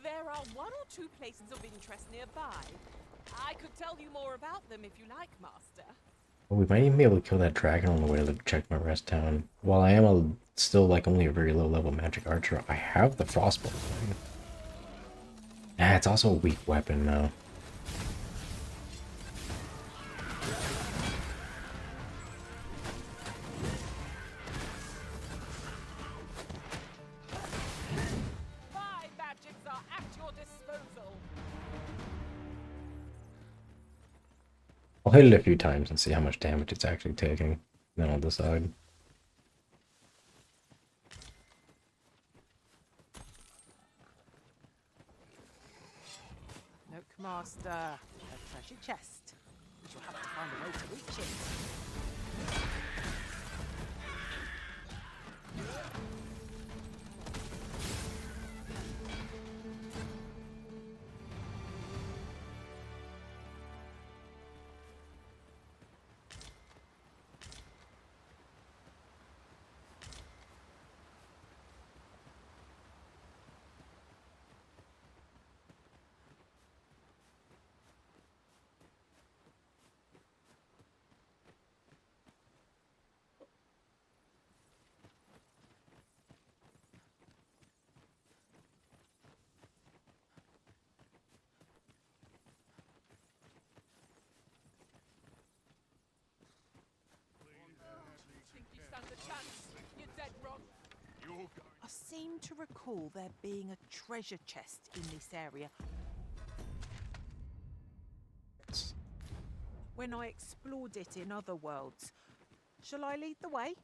[SPEAKER 4] There are one or two places of interest nearby. I could tell you more about them if you like, Master.
[SPEAKER 1] Well, we might even be able to kill that dragon on the way to the checkpoint rest town. While I am still like only a very low level magic archer, I have the frostbolt thing. Ah, it's also a weak weapon now.
[SPEAKER 4] My magics are at your disposal.
[SPEAKER 1] I'll hit it a few times and see how much damage it's actually taking. Then I'll decide.
[SPEAKER 4] Nook Master, a treasure chest. We shall have to find a way to reach it.
[SPEAKER 15] seem to recall there being a treasure chest in this area. When I explored it in other worlds. Shall I lead the way?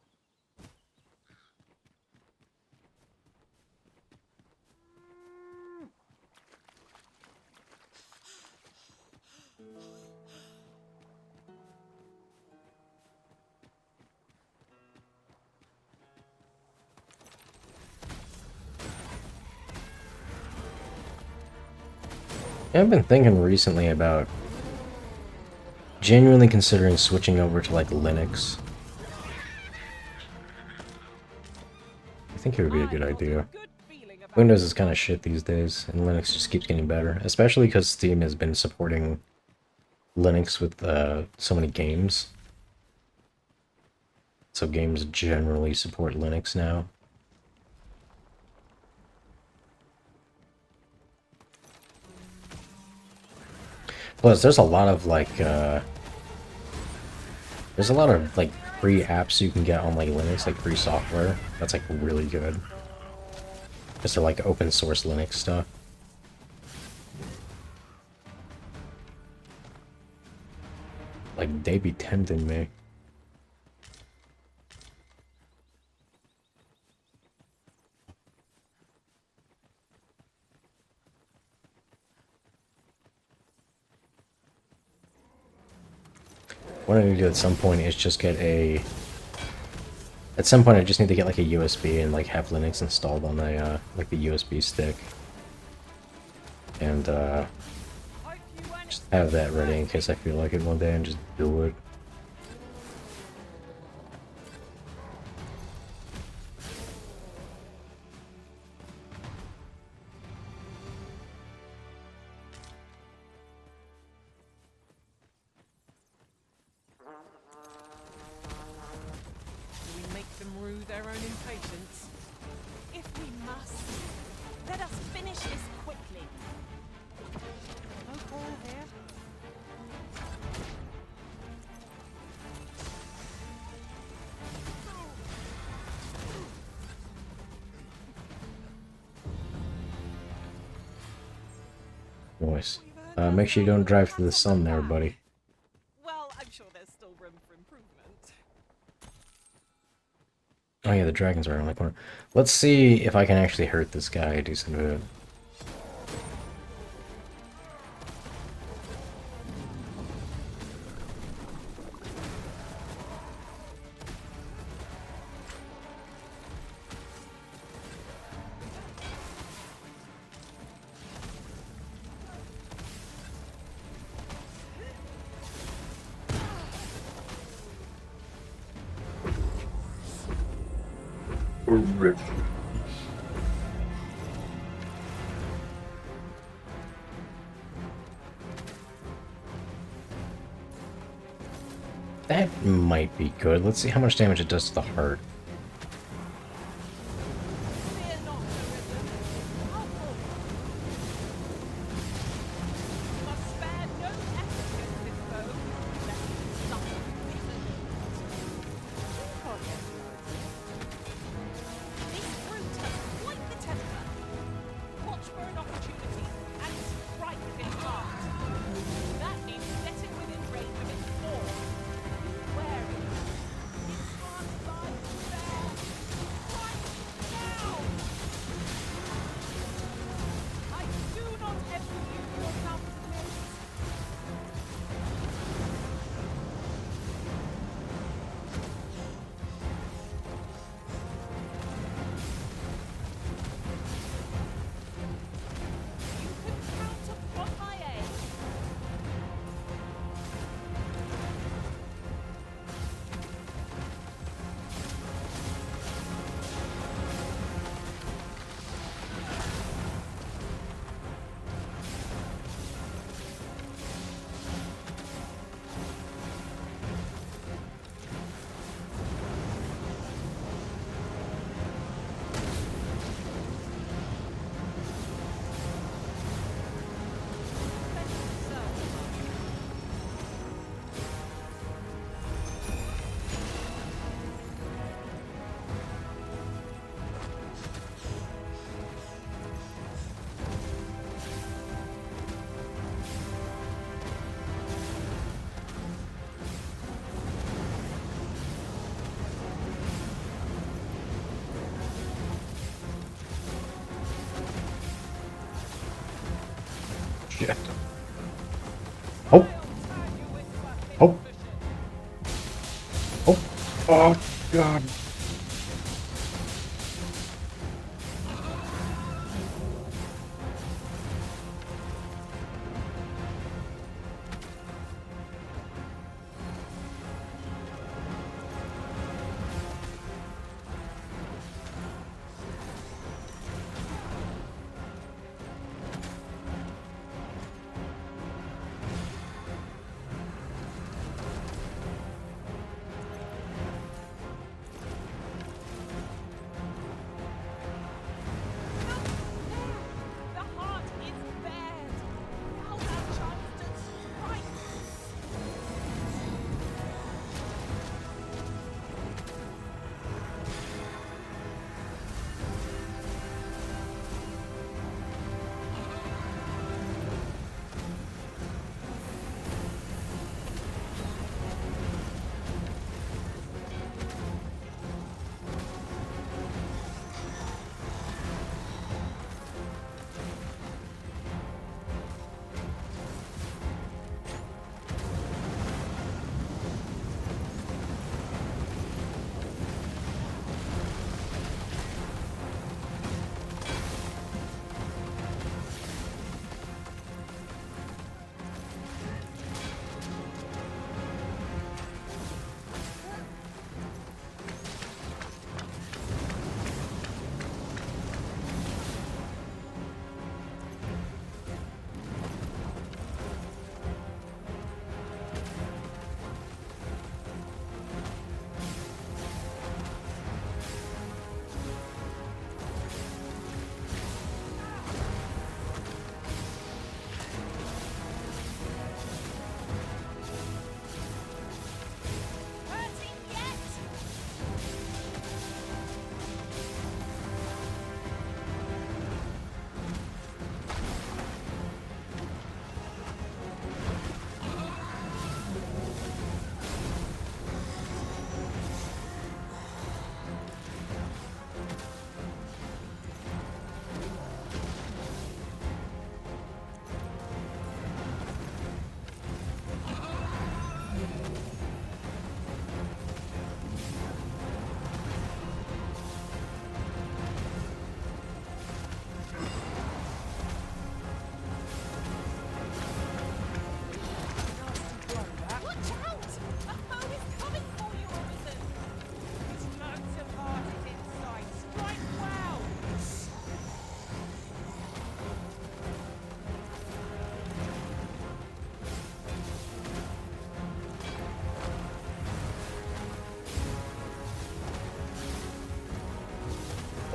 [SPEAKER 1] I've been thinking recently about genuinely considering switching over to like Linux. I think it would be a good idea. Windows is kind of shit these days, and Linux just keeps getting better, especially because Steam has been supporting Linux with so many games. So games generally support Linux now. Plus, there's a lot of like free apps you can get on like Linux, like free software. That's like really good. Just to like open source Linux stuff. Like they be tempting me. What I need to do at some point is just get a... At some point I just need to get like a USB and like have Linux installed on a, like the USB stick. And just have that ready in case I feel like it one day and just do it.
[SPEAKER 15] Do we make them rue their own impatience? If we must, let us finish this quickly. No call here.
[SPEAKER 1] Nice. Make sure you don't drive through the sun there, buddy.
[SPEAKER 15] Well, I'm sure there's still room for improvement.
[SPEAKER 1] Oh yeah, the dragons are around the corner. Let's see if I can actually hurt this guy a decent bit. That might be good. Let's see how much damage it does to the heart. shit. Oh. Oh. Oh. Oh, God.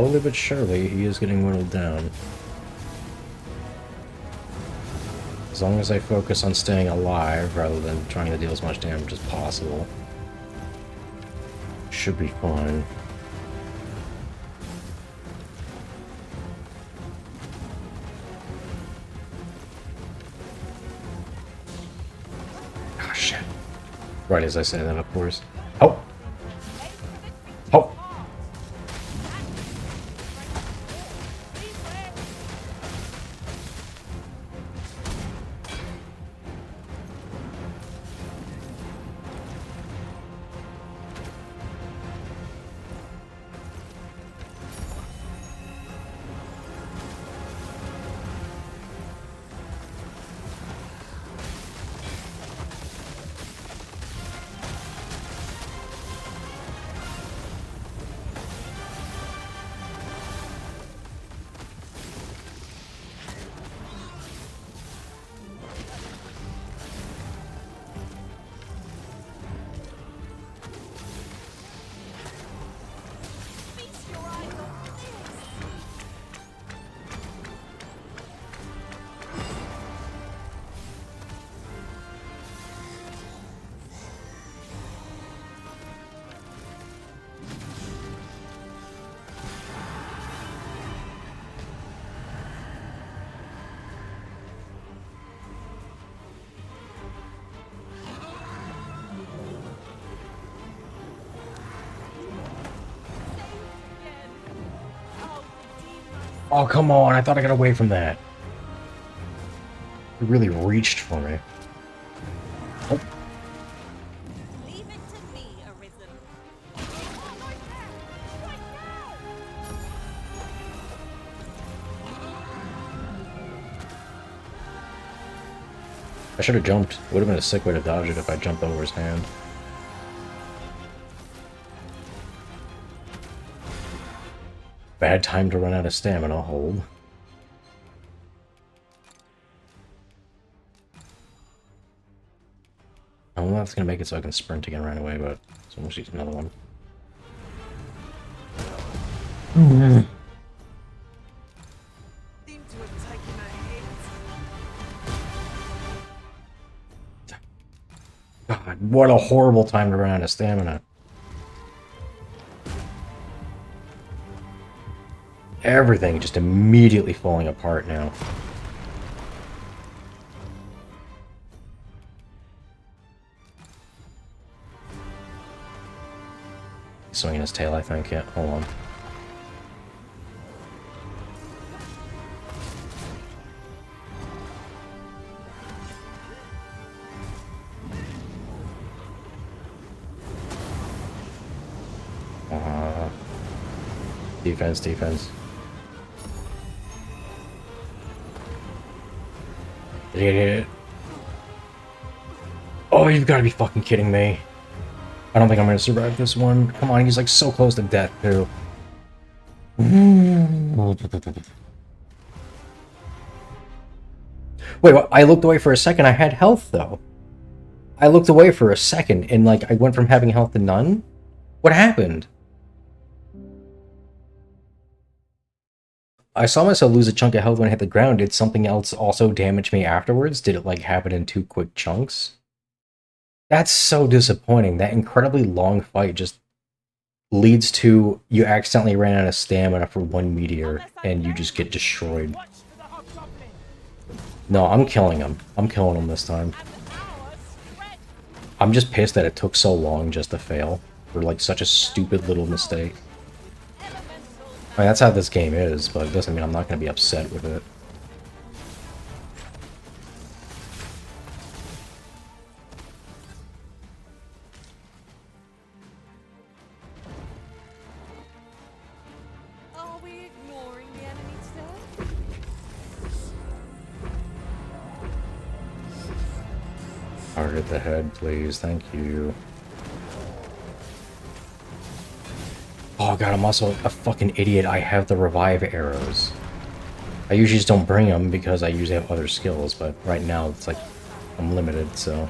[SPEAKER 1] Slowly but surely, he is getting whittled down. As long as I focus on staying alive rather than trying to deal as much damage as possible, should be fine. Oh shit. Right as I say that, of course. Oh! Oh! Oh, come on. I thought I got away from that. It really reached for me. Oh.
[SPEAKER 9] Leave it to me, Arisen.
[SPEAKER 1] I should have jumped. It would have been a sick way to dodge it if I jumped over his hand. Bad time to run out of stamina, hold. I don't know if that's gonna make it so I can sprint again right away, but so I'm gonna use another one.
[SPEAKER 4] Seem to have taken a hit.
[SPEAKER 1] God, what a horrible time to run out of stamina. Everything just immediately falling apart now. He's swinging his tail, I think. Yeah, hold on. Defense, defense. Idiot. Oh, you've got to be fucking kidding me. I don't think I'm going to survive this one. Come on, he's like so close to death, too. Wait, what? I looked away for a second. I had health, though. I looked away for a second, and like I went from having health to none? What happened? I saw myself lose a chunk of health when I hit the ground. Did something else also damage me afterwards? Did it like happen in 2 quick chunks? That's so disappointing. That incredibly long fight just leads to you accidentally ran out of stamina for 1 meteor and you just get destroyed. No, I'm killing him. I'm killing him this time. I'm just pissed that it took so long just to fail for like such a stupid little mistake. I mean, that's how this game is, but it doesn't mean I'm not going to be upset with it.
[SPEAKER 9] Are we ignoring the enemy today?
[SPEAKER 1] Target the head, please. Thank you. Oh god, I'm also a fucking idiot. I have the revive arrows. I usually just don't bring them because I usually have other skills, but right now it's like I'm limited, so...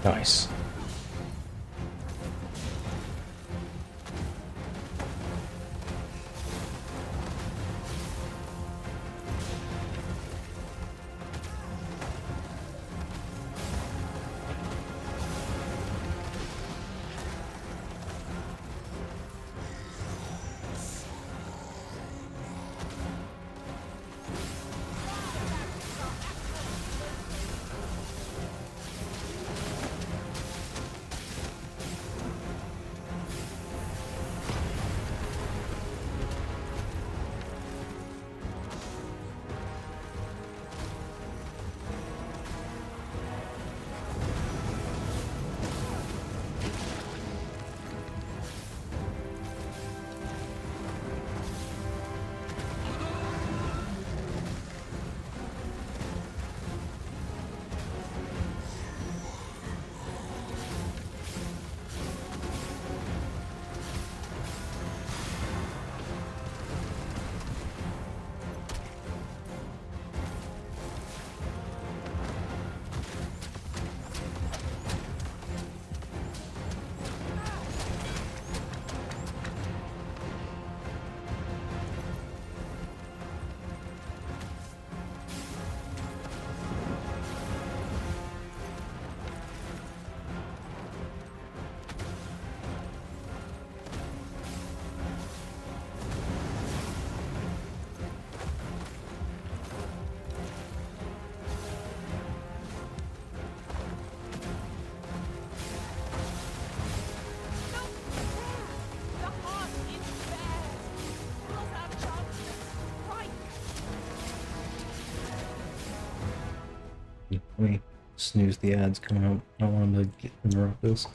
[SPEAKER 1] Nice. Let me snooze the ads coming up. I don't want them to interrupt this.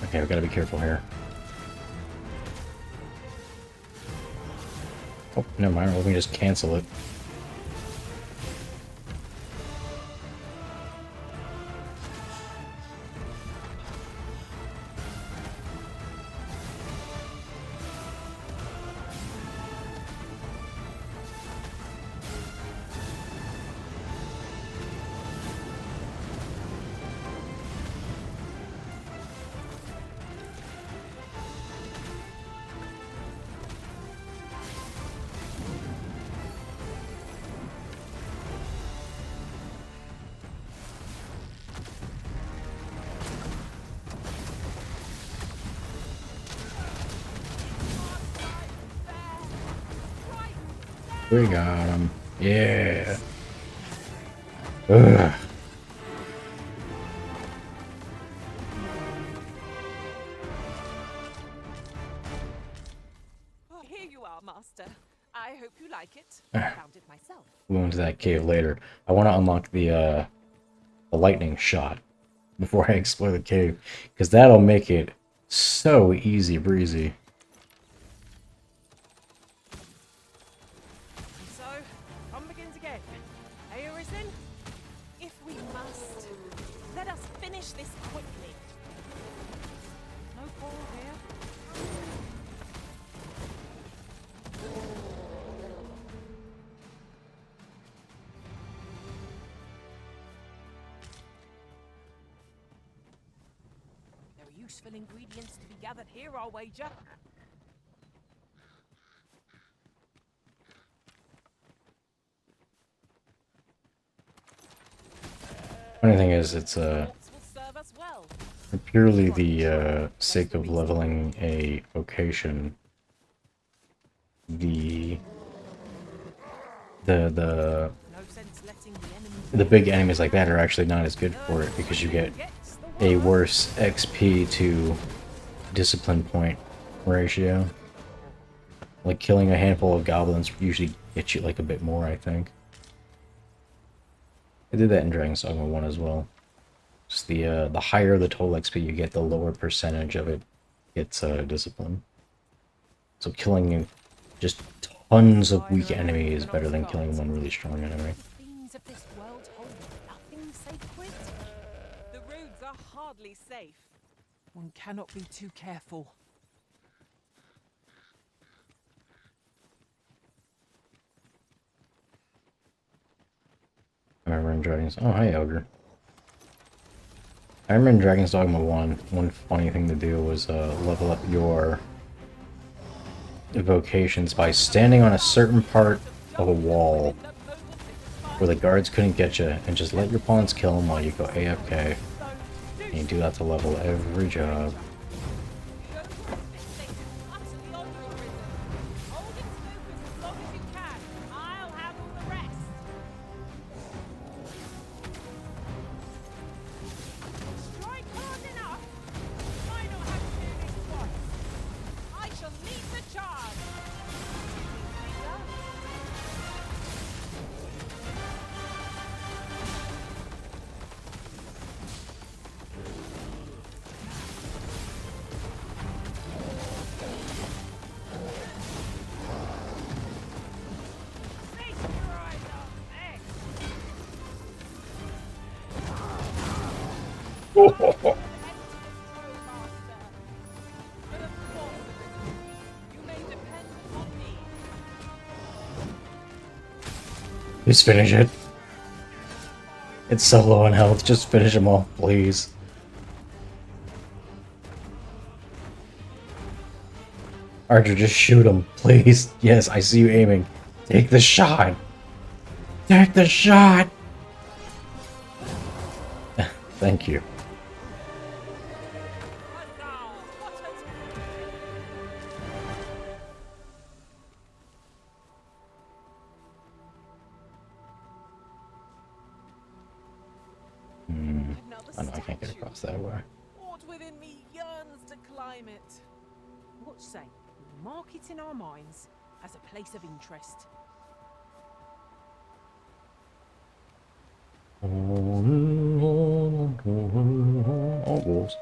[SPEAKER 1] Okay, we gotta be careful here. Oh, never mind. Let me just cancel it. We got him. Yeah. Ugh.
[SPEAKER 4] Oh, here you are, Master. I hope you like it. I found it myself.
[SPEAKER 1] We'll go into that cave later. I want to unlock the lightning shot before I explore the cave, because that'll make it so easy breezy.
[SPEAKER 4] So, fun begins again. Hey, Arisen? If we must, let us finish this quickly. No quarrel here. There are useful ingredients to be gathered here, I'll wager.
[SPEAKER 1] Funny thing is, it's for purely the sake of leveling a vocation. The big enemies like that are actually not as good for it because you get a worse XP to discipline point ratio. Like killing a handful of goblins usually gets you like a bit more, I think. I did that in Dragon's Dogma 1 as well. Just the higher the total XP you get, the lower percentage of it gets discipline. So killing just tons of weak enemies is better than killing one really strong enemy.
[SPEAKER 6] Beings of this world hold nothing sacred. The roads are hardly safe.
[SPEAKER 15] One cannot be too careful.
[SPEAKER 1] I remember in Dragon's... Oh, hi, Ogre. I remember in Dragon's Dogma 1, one funny thing to do was level up your vocations by standing on a certain part of a wall where the guards couldn't get you, and just let your pawns kill them while you go AFK. And you do that to level every job. Just finish it. It's so low on health, just finish them all, please. Archer, just shoot him, please. Yes, I see you aiming. Take the shot! Take the shot! Thank you. Oh no, I can't get across that way.
[SPEAKER 15] What within me yearns to climb it. What say? We mark it in our minds as a place of interest.
[SPEAKER 1] Oh, wolves.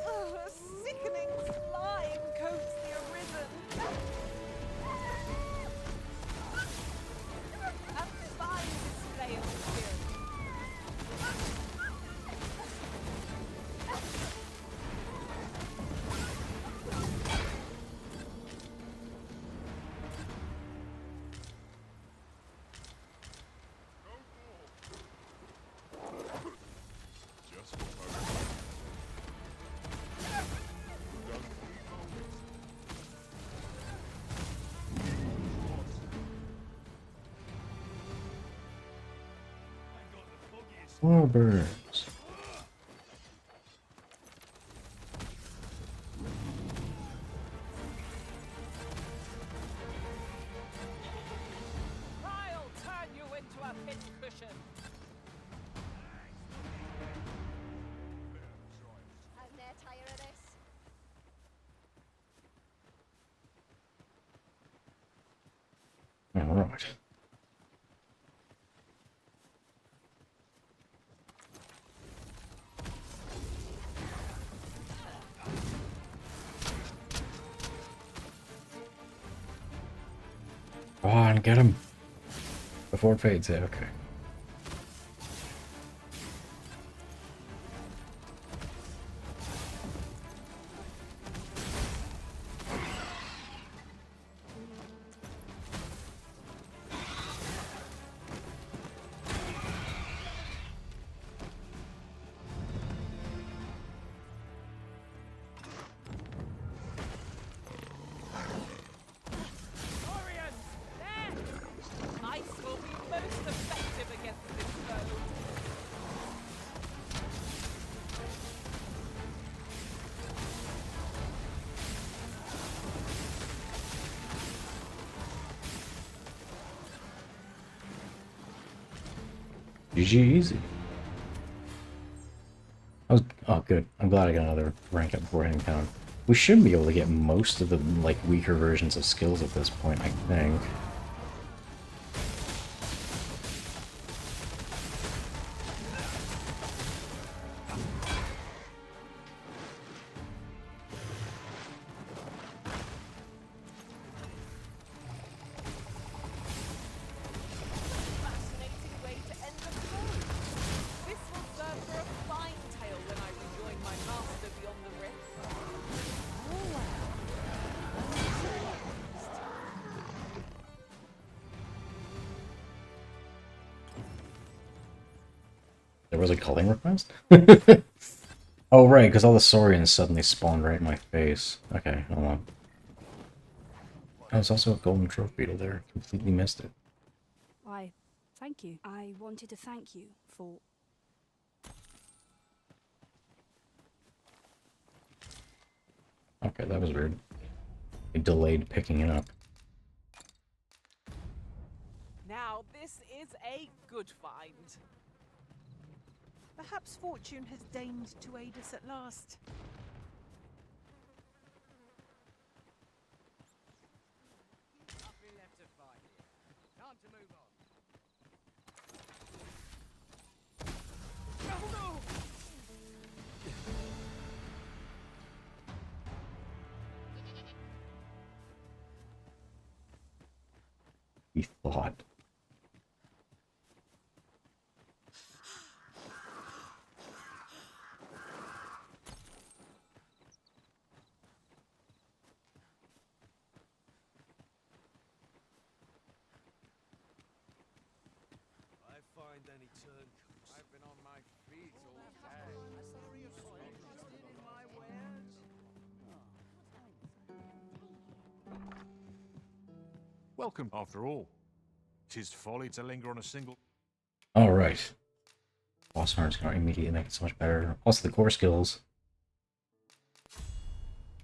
[SPEAKER 15] A sickening slime coats the arisen. A fine display of skill.
[SPEAKER 1] More birds.
[SPEAKER 6] I'll turn you into a pincushion.
[SPEAKER 2] I'm near tired of this.
[SPEAKER 1] All right. Go on, get him. Before it fades, yeah, okay.
[SPEAKER 6] Ice will be most effective
[SPEAKER 1] GG easy. Oh good. I'm glad I got another rank up before hitting town. We should be able to get most of the like weaker versions of skills at this point, I think.
[SPEAKER 6] Fascinating way to end the flow. This will serve for a fine tale when I rejoin my master beyond the rift. Oh well.
[SPEAKER 1] There was a culling request? Oh right, because all the Saurians suddenly spawned right in my face. Okay, hold on. Oh, there's also a golden trophy beetle there. Completely missed it.
[SPEAKER 7] Why, thank you. I wanted to thank you for...
[SPEAKER 1] Okay, that was weird. It delayed picking it up.
[SPEAKER 6] Now this is a good find.
[SPEAKER 15] Perhaps fortune has deigned to aid us at last.
[SPEAKER 13] Nothing left to fight here. Time to move on.
[SPEAKER 6] Oh no!
[SPEAKER 1] We thought.
[SPEAKER 17] I find any turncoats.
[SPEAKER 13] I've been on my feet all day. Interested in my wares?
[SPEAKER 5] Welcome, after all. 'Tis folly to linger on a single...
[SPEAKER 1] Alright. Boss harness can immediately make it so much better. Also the core skills.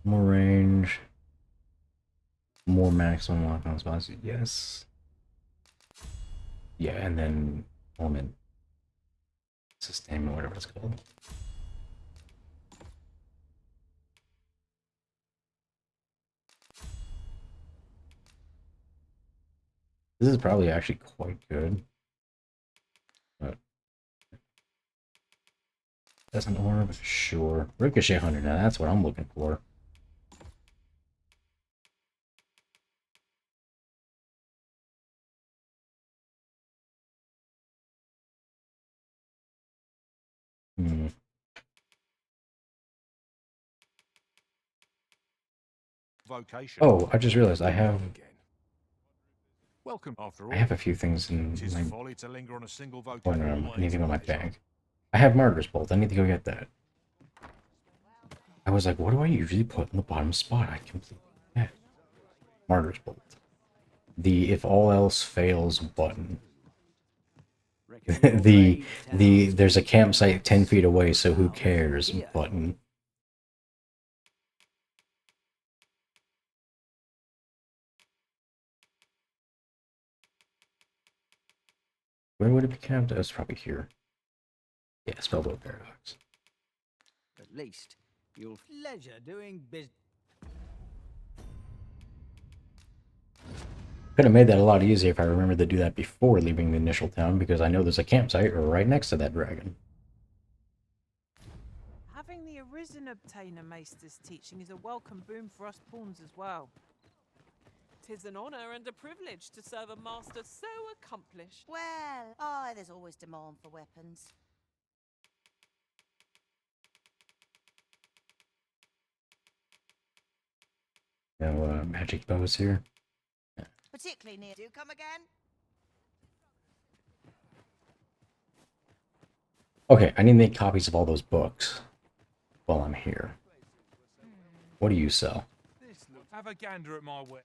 [SPEAKER 1] More range. More maximum lockdown spots. Yes. Yeah, and then element sustainment, whatever it's called. This is probably actually quite good. But that's an orb, sure. Ricochet Hunter, now that's what I'm looking for. Hmm.
[SPEAKER 5] Vocation.
[SPEAKER 1] Oh, I just realized I have
[SPEAKER 5] Welcome, after all.
[SPEAKER 1] I have a few things in
[SPEAKER 5] 'Tis
[SPEAKER 1] my
[SPEAKER 5] folly to linger on a single
[SPEAKER 1] or
[SPEAKER 5] vocation.
[SPEAKER 1] no, anything on my bag. I have Martyr's Bolt. I need to go get that. I was like, what do I usually put in the bottom spot? I completely forget. Martyr's Bolt. The if all else fails button. There's a campsite 10 feet away, so who cares button. Where would it be camped? It's probably here. Yeah, Spellbook Paradox.
[SPEAKER 11] At least you'll pleasure doing business.
[SPEAKER 1] Could have made that a lot easier if I remembered to do that before leaving the initial town, because I know there's a campsite right next to that dragon.
[SPEAKER 15] Having the Arisen Obtainer Maester's teaching is a welcome boon for us pawns as well.
[SPEAKER 6] 'Tis an honor and a privilege to serve a master so accomplished.
[SPEAKER 21] Well, there's always demand for weapons.
[SPEAKER 1] No magic bows here.
[SPEAKER 21] Particularly near. Do come again?
[SPEAKER 1] Okay, I need to make copies of all those books while I'm here. What do you sell?
[SPEAKER 12] Have a gander at my wit.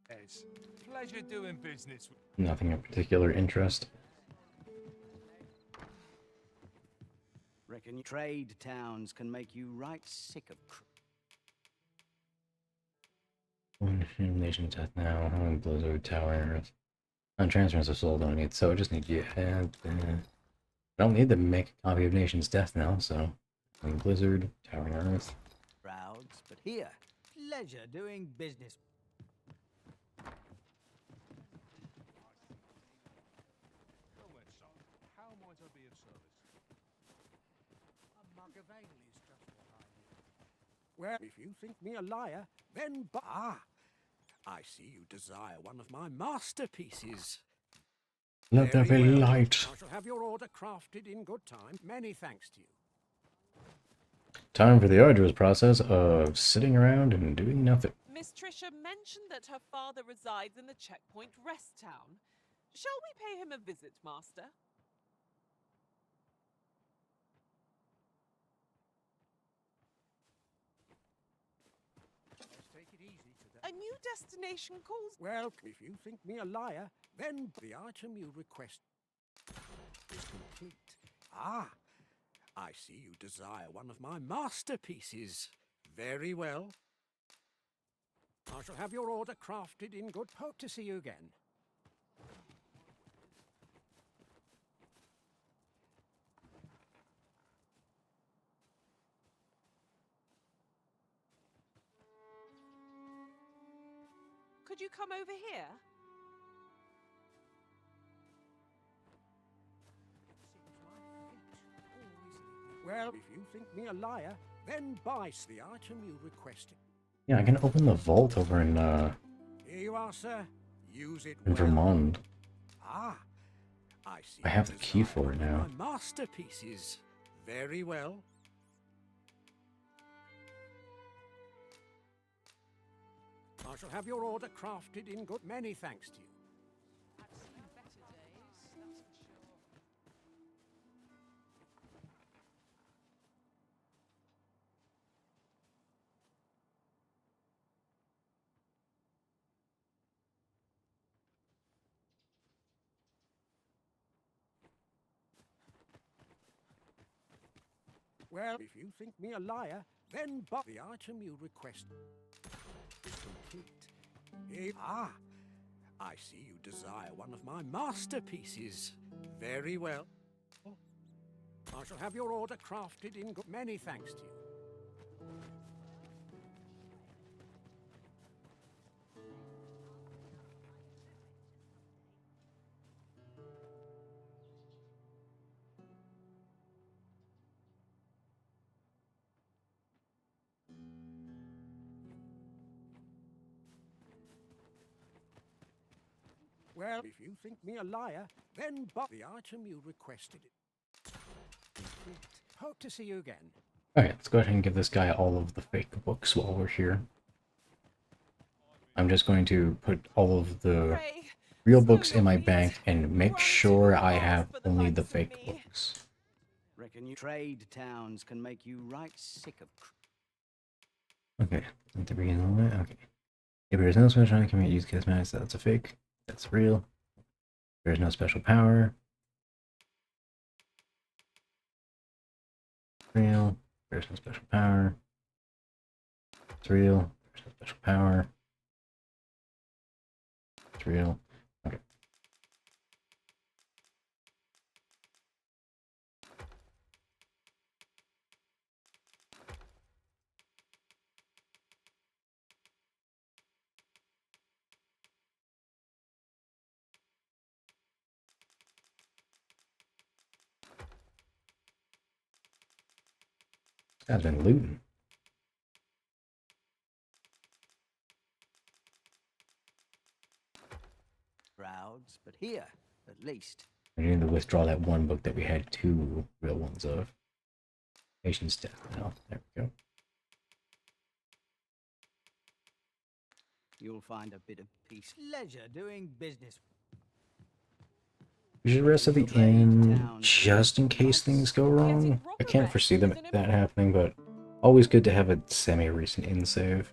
[SPEAKER 12] It's pleasure doing business with...
[SPEAKER 1] Nothing of particular interest.
[SPEAKER 3] Reckon trade towns can make you right sick of
[SPEAKER 1] Nation death now. Blizzard Tower. On transference of soul don't need, so I just need you. I don't need to make a copy of Nation's Death now, so Blizzard, Towering Earth.
[SPEAKER 3] crowds, but here, pleasure doing business.
[SPEAKER 14] How might I be of service?
[SPEAKER 11] A mug of ale is just what I need. Well, if you think me a liar, then I see you desire one of my masterpieces.
[SPEAKER 1] Let there be
[SPEAKER 11] Very well.
[SPEAKER 1] light.
[SPEAKER 11] I shall have your order crafted in good time. Many thanks to you.
[SPEAKER 1] Time for the arduous process of sitting around and doing nothing.
[SPEAKER 4] Miss Trisha mentioned that her father resides in the Checkpoint Rest Town. Shall we pay him a visit, Master?
[SPEAKER 11] Let's take it easy today.
[SPEAKER 4] A new destination calls.
[SPEAKER 11] Well, if you think me a liar, then the item you request is complete. I see you desire one of my masterpieces. Very well. I shall have your order crafted in good hope to see you again.
[SPEAKER 4] Could you come over here?
[SPEAKER 11] Well, if you think me a liar, then buy the item you requested.
[SPEAKER 1] Yeah, I can open the vault over in
[SPEAKER 11] Here you are, sir. Use it
[SPEAKER 1] in
[SPEAKER 11] well.
[SPEAKER 1] Vermont.
[SPEAKER 11] I see.
[SPEAKER 1] I have the key for it now.
[SPEAKER 11] My masterpieces. Very well. I shall have your order crafted in good. Many thanks to you.
[SPEAKER 4] I've seen better days, that's for sure.
[SPEAKER 11] Well, if you think me a liar, then buy the item you request is complete. I see you desire one of my masterpieces. Very well. I shall have your order crafted in good. Many thanks to you. Well, if you think me a liar, then buy the item you requested. Complete. Hope to see you again.
[SPEAKER 1] Okay, let's go ahead and give this guy all of the fake books while we're here. I'm just going to put all of the real books in my bank and make sure I have only the fake books.
[SPEAKER 3] Reckon you trade towns can make you right sick of.
[SPEAKER 1] Okay, at the beginning of the way. Okay. If there is no special, I can use cosmetics. That's a fake. That's real. There is no special power. Real. There's no special power. It's real. There's no special power. It's real. Okay. Guy's been looting.
[SPEAKER 3] Crowds, but here, at least.
[SPEAKER 1] We need to withdraw that one book that we had two real ones of. Nation's Death now. There we go.
[SPEAKER 3] You'll find a bit of peace. Leisure doing business.
[SPEAKER 1] We should rest at the inn just in case things go wrong. I can't foresee that happening, but always good to have a semi-recent inn save.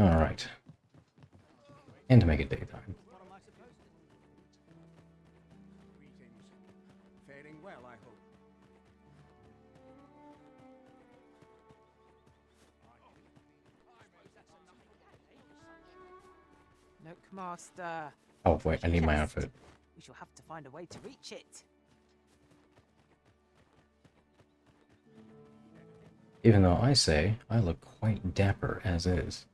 [SPEAKER 1] Alright. And to make it daytime.
[SPEAKER 15] cloak, Master.
[SPEAKER 1] Oh wait, I need my
[SPEAKER 15] Chest.
[SPEAKER 1] outfit.
[SPEAKER 15] We shall have to find a way to reach it.
[SPEAKER 1] Even though I say I look quite dapper as is.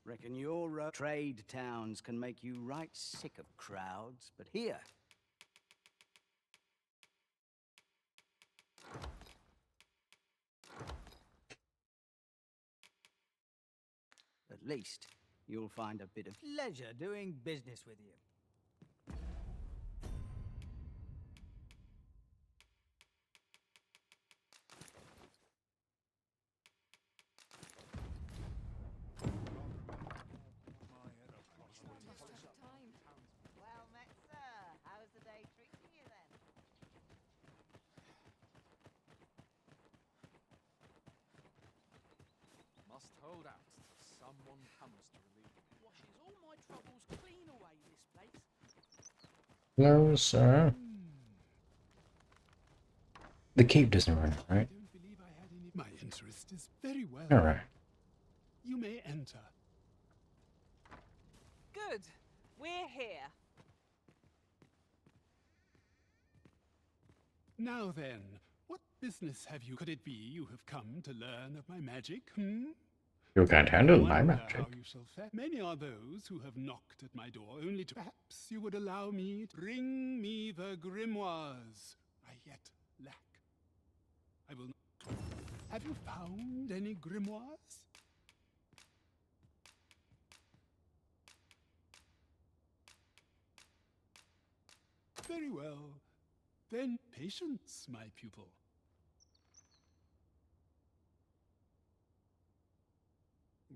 [SPEAKER 10] Reckon your trade towns can make you right sick of crowds, but here... At least, you'll find a bit of leisure doing business with you.
[SPEAKER 13] Well met, sir. How's the day treating you then?
[SPEAKER 22] Must hold out till someone comes to relieve me. Washes all my troubles clean away, this place.
[SPEAKER 1] Hello, sir. The cape doesn't run, right?
[SPEAKER 23] My interest is very well.
[SPEAKER 1] Alright.
[SPEAKER 23] You may enter.
[SPEAKER 6] Good. We're here.
[SPEAKER 23] Now then, what business have you? Could it be you have come to learn of my magic, hmm?
[SPEAKER 1] You can't handle my
[SPEAKER 23] Wonder
[SPEAKER 1] magic.
[SPEAKER 23] how you shall fare. Many are those who have knocked at my door, only to... Perhaps you would allow me to bring me the grimoires I yet lack. I will... Have you found any grimoires? Very well. Then patience, my pupil.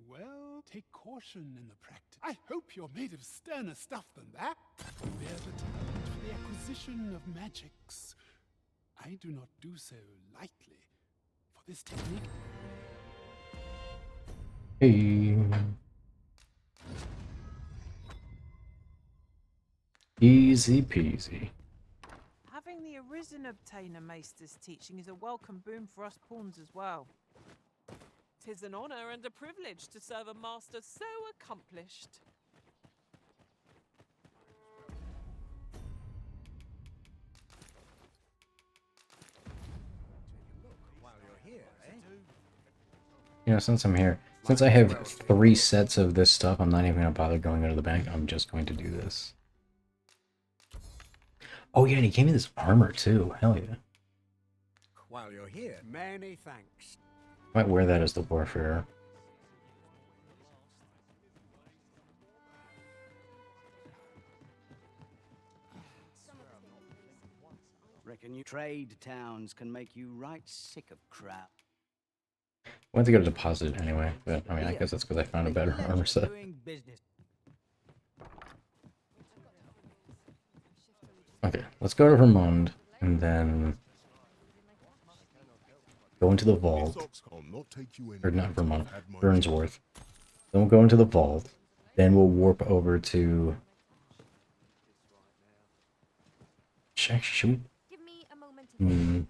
[SPEAKER 23] Well, take caution in the practice. I hope you're made of sterner stuff than that. Bear the talent for the acquisition of magics. I do not do so lightly, for this technique...
[SPEAKER 1] Hey. Easy peasy.
[SPEAKER 15] Having the Arisen obtain a maester's teaching is a welcome boon for us pawns as well.
[SPEAKER 6] 'Tis an honor and a privilege to serve a master so accomplished.
[SPEAKER 10] While you're here, eh?
[SPEAKER 1] You know, since I'm here, since I have 3 sets of this stuff, I'm not even gonna bother going into the bank. I'm just going to do this. Oh yeah, and he gave me this armor too. Hell yeah.
[SPEAKER 10] While you're here, many thanks.
[SPEAKER 1] Might wear that as the warfare.
[SPEAKER 10] Reckon you trade towns can make you right sick of crap.
[SPEAKER 1] I went to go to deposit anyway, but I mean, I guess that's because I found a better armor set. Okay, let's go to Vermont and then go into the vault. Or not Vermont, Burnsworth. Then we'll go into the vault. Then we'll warp over to... Actually, should we...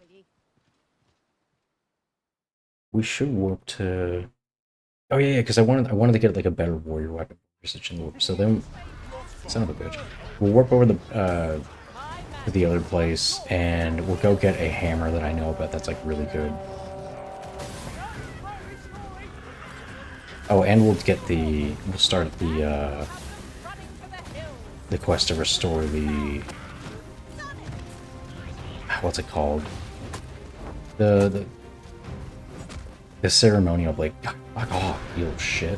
[SPEAKER 1] We should warp to... Oh yeah, because I wanted to get like a better warrior weapon precision warp. So then, son of a bitch, we'll warp over to the other place, and we'll go get a hammer that I know about that's like really good. Oh, and we'll start the quest to restore the... What's it called? The ceremonial blade. Fuck off, you little shit.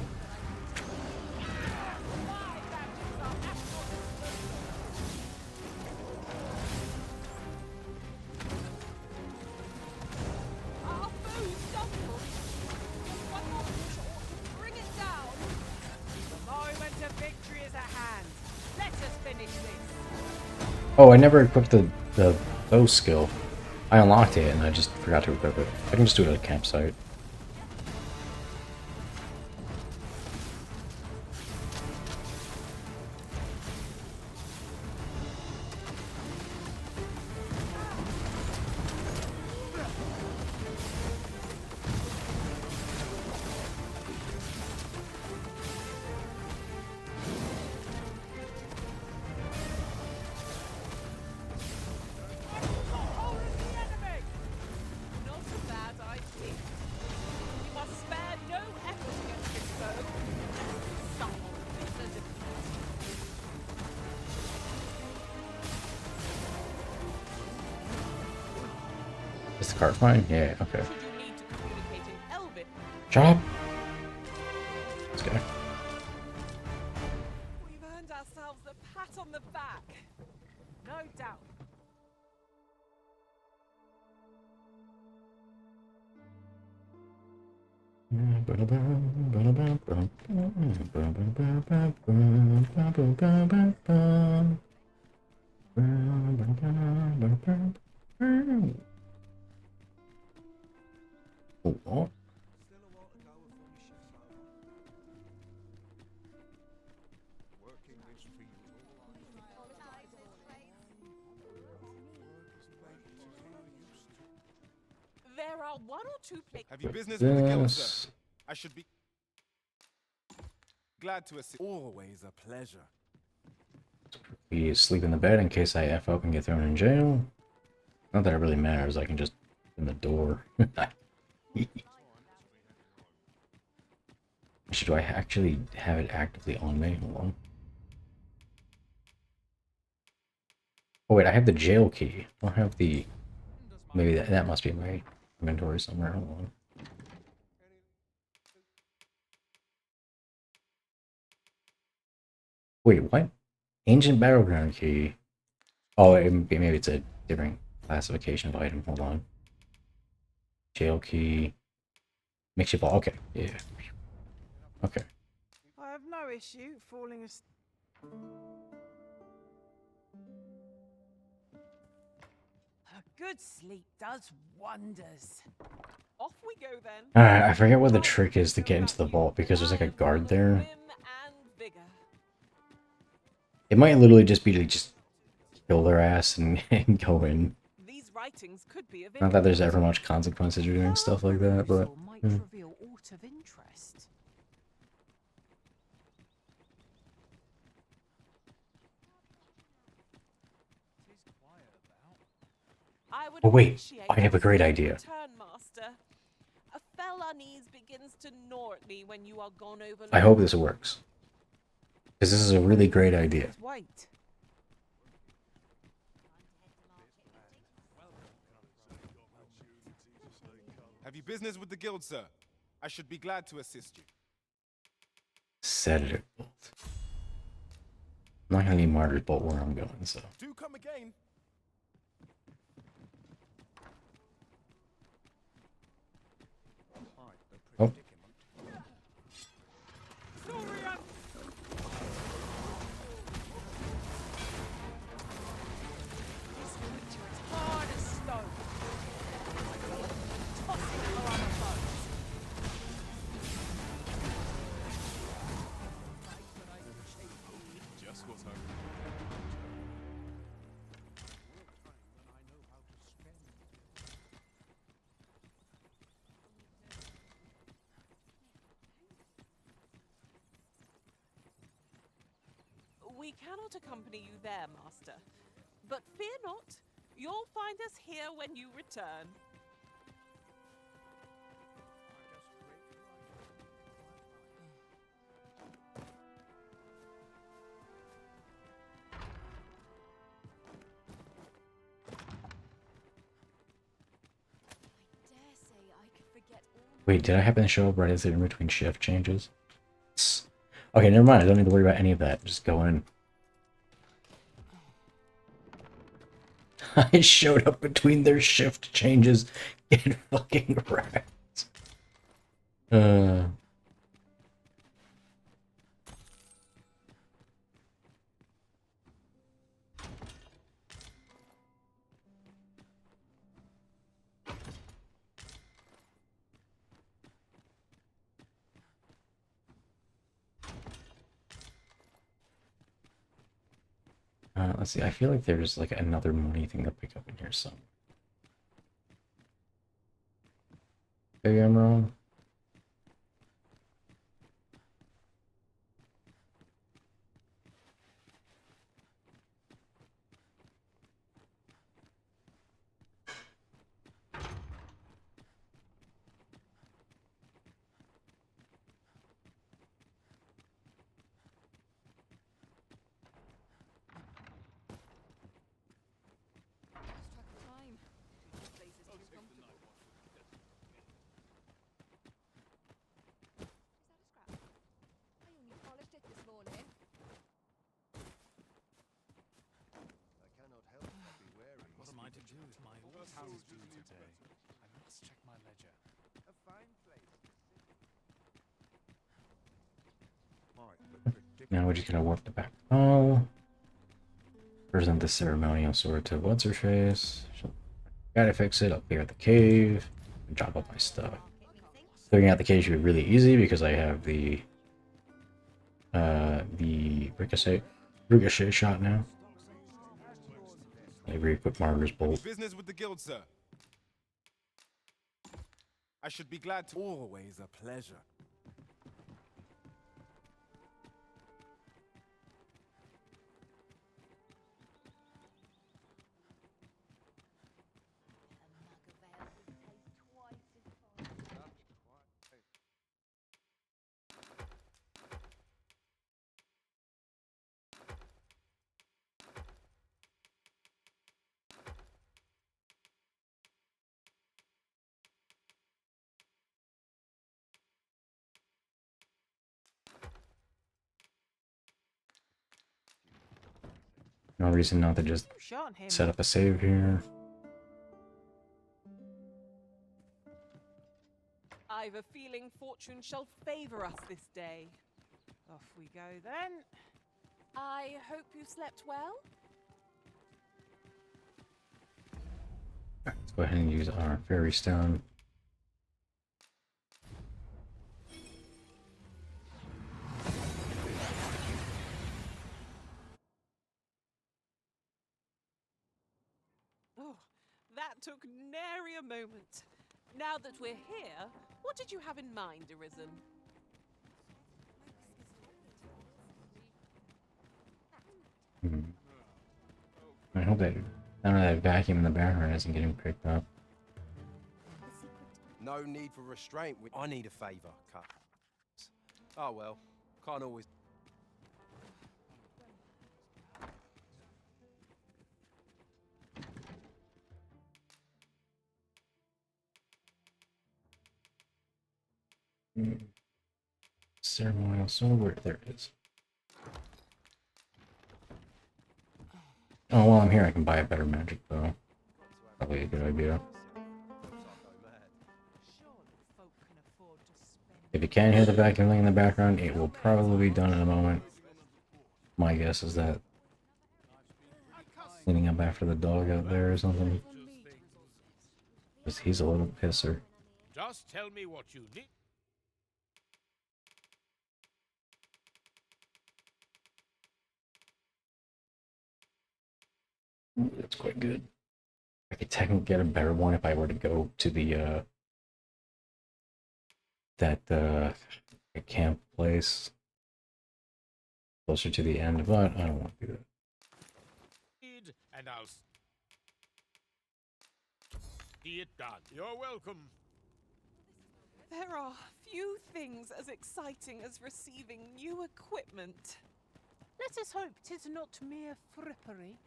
[SPEAKER 1] Oh, I never equipped the bow skill. I unlocked it and I just forgot to equip it. I can just do it at a campsite. cart fine? Yeah, okay.
[SPEAKER 6] Should you need to communicate in Elvish?
[SPEAKER 1] Shut up! This guy.
[SPEAKER 6] We've earned ourselves a pat on the back. No doubt.
[SPEAKER 1] What?
[SPEAKER 6] There are one or two places.
[SPEAKER 17] Have you business with the guild,
[SPEAKER 1] Yes.
[SPEAKER 17] sir? I should be glad to assist. Always a pleasure.
[SPEAKER 1] We sleep in the bed in case I F up and get thrown in jail. Not that it really matters, I can just in the door. Do I actually have it actively on me? Hold on. Oh wait, I have the jail key. I don't have the... Maybe that must be in my inventory somewhere. Hold on. Wait, what? Ancient Battleground key. Oh, maybe it's a different classification of item. Hold on. Jail key. Makeshift ball. Okay, yeah. Okay.
[SPEAKER 15] I have no issue falling asleep. A good sleep does wonders.
[SPEAKER 6] Off we go then.
[SPEAKER 1] Alright, I forget what the trick is to get into the vault because there's like a guard there. It might literally just be to just kill their ass and, and go in.
[SPEAKER 6] These writings could be of
[SPEAKER 1] Not that there's ever much consequences for doing stuff like that, but...
[SPEAKER 6] might
[SPEAKER 1] yeah.
[SPEAKER 6] reveal aught of interest.
[SPEAKER 1] Oh wait, I have a great idea.
[SPEAKER 6] Return, master. A fell unease begins to gnaw at me when you are gone over.
[SPEAKER 1] I hope this works. Because this is a really great idea.
[SPEAKER 6] Wait.
[SPEAKER 17] Have you business with the guild, sir? I should be glad to assist you.
[SPEAKER 1] Sedative bolt. I'm not gonna need Martyrs Bolt where I'm going, so...
[SPEAKER 17] Do come again.
[SPEAKER 1] Oh.
[SPEAKER 6] We cannot accompany you there, master. But fear not, you'll find us here when you return.
[SPEAKER 1] Wait, did I happen to show up right as they're in between shift changes? Okay, never mind. I don't need to worry about any of that. Just go in. I showed up between their shift changes. Get fucking wrecked. Let's see. I feel like there's like another money thing to pick up in here somewhere. Maybe I'm wrong.
[SPEAKER 5] How's been today? I must check my ledger.
[SPEAKER 17] A fine place.
[SPEAKER 1] Now we're just gonna walk the back hall. Present the ceremonial sword to what's her face. Gotta fix it. I'll clear out the cave and drop up my stuff. Clearing out the cave should be really easy because I have the ricochet shot now. I re-equip Margaret's bolt.
[SPEAKER 17] Business with the guild, sir. I should be glad to. Always a pleasure.
[SPEAKER 1] No reason not to just set up a save here.
[SPEAKER 4] I've a feeling fortune shall favor us this day. Off we go then. I hope you slept well.
[SPEAKER 1] Let's go ahead and use our fairy stone.
[SPEAKER 4] Oh, that took nary a moment. Now that we're here, what did you have in mind, Arisen?
[SPEAKER 1] I hope that none of that vacuum in the background isn't getting picked up.
[SPEAKER 17] No need for restraint. I need a favor, cut. Oh well, can't always.
[SPEAKER 1] Ceremonial sword, there it is. Oh, while I'm here, I can buy a better magic bow. Probably a good idea. If you can hear the vacuum in the background, it will probably be done in a moment. My guess is that cleaning up after the dog out there or something. Because he's a little pisser.
[SPEAKER 14] Just tell me what you need.
[SPEAKER 1] That's quite good. I could technically get a better one if I were to go to the camp place closer to the end, but I don't want to do that.
[SPEAKER 14] And I'll see it done. You're welcome.
[SPEAKER 4] There are few things as exciting as receiving new equipment.
[SPEAKER 15] Let us hope 'tis not mere frippery.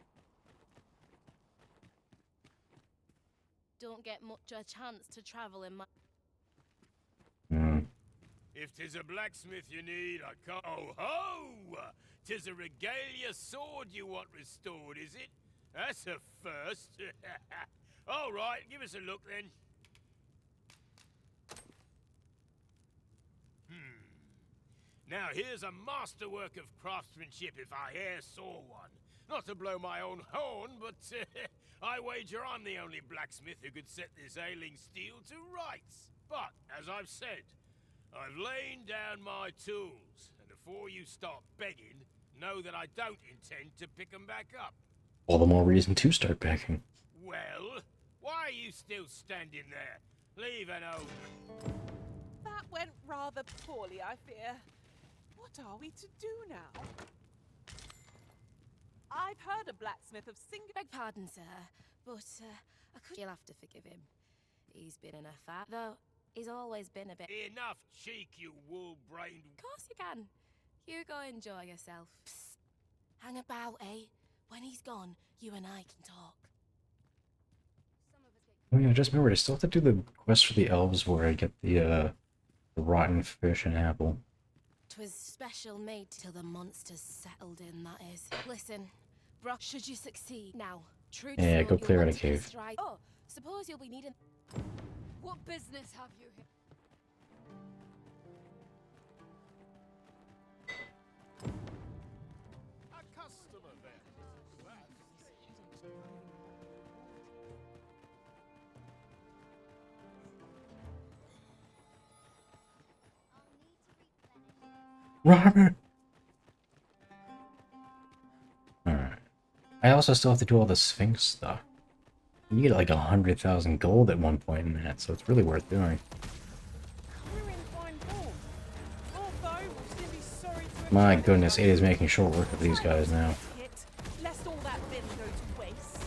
[SPEAKER 8] Don't get much a chance to travel in my...
[SPEAKER 14] If 'tis a blacksmith you need, I can't. Oh ho! 'Tis a regalia sword you want restored, is it? That's a first. All right, give us a look then. Now here's a masterwork of craftsmanship if I e'er saw one. Not to blow my own horn, but I wager I'm the only blacksmith who could set this ailing steel to rights. But, as I've said, I've lain down my tools, and before you start begging, know that I don't intend to pick them back up.
[SPEAKER 1] All the more reason to start begging.
[SPEAKER 14] Well, why are you still standing there? Leave an open.
[SPEAKER 4] That went rather poorly, I fear. What are we to do now? I've heard a blacksmith of
[SPEAKER 8] Beg pardon, sir, but I could... You'll have to forgive him. He's been in a fat, though he's always been a bit...
[SPEAKER 14] Enough cheek, you wool-brained...
[SPEAKER 8] Of course you can. You go enjoy yourself. Psst. Hang about, eh? When he's gone, you and I can talk.
[SPEAKER 1] Oh yeah, just remembered, I still have to do the quest for the elves where I get the rotten fish and apple.
[SPEAKER 8] 'Twas special made till the monsters settled in, that is. Listen, Brock, should you succeed now, true to
[SPEAKER 1] Yeah, go
[SPEAKER 8] form,
[SPEAKER 1] clear
[SPEAKER 8] you'll
[SPEAKER 1] out
[SPEAKER 8] want
[SPEAKER 1] a
[SPEAKER 8] to be
[SPEAKER 1] cave.
[SPEAKER 8] Oh, Suppose you'll be needing...
[SPEAKER 16] What business have you here?
[SPEAKER 14] A customer then.
[SPEAKER 1] Robert! Alright. I also still have to do all the Sphinx stuff. You get like 100,000 gold at one point in that, so it's really worth doing. My goodness, it is making short work of these guys now.
[SPEAKER 6] Lest all that vim go to waste.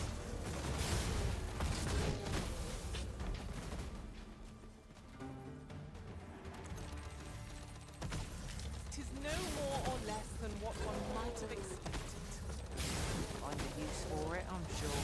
[SPEAKER 6] Tis no more or less than what one might have expected. Find a use for it, I'm sure.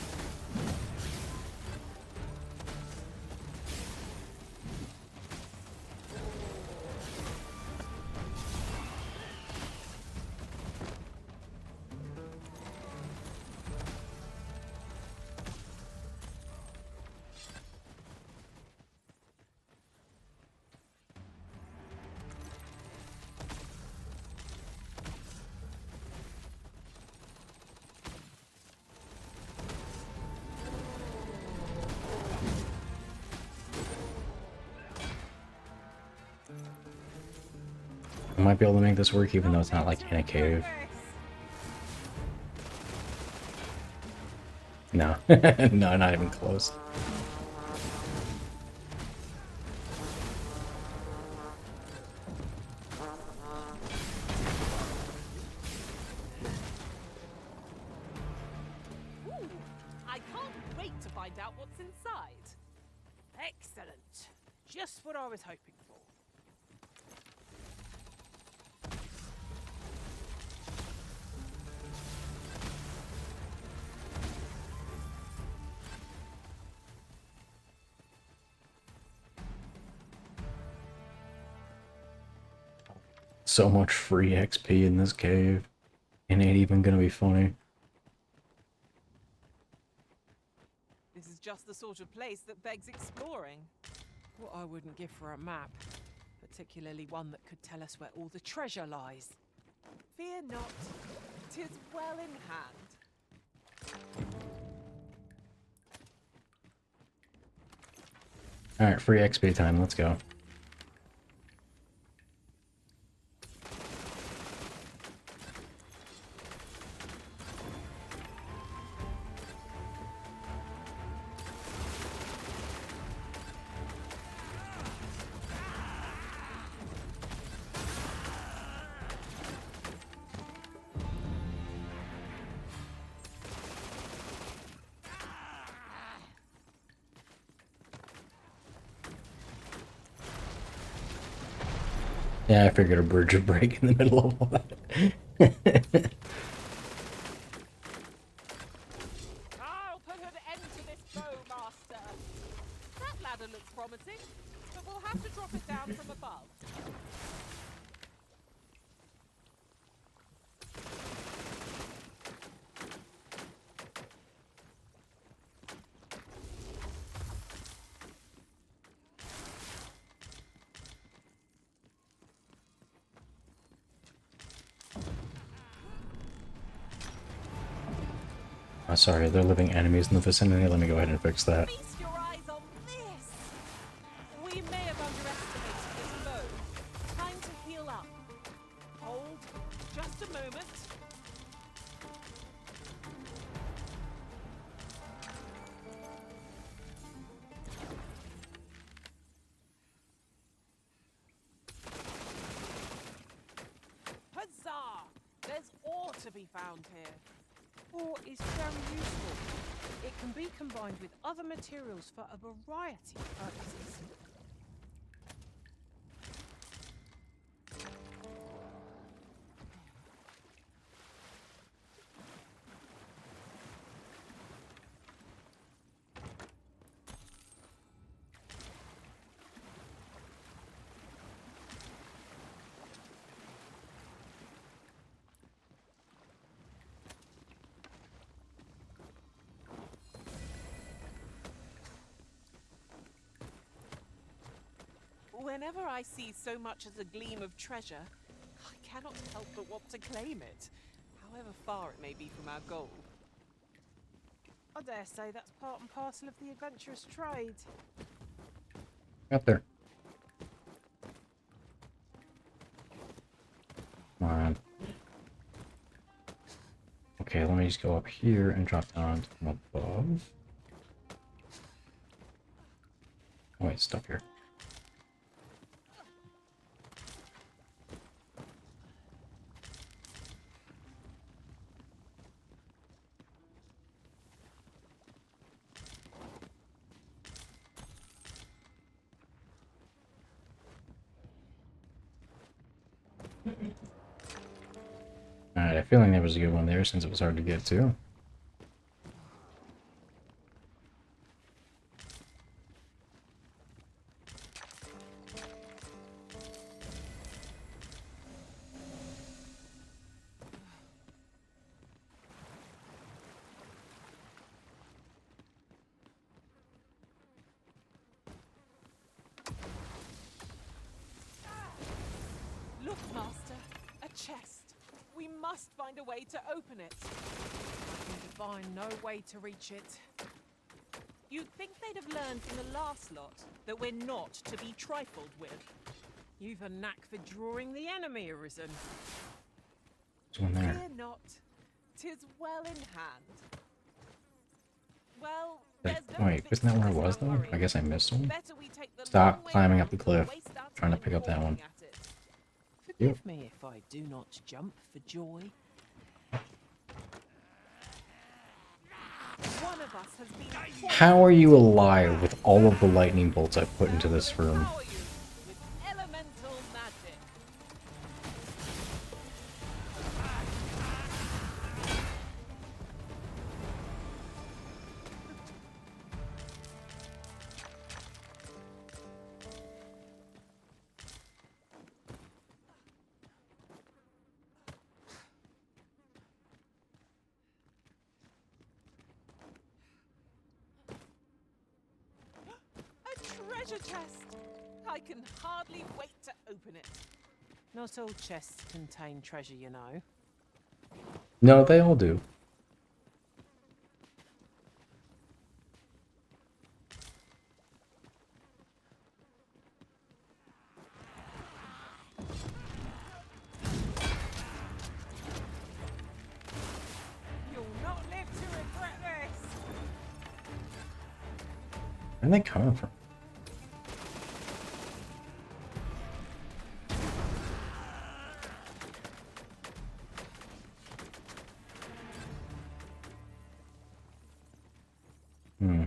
[SPEAKER 1] I might be able to make this work even though it's not like in a cave. No. No, not even close.
[SPEAKER 6] Ooh, I can't wait to find out what's inside. Excellent. Just what I was hoping for.
[SPEAKER 1] So much free XP in this cave. It ain't even gonna be funny.
[SPEAKER 6] This is just the sort of place that begs exploring. What I wouldn't give for a map, particularly one that could tell us where all the treasure lies. Fear not, 'tis well in hand.
[SPEAKER 1] Alright, free XP time, let's go. Yeah, I figured a bridge would break in the middle of all that.
[SPEAKER 6] I'll put an end to this bow, Master. That ladder looks promising, but we'll have to drop it down from above.
[SPEAKER 1] Oh, sorry, they're living enemies in the vicinity. Let me go ahead and fix that.
[SPEAKER 6] Feast your eyes on this! We may have underestimated this foe. Time to heal up. Hold just a moment. Huzzah! There's ore to be found here. Ore is very useful. It can be combined with other materials for a variety of purposes.
[SPEAKER 4] Whenever I see so much as a gleam of treasure, I cannot help but want to claim it, however far it may be from our goal.
[SPEAKER 15] I dare say that's part and parcel of the adventurous trade.
[SPEAKER 1] Up there. Come on. Okay, let me just go up here and drop down from above. Oh wait, stuff here. Alright, I feel like there was a good one there since it was hard to get to.
[SPEAKER 4] Look, Master, a chest. We must find a way to open it.
[SPEAKER 15] I can divine no way to reach it.
[SPEAKER 4] You'd think they'd have learned from the last lot that we're not to be trifled with.
[SPEAKER 15] You've a knack for drawing the enemy, Arisen.
[SPEAKER 1] There's one there.
[SPEAKER 4] Fear not, 'tis well in hand. Well,
[SPEAKER 1] Wait, isn't that where I was though? I guess I missed one.
[SPEAKER 4] better we take the
[SPEAKER 1] Stop climbing up the cliff. Trying to pick up that one.
[SPEAKER 15] Forgive me if I do not jump for joy.
[SPEAKER 4] One of us has been
[SPEAKER 1] How are you alive with all of the lightning bolts I've put into this room?
[SPEAKER 4] with elemental magic. A treasure chest! I can hardly wait to open it.
[SPEAKER 15] Not all chests contain treasure, you know.
[SPEAKER 1] No, they all do.
[SPEAKER 4] You'll not live to regret this!
[SPEAKER 1] Where are they coming from? Hmm.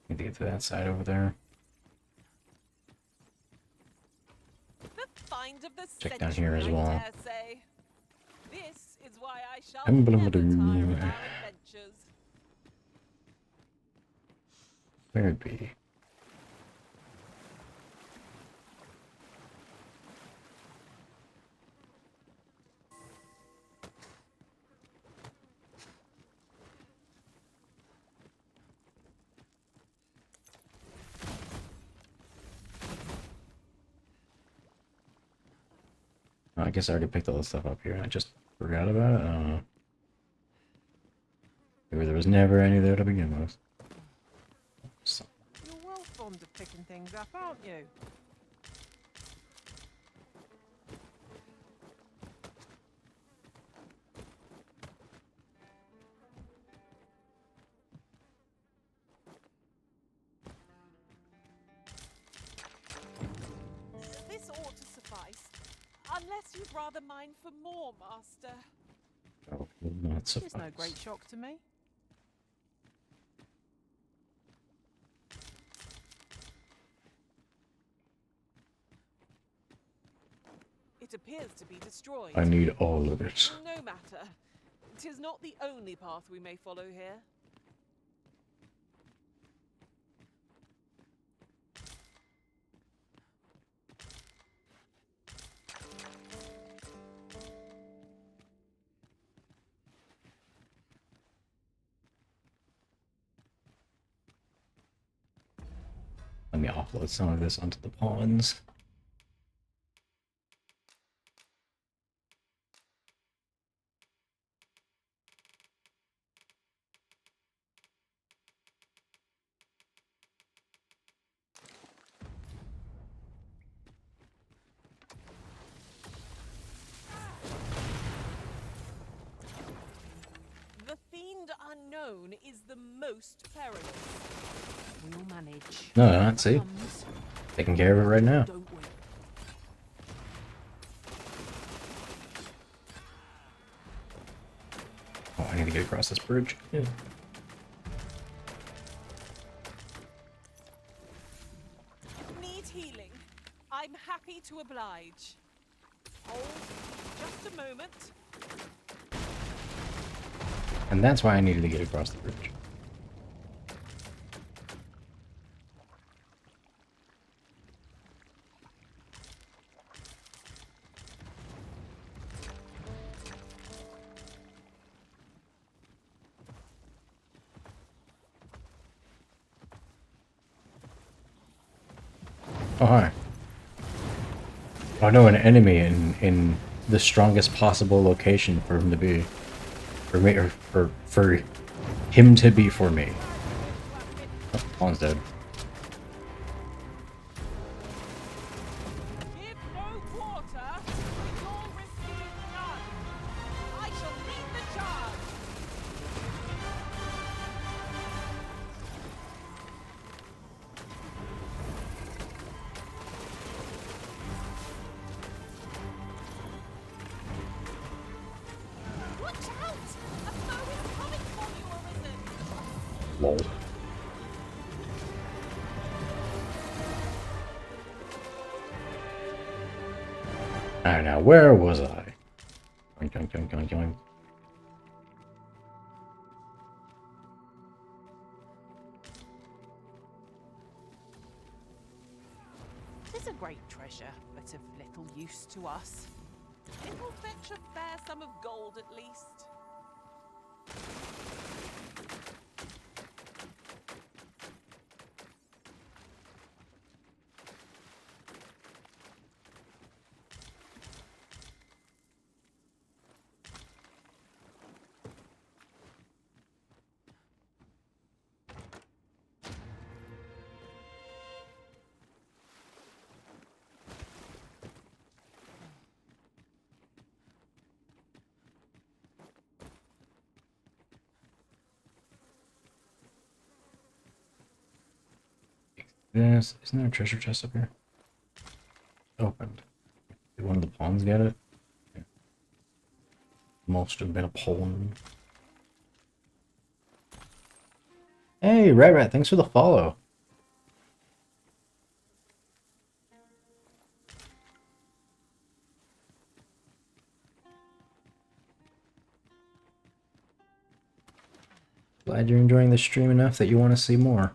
[SPEAKER 1] Need to get to that side over there.
[SPEAKER 4] The find of the
[SPEAKER 1] Check down
[SPEAKER 4] century,
[SPEAKER 1] here as
[SPEAKER 4] I
[SPEAKER 1] well.
[SPEAKER 4] dare say. This is why I shall
[SPEAKER 1] Emblem
[SPEAKER 4] never
[SPEAKER 1] of the-
[SPEAKER 4] tire of our adventures.
[SPEAKER 1] Where it be? I guess I already picked all this stuff up here and I just forgot about it. I don't know. Maybe there was never any there to begin with. So,
[SPEAKER 15] You're well fond of picking things up, aren't you?
[SPEAKER 4] This ought to suffice. Unless you'd rather mine for more, Master.
[SPEAKER 1] oh, will not
[SPEAKER 15] It's no
[SPEAKER 1] suffice.
[SPEAKER 15] great shock to me.
[SPEAKER 4] It appears to be destroyed.
[SPEAKER 1] I need all of it.
[SPEAKER 4] No matter. 'Tis not the only path we may follow here.
[SPEAKER 1] me offload some of this onto the pawns.
[SPEAKER 4] The fiend unknown is the most perilous. We'll manage.
[SPEAKER 1] No, not see. Taking care of it right now.
[SPEAKER 4] Don't we?
[SPEAKER 1] Oh, I need to get across this bridge. Yeah.
[SPEAKER 4] Need healing. I'm happy to oblige. Hold just a moment.
[SPEAKER 1] And that's why I needed to get across the bridge. Oh, hi. Oh no, an enemy in the strongest possible location for him to be. For me, or for him to be for me. Oh, Pawn's dead.
[SPEAKER 4] Give no quarter, you'll receive none. I shall lead the charge. Watch out! A foe is coming for you, Arisen.
[SPEAKER 1] Lol. Alright, now where was I? Yoink, yoink, yoink, yoink, yoink.
[SPEAKER 4] Tis a great treasure, but of little use to us. It'll fetch a fair sum of gold at least.
[SPEAKER 1] Yes, isn't there a treasure chest up here? Opened. Did one of the pawns get it? Yeah. Must have been a pawn. Hey, Rat, thanks for the follow. Glad you're enjoying the stream enough that you want to see more.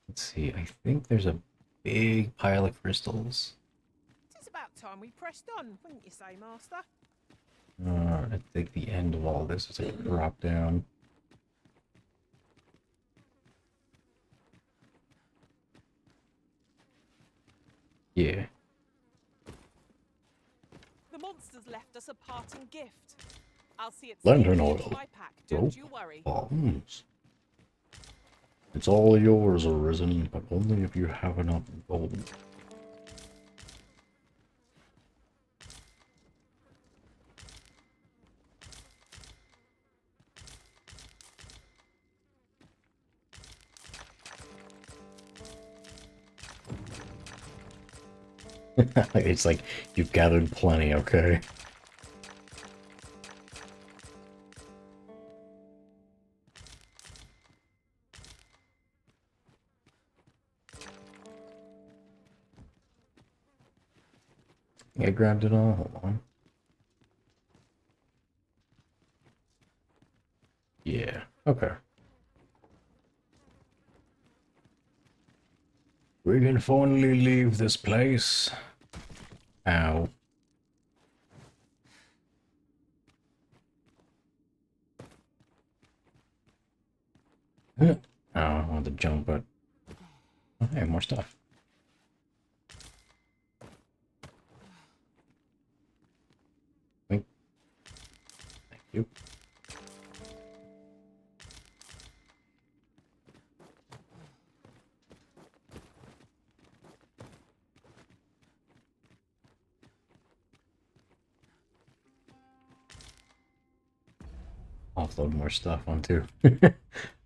[SPEAKER 1] Let's see, I think there's a big pile of crystals.
[SPEAKER 4] It's about time we pressed on, wouldn't you say, Master?
[SPEAKER 1] I think the end of all this is like a drop down. Yeah.
[SPEAKER 4] The monsters left us a parting gift. I'll see it
[SPEAKER 1] Lantern
[SPEAKER 4] safely in
[SPEAKER 1] oil.
[SPEAKER 4] my pack, don't you worry.
[SPEAKER 1] Bombs. It's all yours, Arisen, but only if you have enough gold. It's like, you've gathered plenty, okay? think I grabbed it all. Hold on. Yeah, okay. We can finally leave this place. Ow. Oh, I wanted to jump, but... Oh, hey, more stuff. Thank you. Offload more stuff onto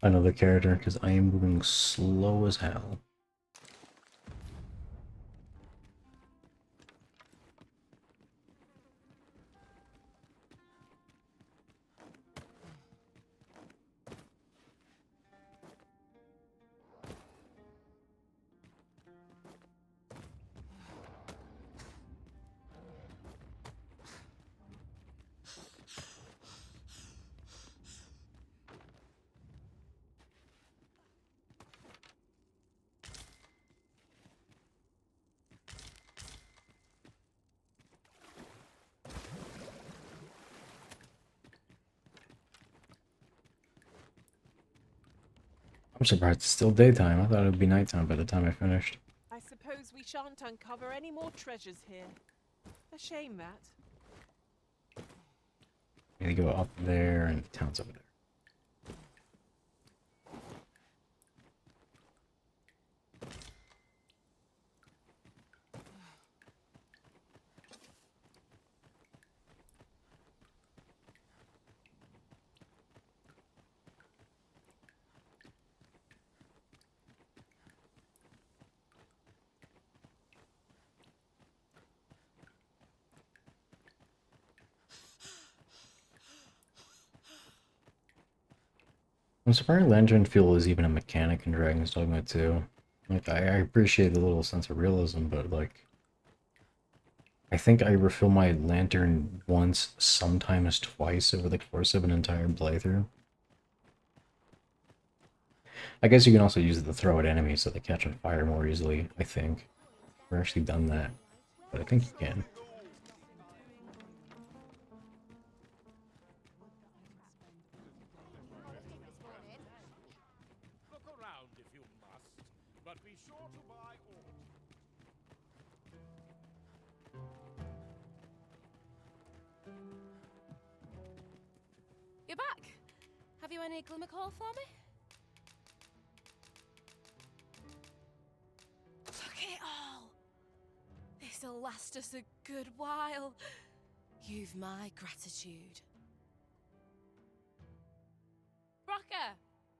[SPEAKER 1] another character because I am moving slow as hell. I'm surprised it's still daytime. I thought it would be nighttime by the time I finished.
[SPEAKER 4] I suppose we shan't uncover any more treasures here. A shame that.
[SPEAKER 1] Maybe go up there and the town's over there. I'm surprised lantern fuel is even a mechanic in Dragon's Dogma 2. Like, I appreciate the little sense of realism, but like... I think I refill my lantern once, sometimes twice over the course of an entire playthrough. I guess you can also use it to throw at enemies so they catch on fire more easily, I think. I've never actually done that, but I think you can.
[SPEAKER 14] Look around if you must, but be sure to buy all.
[SPEAKER 8] You're back. Have you any glimmer coal for me? Look at it all. This'll last us a good while. You've my gratitude. Rocker,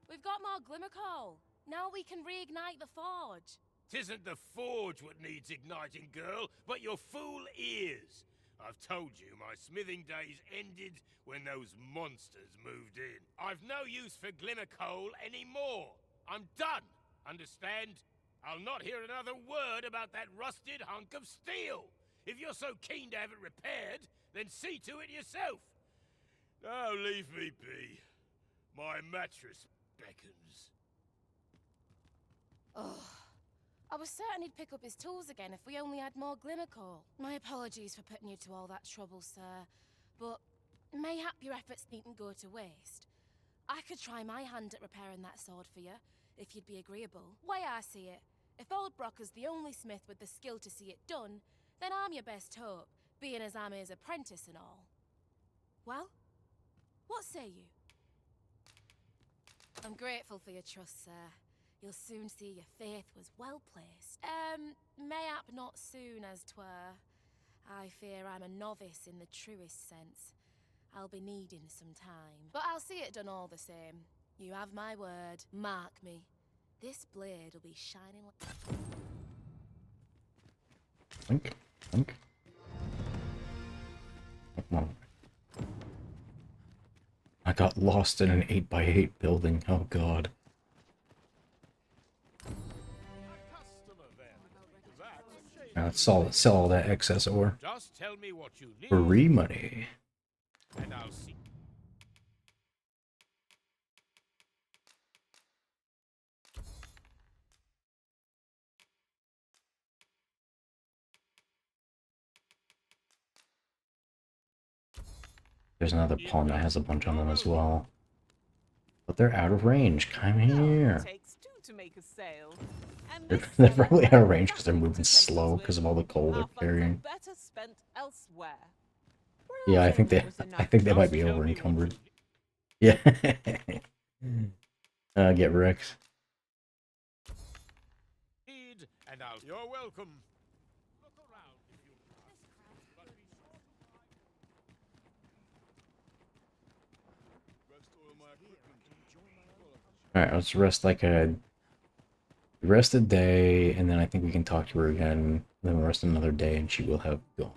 [SPEAKER 8] we've got more glimmer coal. Now we can reignite the forge.
[SPEAKER 14] 'Tisn't the forge what needs igniting, girl, but your fool ears. I've told you my smithing days ended when those monsters moved in. I've no use for glimmer coal anymore. I'm done, understand? I'll not hear another word about that rusted hunk of steel. If you're so keen to have it repaired, then see to it yourself. Now leave me be. My mattress beckons.
[SPEAKER 8] Oh, I was certain he'd pick up his tools again if we only had more glimmer coal. My apologies for putting you to all that trouble, sir, but mayhap your efforts needn't go to waste. I could try my hand at repairing that sword for you, if you'd be agreeable. Way I see it, if old Brocker's the only smith with the skill to see it done, then I'm your best hope, being as I'm his apprentice and all. Well, what say you? I'm grateful for your trust, sir. You'll soon see your faith was well placed. Mayhap not soon as 'twere. I fear I'm a novice in the truest sense. I'll be needing some time. But I'll see it done all the same. You have my word. Mark me. This blade will be shining like...
[SPEAKER 1] Think. Come on. I got lost in an 8x8 building. Oh god. sell all that excess ore.
[SPEAKER 14] Just tell me what you need.
[SPEAKER 1] Free money.
[SPEAKER 14] And I'll see.
[SPEAKER 1] There's another pawn that has a bunch on them as well. But they're out of range. Come here. They're probably out of range because they're moving slow because of all the coal they're carrying. Yeah, I think they might be over encumbered. Yeah. Get Rex.
[SPEAKER 14] And you're welcome. Look around if you but be sure to
[SPEAKER 1] Alright, let's rest like a day, and then I think we can talk to her again. Then we'll rest another day, and she will have gone.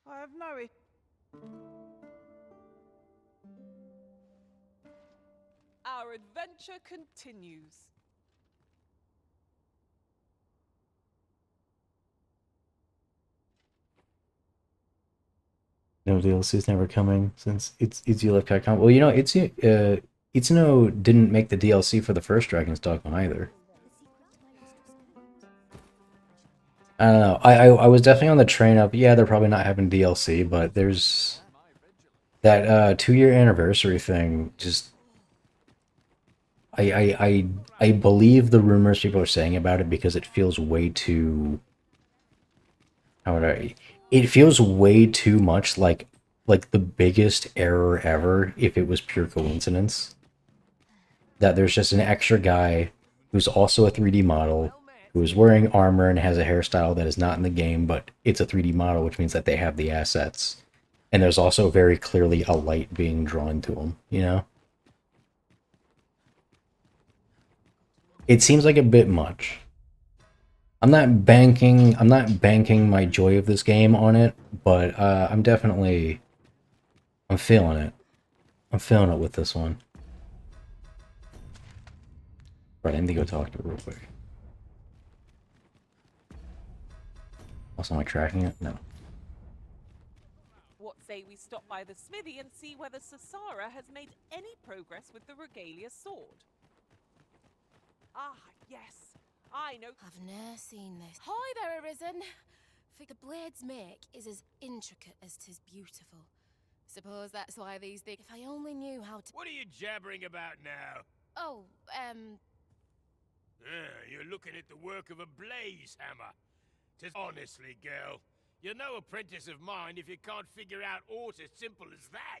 [SPEAKER 15] I have no. Our adventure continues.
[SPEAKER 1] No DLC is never coming since it's left Capcom. Well, you know, Itsuno didn't make the DLC for the first Dragon's Dogma either. I don't know. I was definitely on the train of, yeah, they're probably not having DLC, but there's that 2-year anniversary thing. Just I believe the rumors people are saying about it because it feels way too. How would I? It feels way too much like the biggest error ever if it was pure coincidence. That there's just an extra guy who's also a 3D model, who is wearing armor and has a hairstyle that is not in the game, but it's a 3D model, which means that they have the assets. And there's also very clearly a light being drawn to him, you know? It seems like a bit much. I'm not banking my joy of this game on it, but I'm feeling it. I'm feeling it with this one. Right, I need to go talk to her real quick. Also, am I tracking it? No.
[SPEAKER 4] What say we stop by the smithy and see whether Sasara has made any progress with the regalia sword? Ah, yes. I know.
[SPEAKER 8] I've ne'er seen this. Hi there, Arisen. The blade's make is as intricate as 'tis beautiful. Suppose that's why these things. If I only knew how to.
[SPEAKER 14] What are you jabbering about now?
[SPEAKER 8] Oh,
[SPEAKER 14] You're looking at the work of a blaze hammer. 'Tis honestly, girl, you're no apprentice of mine if you can't figure out aught as simple as that.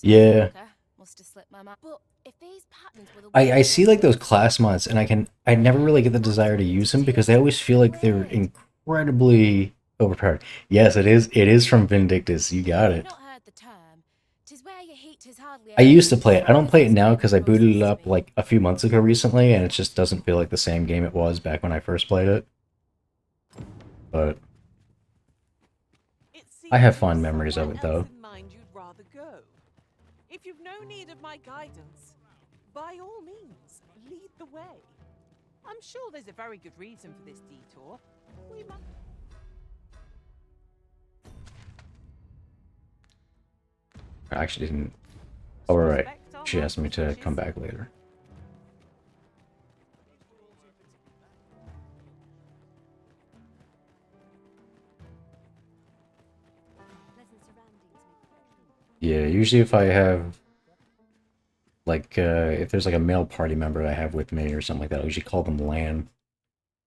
[SPEAKER 1] Yeah.
[SPEAKER 8] Must have slipped my mind. But if these patterns were the
[SPEAKER 1] I see like those class mods, and I never really get the desire to use them because they always feel like they're incredibly overpowered. Yes, it is from Vindictus. You got it. I used to play it. I don't play it now because I booted it up like a few months ago recently, and it just doesn't feel like the same game it was back when I first played it. But I have fond memories of it though.
[SPEAKER 4] If you've no need of my guidance, by all means, lead the way. I'm sure there's a very good reason for this detour. We must...
[SPEAKER 1] I actually didn't. Oh, right. She asked me to come back later. Yeah, usually if I have, like, if there's like a male party member I have with me or something like that, I usually call them Lan.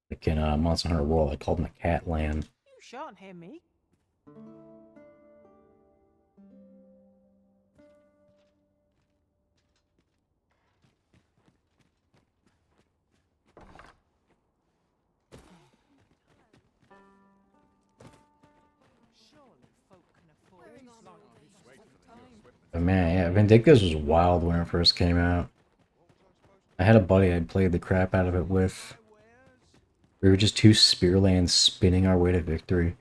[SPEAKER 1] Like in Monster Hunter World, I called them a cat Lan.
[SPEAKER 15] You shan't hear me.
[SPEAKER 1] But man, yeah, Vindictus was wild when it first came out. I had a buddy I'd played the crap out of it with. We were just two Spearlands spinning our way to victory.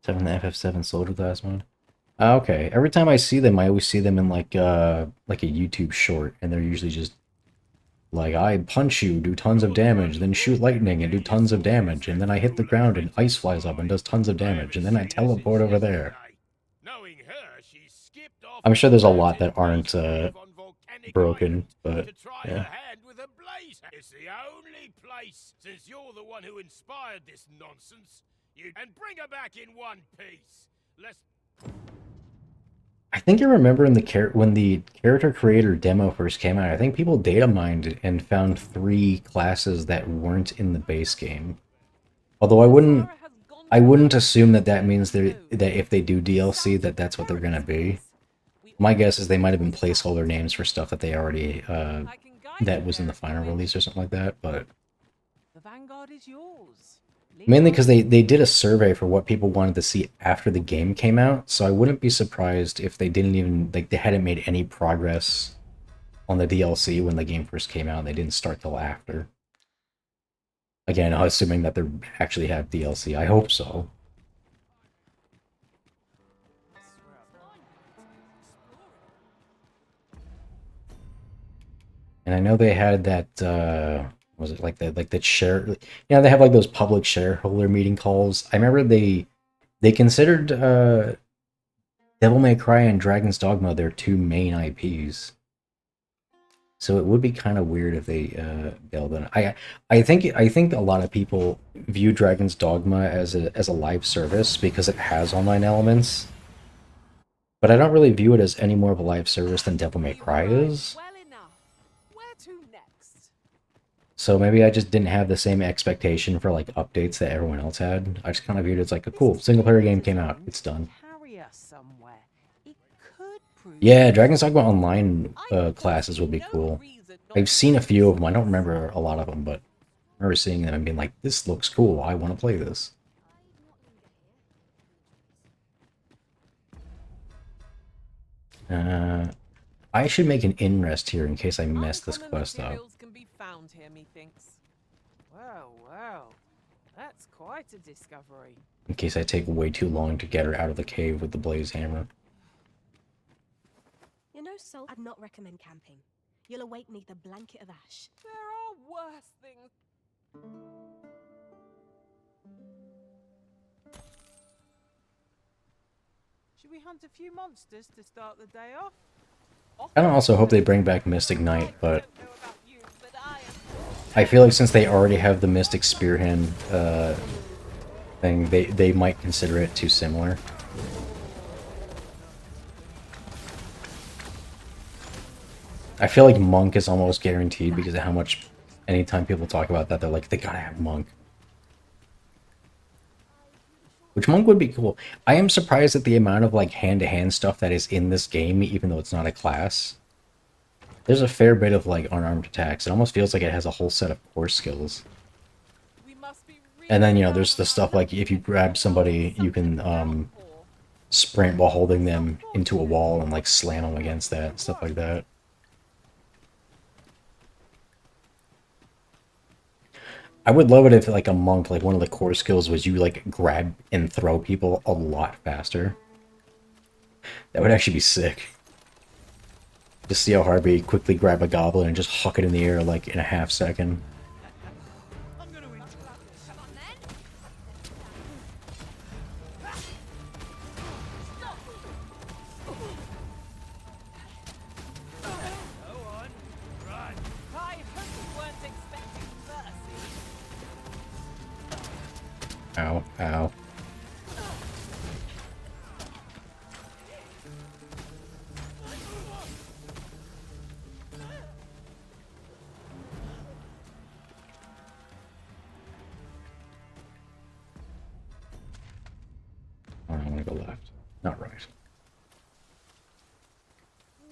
[SPEAKER 1] 7 the FF7 Soldier Class mode. Okay, every time I see them, I always see them in like a YouTube short, and they're usually just like, I punch you, do tons of damage, then shoot lightning and do tons of damage, and then I hit the ground and ice flies up and does tons of damage, and then I teleport over there. I'm sure there's a lot that aren't broken, but yeah.
[SPEAKER 14] It's the only place, since you're the one who inspired this nonsense. And bring her back in one piece.
[SPEAKER 1] I think I remember in when the character creator demo first came out, I think people data mined and found 3 classes that weren't in the base game. Although I wouldn't assume that that means that if they do DLC that that's what they're gonna be. My guess is they might have been placeholder names for stuff that they already that was in the final release or something like that, but
[SPEAKER 15] The Vanguard is yours.
[SPEAKER 1] mainly because they did a survey for what people wanted to see after the game came out, so I wouldn't be surprised if they didn't even, like, they hadn't made any progress on the DLC when the game first came out, and they didn't start till after. Again, assuming that they actually have DLC. I hope so. And I know they had that, was it like the share, you know, they have like those public shareholder meeting calls. I remember they considered Devil May Cry and Dragon's Dogma their 2 main IPs. So it would be kind of weird if they bailed on it. I think a lot of people view Dragon's Dogma as a live service because it has online elements. But I don't really view it as any more of a live service than Devil May Cry is. So maybe I just didn't have the same expectation for like updates that everyone else had. I just kind of viewed it as like a cool single player game came out, it's done. Yeah, Dragon's Dogma Online classes would be cool. I've seen a few of them. I don't remember a lot of them, but I remember seeing them and being like, this looks cool. I want to play this. I should make an in rest here in case I mess this quest up.
[SPEAKER 15] Can be found here, methinks. Well, well, that's quite a discovery.
[SPEAKER 1] In case I take way too long to get her out of the cave with the blaze hammer.
[SPEAKER 18] You know, Sol, I'd not recommend camping. You'll awake neath a blanket of ash.
[SPEAKER 15] There are worse things. Should we hunt a few monsters to start the day off?
[SPEAKER 1] I also hope they bring back Mystic Knight, but I feel like since they already have the Mystic Spearhand thing, they might consider it too similar. I feel like Monk is almost guaranteed because of how much, anytime people talk about that, they're like, they gotta have Monk. Which Monk would be cool. I am surprised at the amount of like hand-to-hand stuff that is in this game, even though it's not a class. There's a fair bit of like unarmed attacks. It almost feels like it has a whole set of core skills. And then, you know, there's the stuff like if you grab somebody, you can sprint while holding them into a wall and like slam them against that, stuff like that. I would love it if, like, a monk, like, one of the core skills was you, like, grab and throw people a lot faster. That would actually be sick. Just see how hard we quickly grab a goblin and just huck it in the air, like, in a half second. Ow, ow. I'm gonna go left. Not right.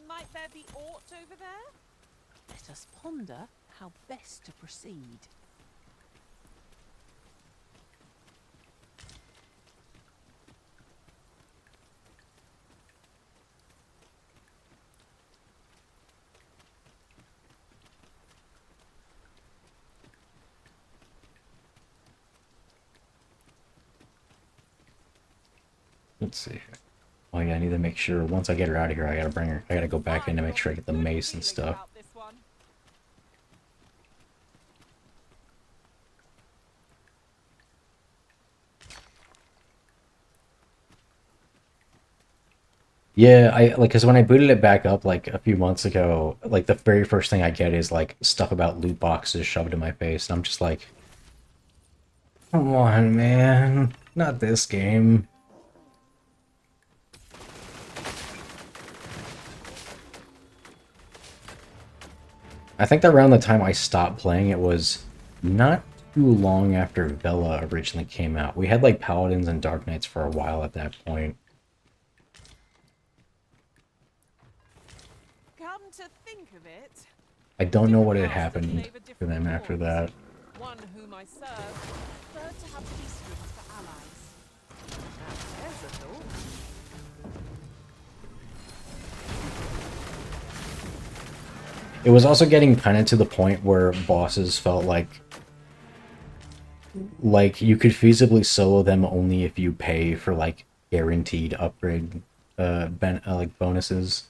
[SPEAKER 15] Might there be aught over there? Let us ponder how best to proceed.
[SPEAKER 1] Let's see. Oh yeah, I need to make sure once I get her out of here, I gotta bring her. I gotta go back in to make sure I get the mace and stuff. Yeah, I like because when I booted it back up like a few months ago, like the very first thing I get is like stuff about loot boxes shoved in my face, and I'm just like, come on, man, not this game. I think that around the time I stopped playing it was not too long after Vela originally came out. We had like Paladins and Dark Knights for a while at that point.
[SPEAKER 4] Come to think of it,
[SPEAKER 1] I don't know what had happened to them after that.
[SPEAKER 4] one whom I serve preferred to have peace rooms for allies. Now there's a thought.
[SPEAKER 1] It was also getting kind of to the point where bosses felt like you could feasibly solo them only if you pay for like guaranteed upgrade like bonuses.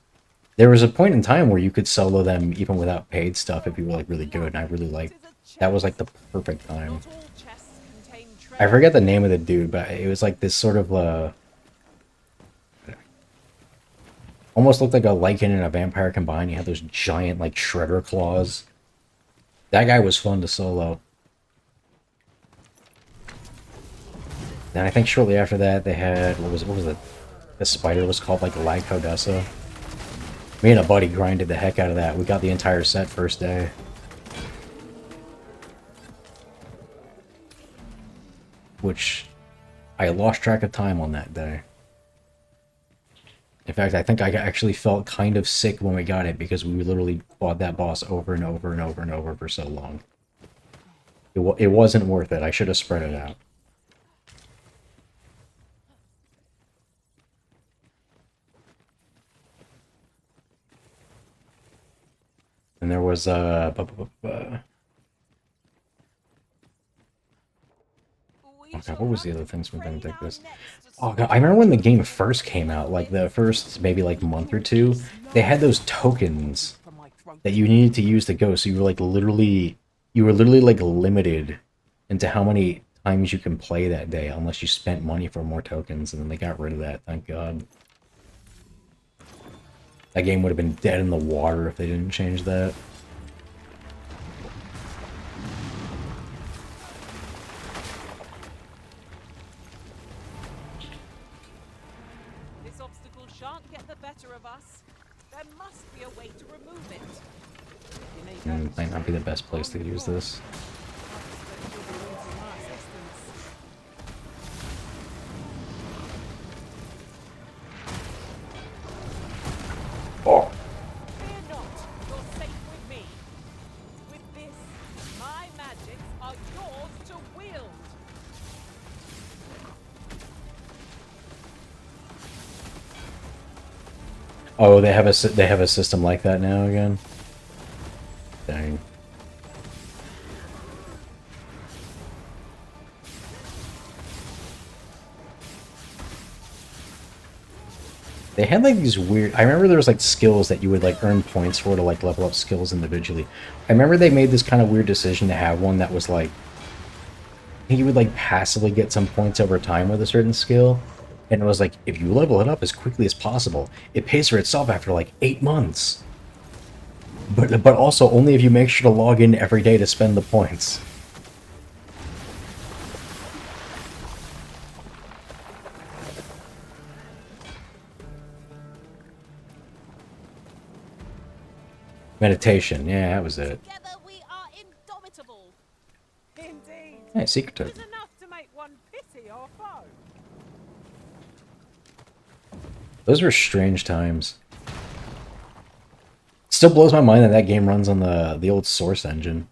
[SPEAKER 1] There was a point in time where you could solo them even without paid stuff if you were like really good, and I really liked that. Was like the perfect time. I forget the name of the dude, but it was like this sort of almost looked like a Lycan and a vampire combined. He had those giant like shredder claws. That guy was fun to solo. Then I think shortly after that they had what was it? The spider was called like Lycodessa. Me and a buddy grinded the heck out of that. We got the entire set first day. Which I lost track of time on that day. In fact, I think I actually felt kind of sick when we got it because we literally fought that boss over and over and over and over for so long. It wasn't worth it. I should have spread it out. And there was oh god, what was the other things from Benedictus? Oh god, I remember when the game first came out, like the first maybe like month or two, they had those tokens that you needed to use to go, so you were like literally like limited into how many times you can play that day unless you spent money for more tokens, and then they got rid of that, thank god. That game would have been dead in the water if they didn't change that.
[SPEAKER 4] This obstacle shan't get the better of us. There must be a way to remove it.
[SPEAKER 1] Might not be the best place to use this. Oh.
[SPEAKER 4] Fear not, you're safe with me. With this, my magics are yours to wield.
[SPEAKER 1] Oh, they have a system like that now again. Dang. They had like these weird. I remember there was like skills that you would like earn points for to like level up skills individually. I remember they made this kind of weird decision to have one that was like, I think you would like passively get some points over time with a certain skill, and it was like if you level it up as quickly as possible, it pays for itself after like 8 months. But also only if you make sure to log in every day to spend the points. Meditation, yeah, that was it.
[SPEAKER 4] Together we are indomitable. Indeed.
[SPEAKER 1] Yeah, secret token.
[SPEAKER 4] It's enough to make one pity our foe.
[SPEAKER 1] Those were strange times. Still blows my mind that that game runs on the old Source engine.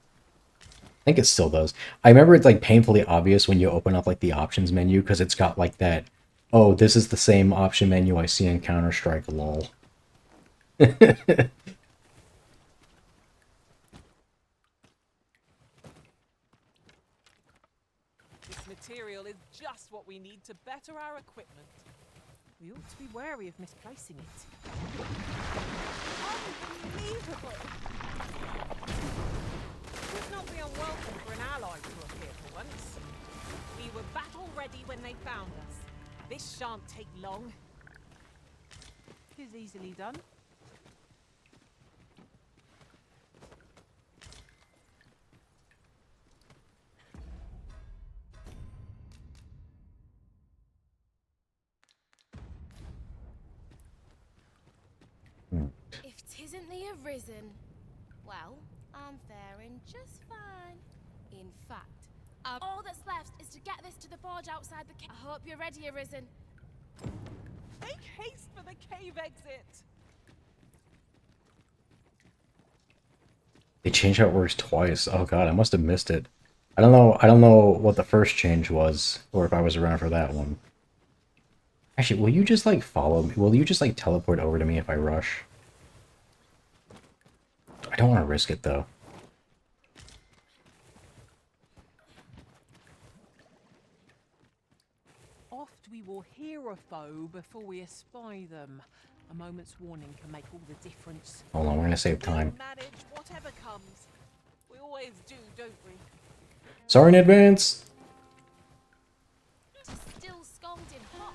[SPEAKER 1] I think it still does. I remember it's like painfully obvious when you open up like the options menu because it's got like that, oh, this is the same option menu I see in Counter-Strike, lol.
[SPEAKER 4] This material is just what we need to better our equipment.
[SPEAKER 15] We ought to be wary of misplacing it.
[SPEAKER 6] Unbelievable! Would not be unwelcome for an ally to appear for once. We were battle ready when they found us. This shan't take long.
[SPEAKER 15] 'Tis easily done.
[SPEAKER 8] If 'tisn't the Arisen, well, I'm faring just fine. In fact, all that's left is to get this to the forge outside the cave. I hope you're ready, Arisen.
[SPEAKER 6] Make haste for the cave exit!
[SPEAKER 1] They changed how it works twice. Oh god, I must have missed it. I don't know what the first change was, or if I was around for that one. Actually, will you just like follow me? Will you just like teleport over to me if I rush? I don't want to risk it though.
[SPEAKER 15] Oft we will hear a foe before we espy them. A moment's warning can make all the difference.
[SPEAKER 1] Hold on, we're gonna save time.
[SPEAKER 6] Manage whatever comes. We always do, don't we?
[SPEAKER 1] Sorry in advance!
[SPEAKER 8] Still scalding hot.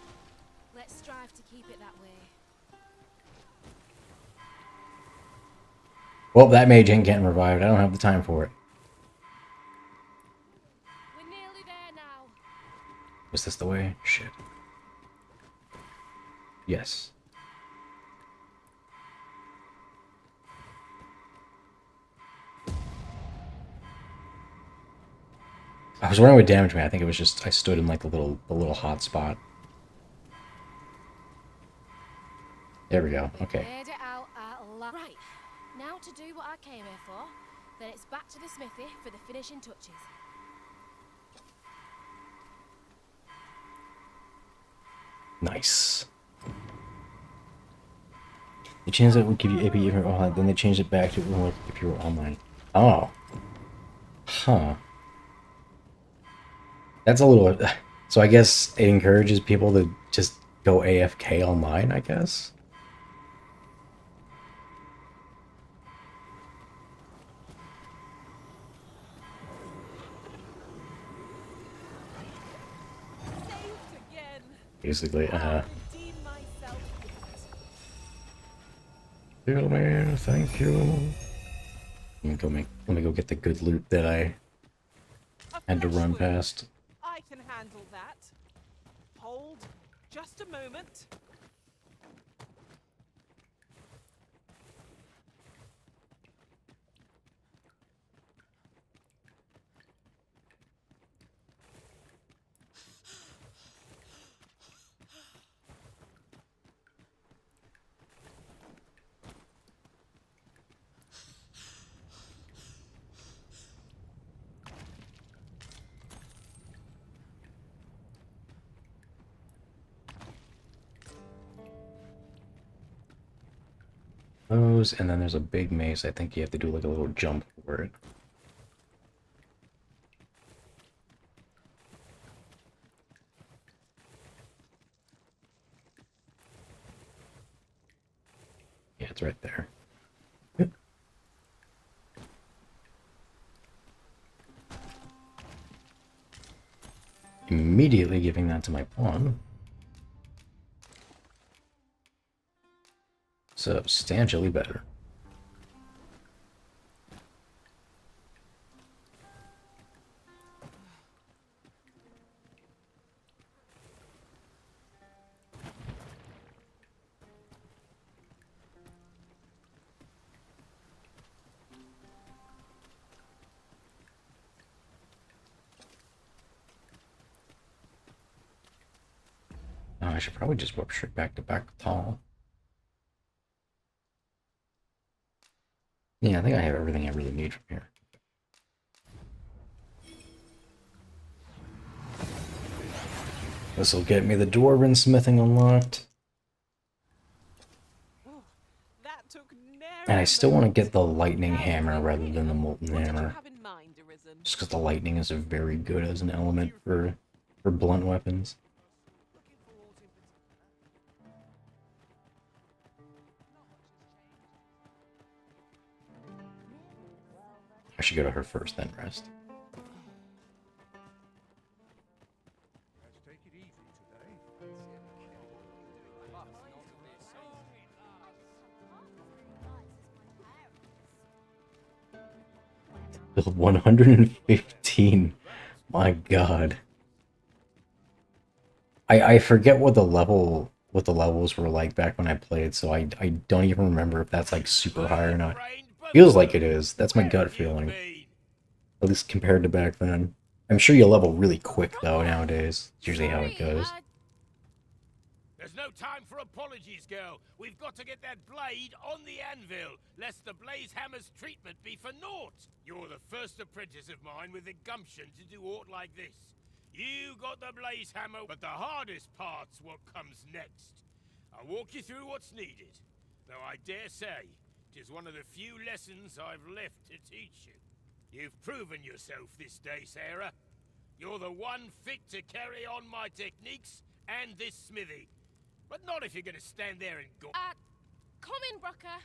[SPEAKER 8] Let's strive to keep it that way.
[SPEAKER 1] Well, that mage ain't getting revived. I don't have the time for it.
[SPEAKER 8] We're nearly there now.
[SPEAKER 1] Was this the way? Shit. Yes. I was wondering what damaged me. I think it was just I stood in like the little hot spot. There we go. Okay.
[SPEAKER 8] Made it out at right. Now to do what I came here for. Then it's back to the smithy for the finishing touches.
[SPEAKER 1] Nice. They changed it would give you AP even offline, then they changed it back to if you were online. Oh. Huh. That's a little... So I guess it encourages people to just go AFK online, I guess? Basically, Heal me, thank you. Let me go get the good loot that I had to run past.
[SPEAKER 6] I can handle that. Hold just a moment.
[SPEAKER 1] Those, and then there's a big mace. I think you have to do like a little jump for it. Yeah, it's right there. Immediately giving that to my pawn. Substantially better. I should probably just warp straight back to back tall. Yeah, I think I have everything I really need from here. This will get me the dwarven smithing unlocked. And I still want to get the lightning hammer rather than the molten hammer. Just because the lightning is very good as an element for blunt weapons. should go to her first, then rest. Build 115. My god. I forget what the levels were like back when I played, so I don't even remember if that's like super high or not. Feels like it is. That's my gut feeling. At least compared to back then. I'm sure you level really quick though nowadays. It's usually how it goes.
[SPEAKER 14] There's no time for apologies, girl. We've got to get that blade on the anvil, lest the blaze hammer's treatment be for naught. You're the first apprentice of mine with the gumption to do aught like this. You got the blaze hammer, but the hardest part's what comes next. I'll walk you through what's needed, though I dare say it is one of the few lessons I've left to teach you. You've proven yourself this day, Sarah. You're the one fit to carry on my techniques and this smithy. But not if you're gonna stand there and go.
[SPEAKER 8] Come in, Brooker.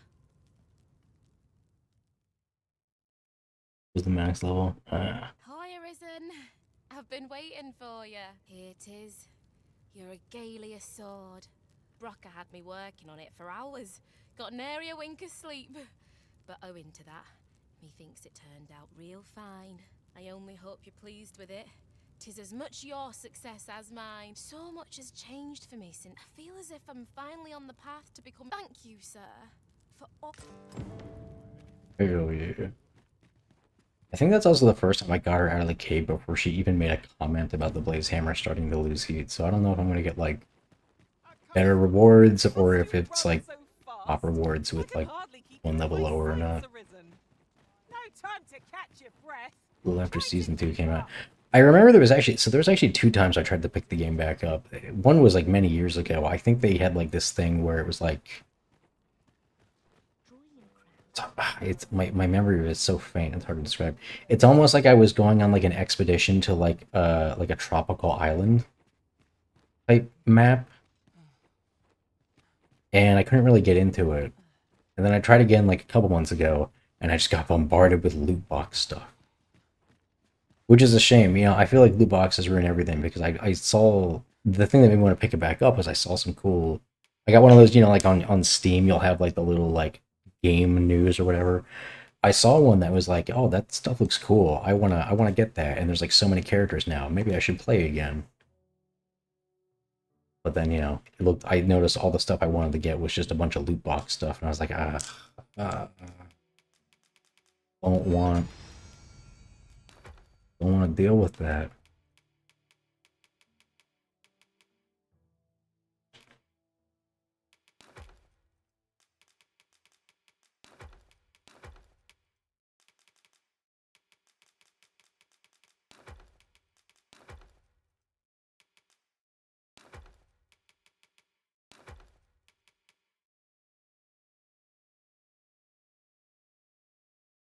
[SPEAKER 1] Was the max level?
[SPEAKER 8] Hi, Arisen. I've been waiting for you. Here it is. Your Regalia sword. Brocker had me working on it for hours. Got nary a wink of sleep. But owing to that, methinks it turned out real fine. I only hope you're pleased with it. 'Tis as much your success as mine. So much has changed for me since I feel as if I'm finally on the path to become. Thank you, sir, for all.
[SPEAKER 1] Hell yeah. I think that's also the first time I got her out of the cave before she even made a comment about the blaze hammer starting to lose heat. So I don't know if I'm gonna get like better rewards or if it's like top rewards with like one level lower or not.
[SPEAKER 6] No time to catch your breath.
[SPEAKER 1] Well, after season 2 came out. I remember there was actually 2 times I tried to pick the game back up. One was like many years ago. I think they had like this thing where it was like it's my memory is so faint, it's hard to describe. It's almost like I was going on like an expedition to like a tropical island type map. And I couldn't really get into it. And then I tried again like a couple months ago, and I just got bombarded with loot box stuff. Which is a shame, you know, I feel like loot boxes ruin everything because I saw the thing that made me want to pick it back up was I saw some cool. I got one of those, you know, like on Steam, you'll have like the little like game news or whatever. I saw one that was like, oh, that stuff looks cool. I wanna get that, and there's like so many characters now. Maybe I should play again. But then, you know, I noticed all the stuff I wanted to get was just a bunch of loot box stuff, and I was like, don't want to deal with that.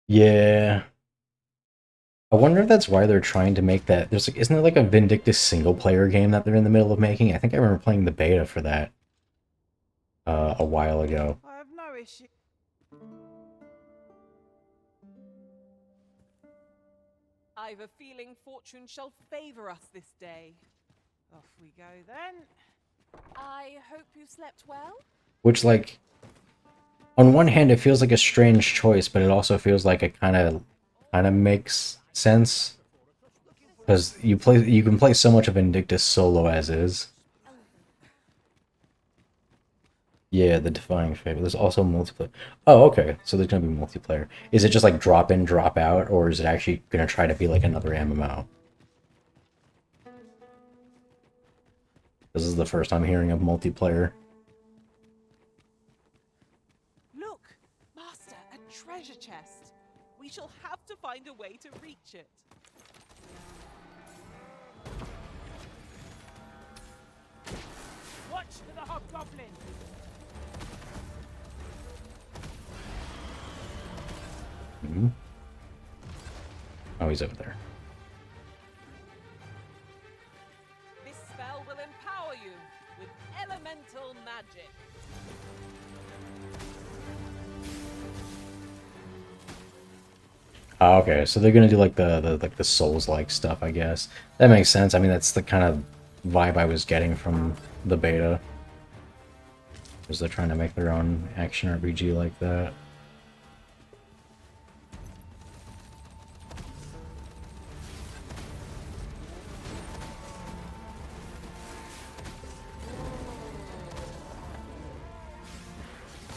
[SPEAKER 1] Yeah. I wonder if that's why they're trying to make that. There's like, isn't there like a Vindictus single player game that they're in the middle of making? I think I remember playing the beta for that a while ago.
[SPEAKER 15] I have no issue. I've a feeling fortune shall favor us this day. Off we go then. I hope you slept well.
[SPEAKER 1] Which, like, on one hand, it feels like a strange choice, but it also feels like it kind of makes sense because you can play so much of Vindictus solo as is. Yeah, the Defying Fate. There's also multiplayer. Oh, okay. So there's gonna be multiplayer. Is it just like drop in, drop out, or is it actually gonna try to be like another MMO? This is the first time hearing of multiplayer.
[SPEAKER 15] Look, Master, a treasure chest. We shall have to find a way to reach it.
[SPEAKER 6] Watch for the hobgoblin.
[SPEAKER 1] Mm-hmm. Oh, he's over there.
[SPEAKER 15] This spell will empower you with elemental magic.
[SPEAKER 1] Oh, okay, so they're gonna do like the Souls-like stuff, I guess. That makes sense. I mean, that's the kind of vibe I was getting from the beta. Was they're trying to make their own action RPG like that.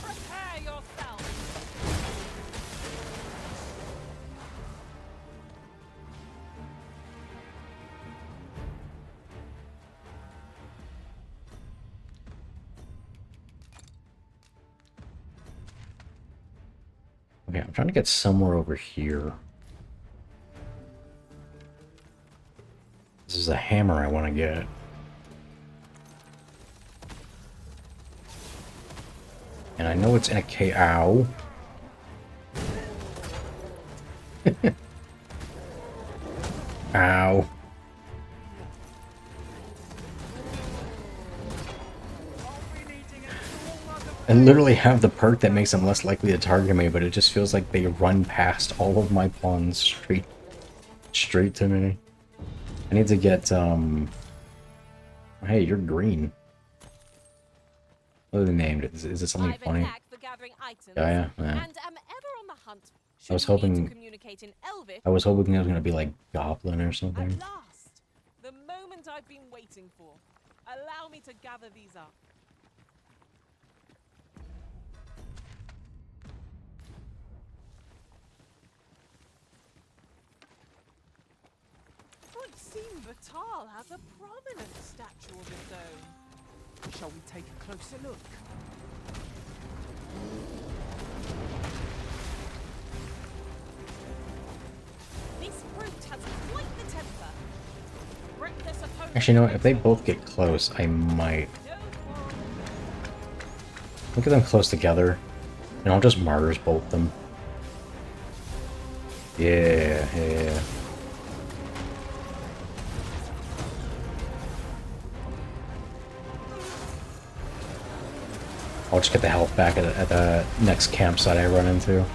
[SPEAKER 6] Prepare yourself.
[SPEAKER 1] Okay, I'm trying to get somewhere over here. This is a hammer I want to get. And I know it's in a K. Ow. Ow. I literally have the perk that makes them less likely to target me, but it just feels like they run past all of my pawns straight to me. I need to get, Hey, you're green. What are they named? Is it something funny? Yeah. I was hoping I was hoping it was gonna be like Goblin or something.
[SPEAKER 6] At last, the moment I've been waiting for. Allow me to gather these up. It seems Batal has a prominent statue of its own.
[SPEAKER 15] Shall we take a closer look?
[SPEAKER 6] This brute has quite the temper. Reckless opponent.
[SPEAKER 1] Actually, you know what? If they both get close, I might. Look at them close together, and I'll just Martyrs bolt them. Yeah. I'll just get the health back at the next campsite I run into.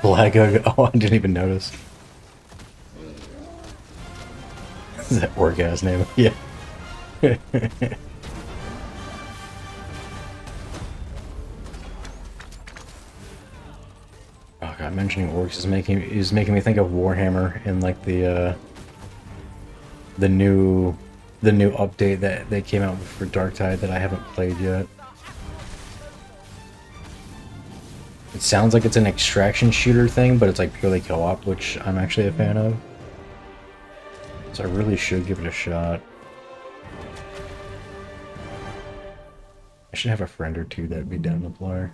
[SPEAKER 1] Black Oh, I didn't even notice. Is that Orgaz name? Yeah. Oh god, mentioning orcs is making me think of Warhammer and like the new update that they came out with for Darktide that I haven't played yet. It sounds like it's an extraction shooter thing, but it's like purely co-op, which I'm actually a fan of. So I really should give it a shot. I should have a friend or two that'd be down to play.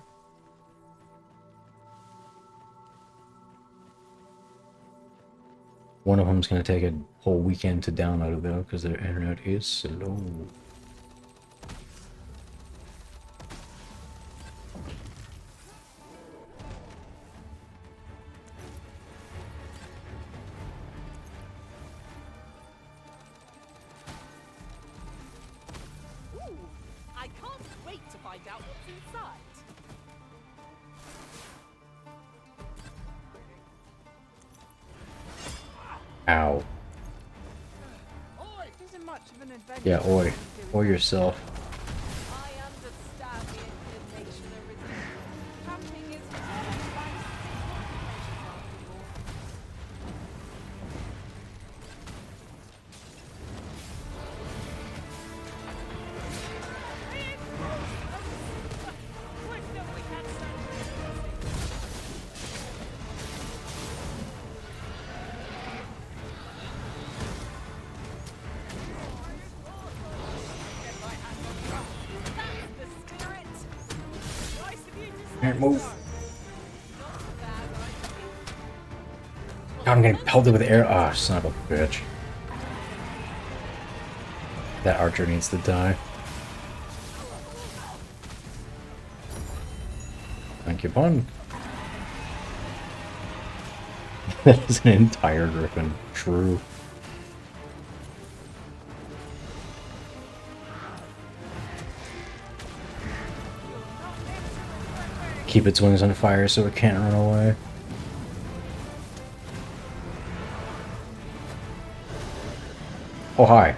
[SPEAKER 1] One of them's gonna take a whole weekend to download it though, because their internet is slow.
[SPEAKER 6] I can't wait to find out what's inside.
[SPEAKER 1] Ow.
[SPEAKER 15] Isn't much of an adventure.
[SPEAKER 1] Yeah, oi. Or yourself.
[SPEAKER 6] I understand the inclination originally. Camping is always like
[SPEAKER 1] Alright, move. God, I'm getting pelted with air. Ah, oh, son of a bitch. That archer needs to die. Thank you, Bun. That is an entire griffin. True. Keep its wings on fire so it can't run away. Oh, hi.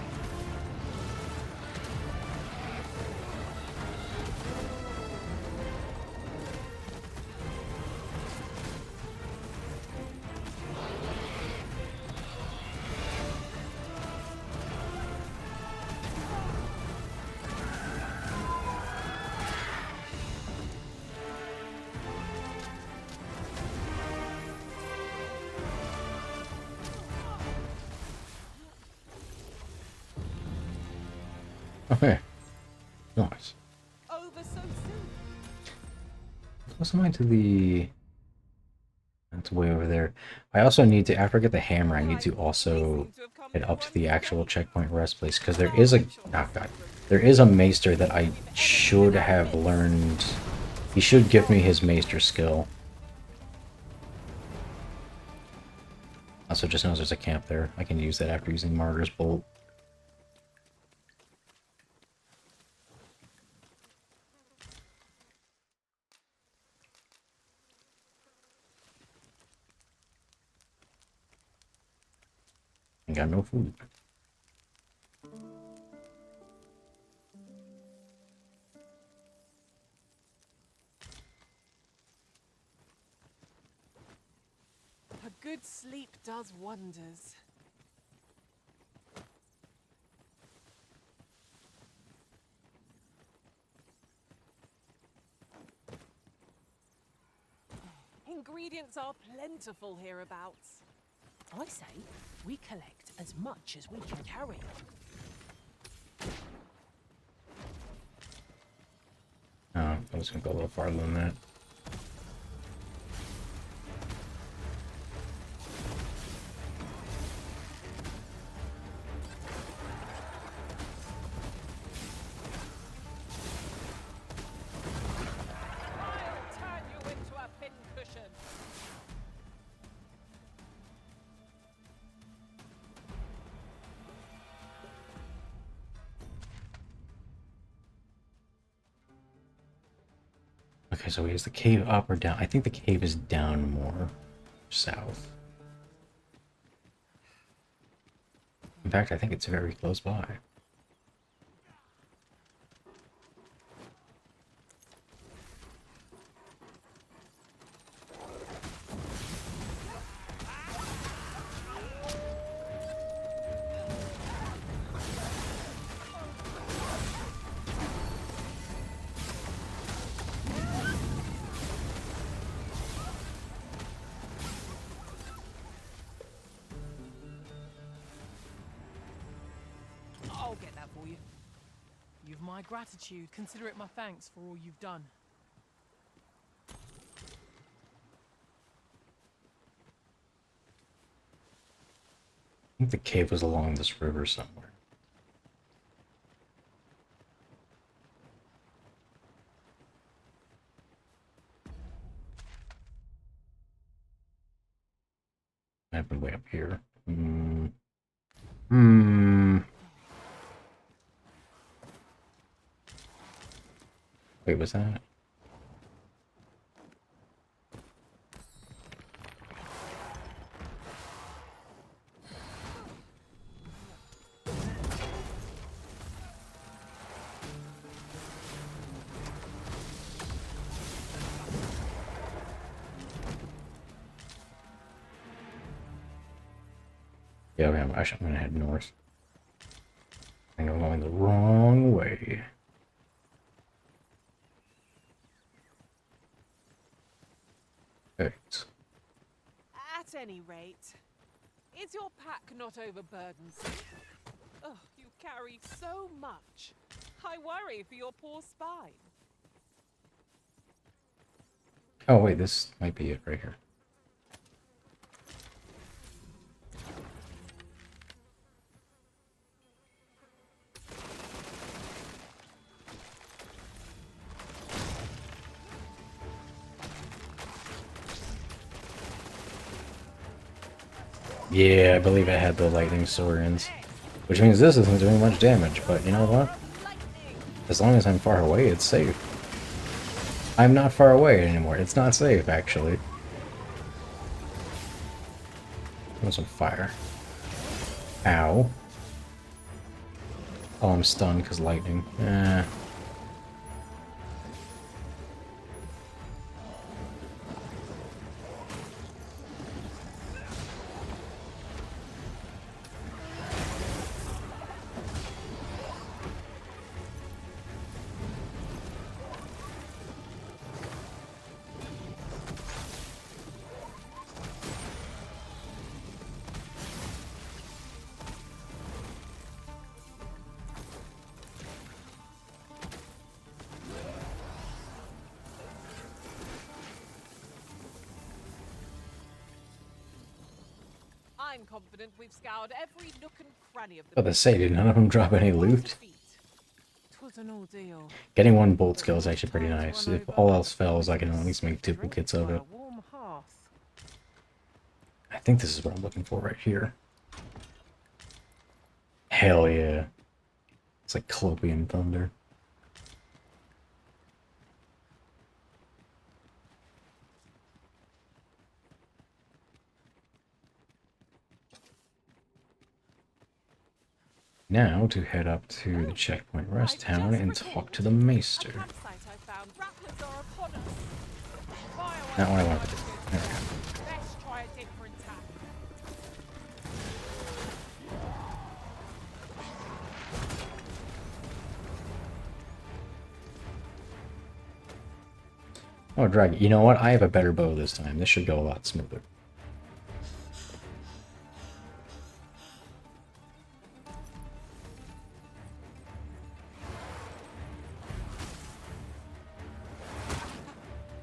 [SPEAKER 1] Okay. Nice.
[SPEAKER 4] Over so soon.
[SPEAKER 1] Close am I to the... That's way over there. I also need to, after I get the hammer, I need to also head up to the actual checkpoint rest place, because there is a... Oh, God. There is a maester that I should have learned. He should give me his maester skill. Also, just knows there's a camp there. I can use that after using Martyr's Bolt. I got no food.
[SPEAKER 4] A good sleep does wonders. Ingredients are plentiful hereabouts. I say we collect as much as we can carry.
[SPEAKER 1] Oh, I was gonna go a little farther than that.
[SPEAKER 4] Turn you into a pincushion.
[SPEAKER 1] Okay, so is the cave up or down? I think the cave is down more south. In fact, I think it's very close by.
[SPEAKER 4] I'll get that for you. You've my gratitude. Consider it my thanks for all you've done.
[SPEAKER 1] I think the cave was along this river somewhere. I've been way up here. Wait, was that? Yeah, okay, I'm gonna head north. I think I'm going the wrong way. Right.
[SPEAKER 4] At any rate, is your pack not overburdened? Oh, you carry so much. I worry for your poor spine.
[SPEAKER 1] Oh wait, this might be it right here. Yeah, I believe it had the lightning swords. Which means this isn't doing much damage, but you know what? As long as I'm far away, it's safe. I'm not far away anymore. It's not safe, actually. Want some fire. Ow. Oh, I'm stunned because lightning.
[SPEAKER 15] I'm confident we've scoured every nook and cranny of
[SPEAKER 1] I was about to say, did none of them drop any loot?
[SPEAKER 15] Twas an ordeal.
[SPEAKER 1] Getting one bolt skill is actually pretty nice. If all else fails, I can at least make duplicates of it.
[SPEAKER 15] Warm hearth.
[SPEAKER 1] I think this is what I'm looking for right here. Hell yeah. It's like Clopian Thunder. Now to head up to the checkpoint rest town and talk to the Maester. Not what I wanted to do. There we go.
[SPEAKER 15] Let's try a different tack.
[SPEAKER 1] Oh, Dragon, you know what? I have a better bow this time. This should go a lot smoother.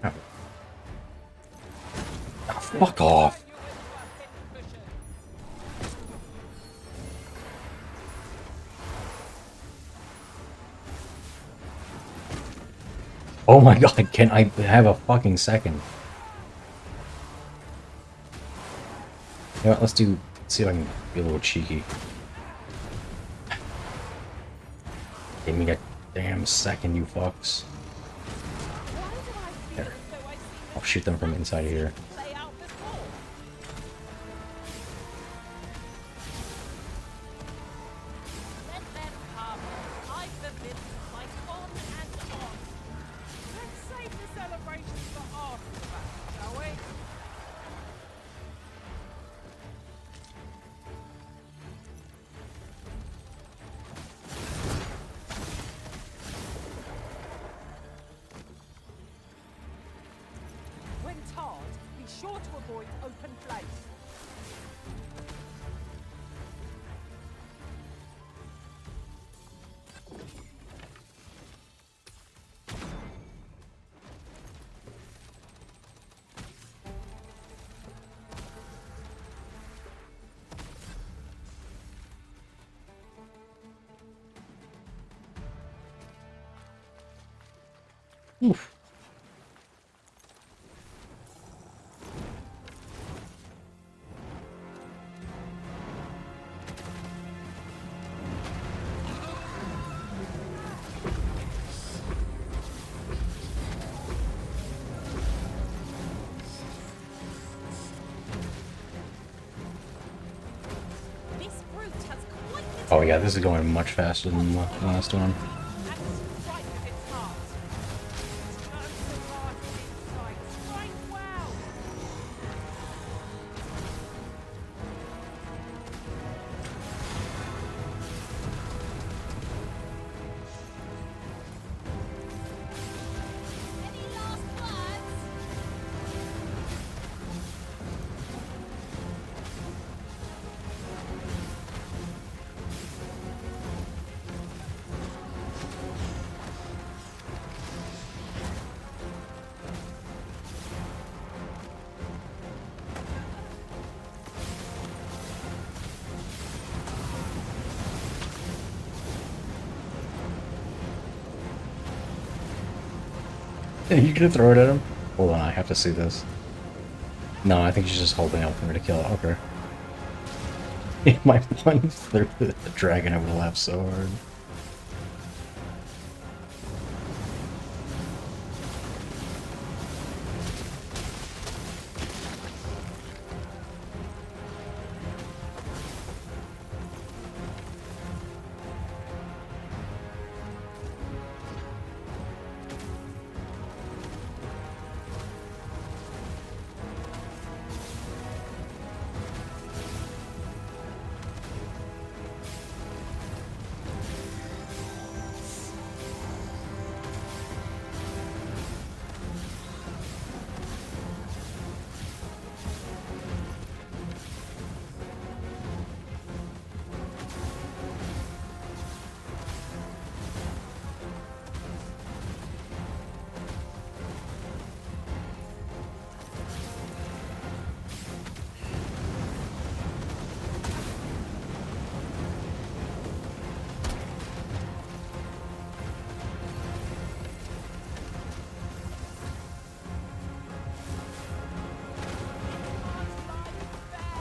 [SPEAKER 1] Oh. Oh, fuck off. Oh my god, can I have a fucking second? You know what, let's see if I can be a little cheeky. Give me a damn second, you fucks. There. I'll shoot them from inside of here.
[SPEAKER 15] When tarred, be sure to avoid open place.
[SPEAKER 1] Oof. Oh yeah, this is going much faster than the last one. You gonna throw it at him? Hold on, I have to see this. No, I think she's just holding out for me to kill it. Okay. If my punch through the dragon, I would have laughed so hard.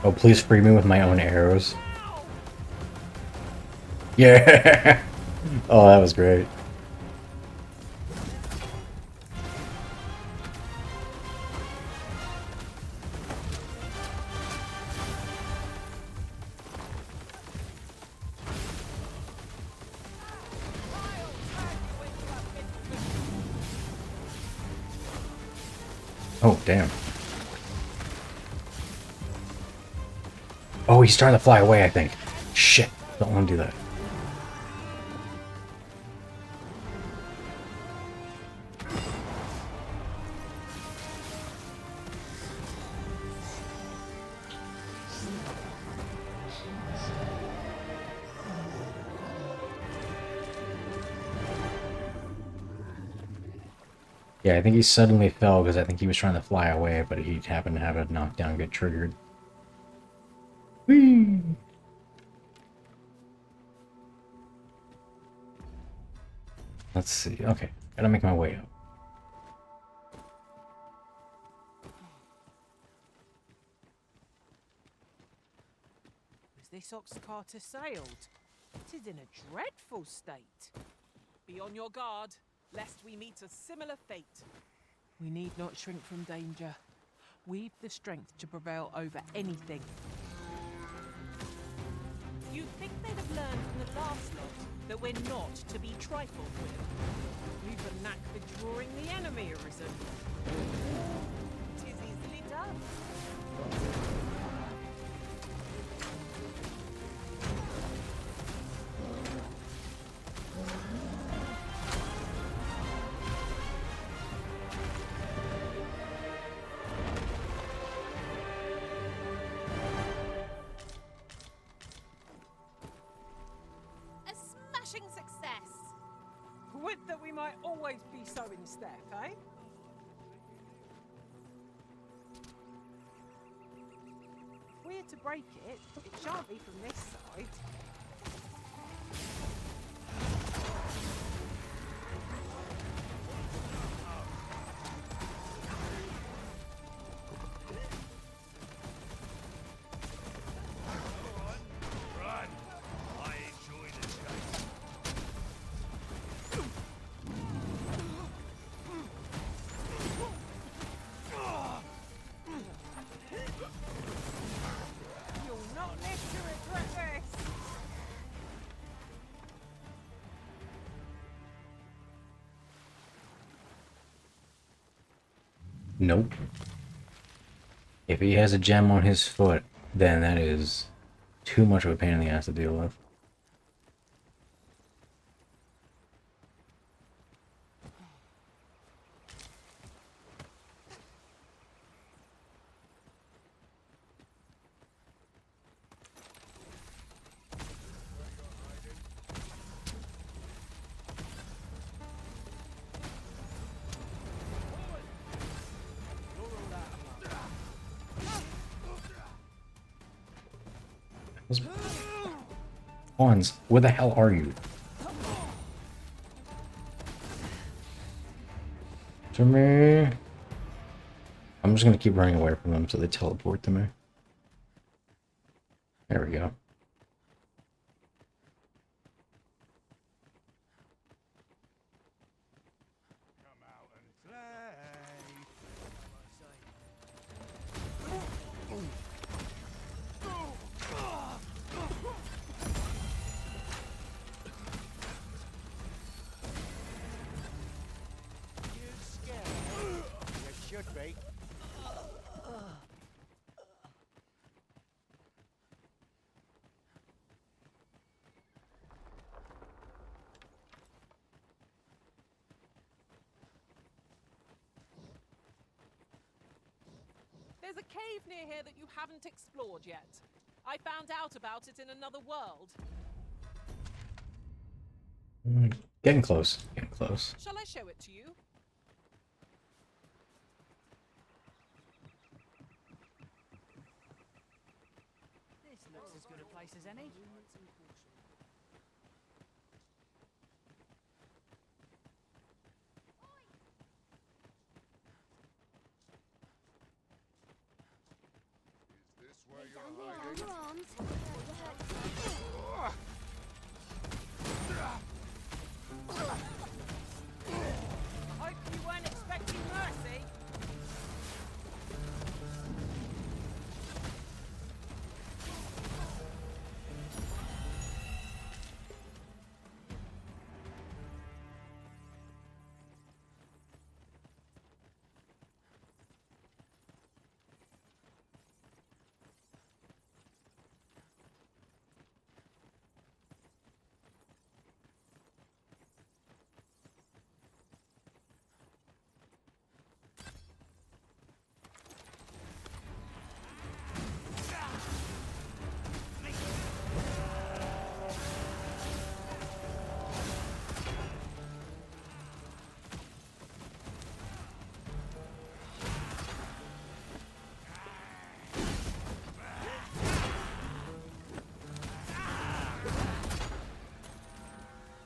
[SPEAKER 1] Oh, please free me with my own arrows. Yeah! Oh, that was great. Oh, damn. Oh, he's trying to fly away, I think. Shit, don't want to do that. Yeah, I think he suddenly fell because I think he was trying to fly away, but he happened to have a knockdown get triggered. Whee! Let's see. Okay, gotta make my way up.
[SPEAKER 15] As this ox cart assailed, it is in a dreadful state. Be on your guard, lest we meet a similar fate. We need not shrink from danger. We've the strength to prevail over anything. You'd think they'd have learned from the last lot that we're not to be trifled with. We've a knack for drawing the enemy arisen. It is easily done.
[SPEAKER 8] A smashing success!
[SPEAKER 15] Would that we might always be so in step, eh? If we're to break it, it shan't be from this side. You'll not live to regret this!
[SPEAKER 1] Nope. If he has a gem on his foot, then that is too much of a pain in the ass to deal with. Pawns, where the hell are you? To me. I'm just gonna keep running away from them so they teleport to me. There we go.
[SPEAKER 4] There's a cave near here that you haven't explored yet. I found out about it in another world.
[SPEAKER 1] Getting close. Getting close.
[SPEAKER 4] Shall I show it to you?
[SPEAKER 22] This looks as good a place as any.
[SPEAKER 6] I hope you weren't expecting mercy.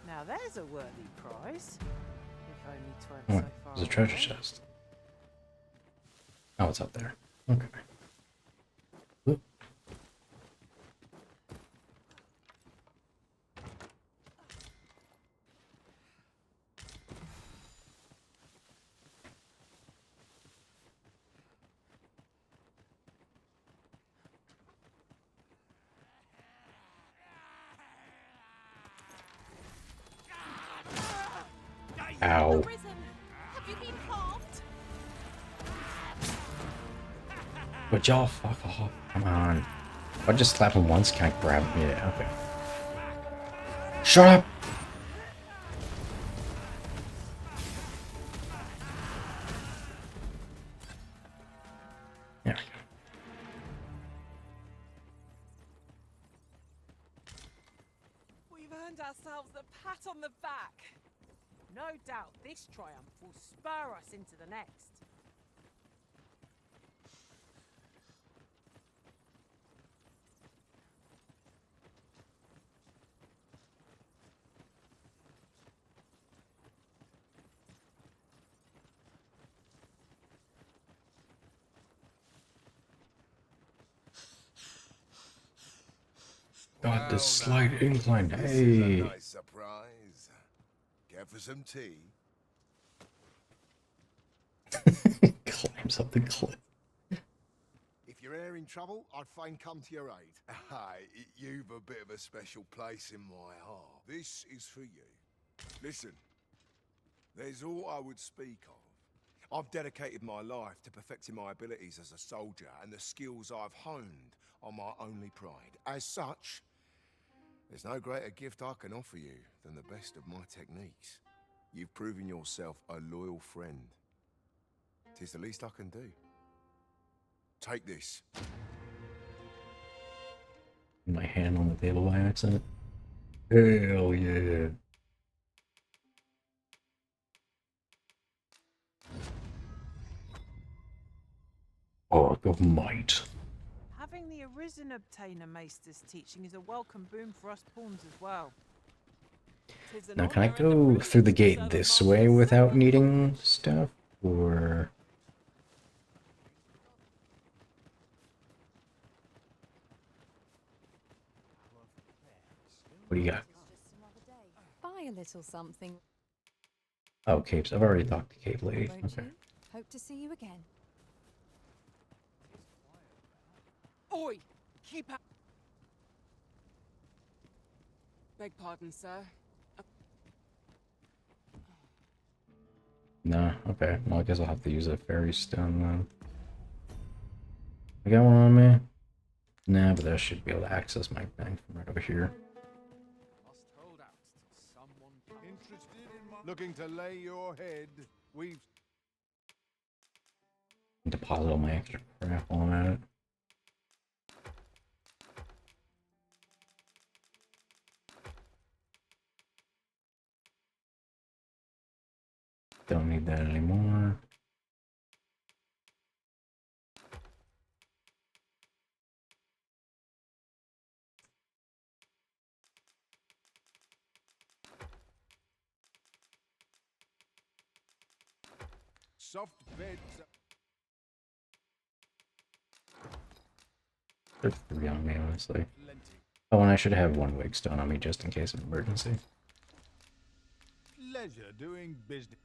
[SPEAKER 15] Now there's a worthy prize. If only
[SPEAKER 1] Oh,
[SPEAKER 15] tweren't so far
[SPEAKER 1] there's a treasure
[SPEAKER 15] away.
[SPEAKER 1] chest. Oh, it's up there. Okay. Oop. Ow.
[SPEAKER 4] Have you been harmed?
[SPEAKER 1] Would y'all fuck off? Come on. If I just slap him once, can I grab him? Yeah, okay. Shut up! There we go.
[SPEAKER 4] We've earned ourselves a pat on the back. No doubt this triumph will spur us into the next.
[SPEAKER 1] Got this slight incline.
[SPEAKER 9] This is a
[SPEAKER 1] Hey.
[SPEAKER 9] nice surprise. Care for some tea?
[SPEAKER 1] Climbs up the cliff.
[SPEAKER 9] If you're here in trouble, I'd fain come to your aid. Hey, you've a bit of a special place in my heart. This is for you. Listen, there's all I would speak of. I've dedicated my life to perfecting my abilities as a soldier, and the skills I've honed are my only pride. As such, there's no greater gift I can offer you than the best of my techniques. You've proven yourself a loyal friend. 'Tis the least I can do. Take this.
[SPEAKER 1] My hand on the table by accident. Hell yeah. Arc of Might.
[SPEAKER 15] Having the Arisen obtain a Maester's teaching is a welcome boon for us pawns as well. 'Tis an
[SPEAKER 1] Now, can I
[SPEAKER 15] honour and a
[SPEAKER 1] go
[SPEAKER 15] privilege
[SPEAKER 1] through the
[SPEAKER 15] to
[SPEAKER 1] gate
[SPEAKER 15] serve
[SPEAKER 1] this
[SPEAKER 15] a
[SPEAKER 1] way
[SPEAKER 15] master's
[SPEAKER 1] without
[SPEAKER 15] servant.
[SPEAKER 1] needing stuff? Or... What do you got?
[SPEAKER 19] Buy a little something,
[SPEAKER 1] Oh, Capes. I've already talked to Cape Lady.
[SPEAKER 19] won't
[SPEAKER 1] Okay.
[SPEAKER 19] you? Hope to see you again.
[SPEAKER 20] Oi! Keep out! Beg pardon, sir.
[SPEAKER 1] Nah, okay. Well, I guess I'll have to use a fairy stone then. I got one on me? Nah, but I should be able to access my thing from right over here.
[SPEAKER 9] Looking to lay your head? We've...
[SPEAKER 1] Deposit all my extra crap while I'm at it. Don't need that anymore.
[SPEAKER 9] Soft beds.
[SPEAKER 1] There's 3 on me, honestly. Oh, and I should have 1 wig stone on me just in case of emergency.
[SPEAKER 3] Pleasure doing business.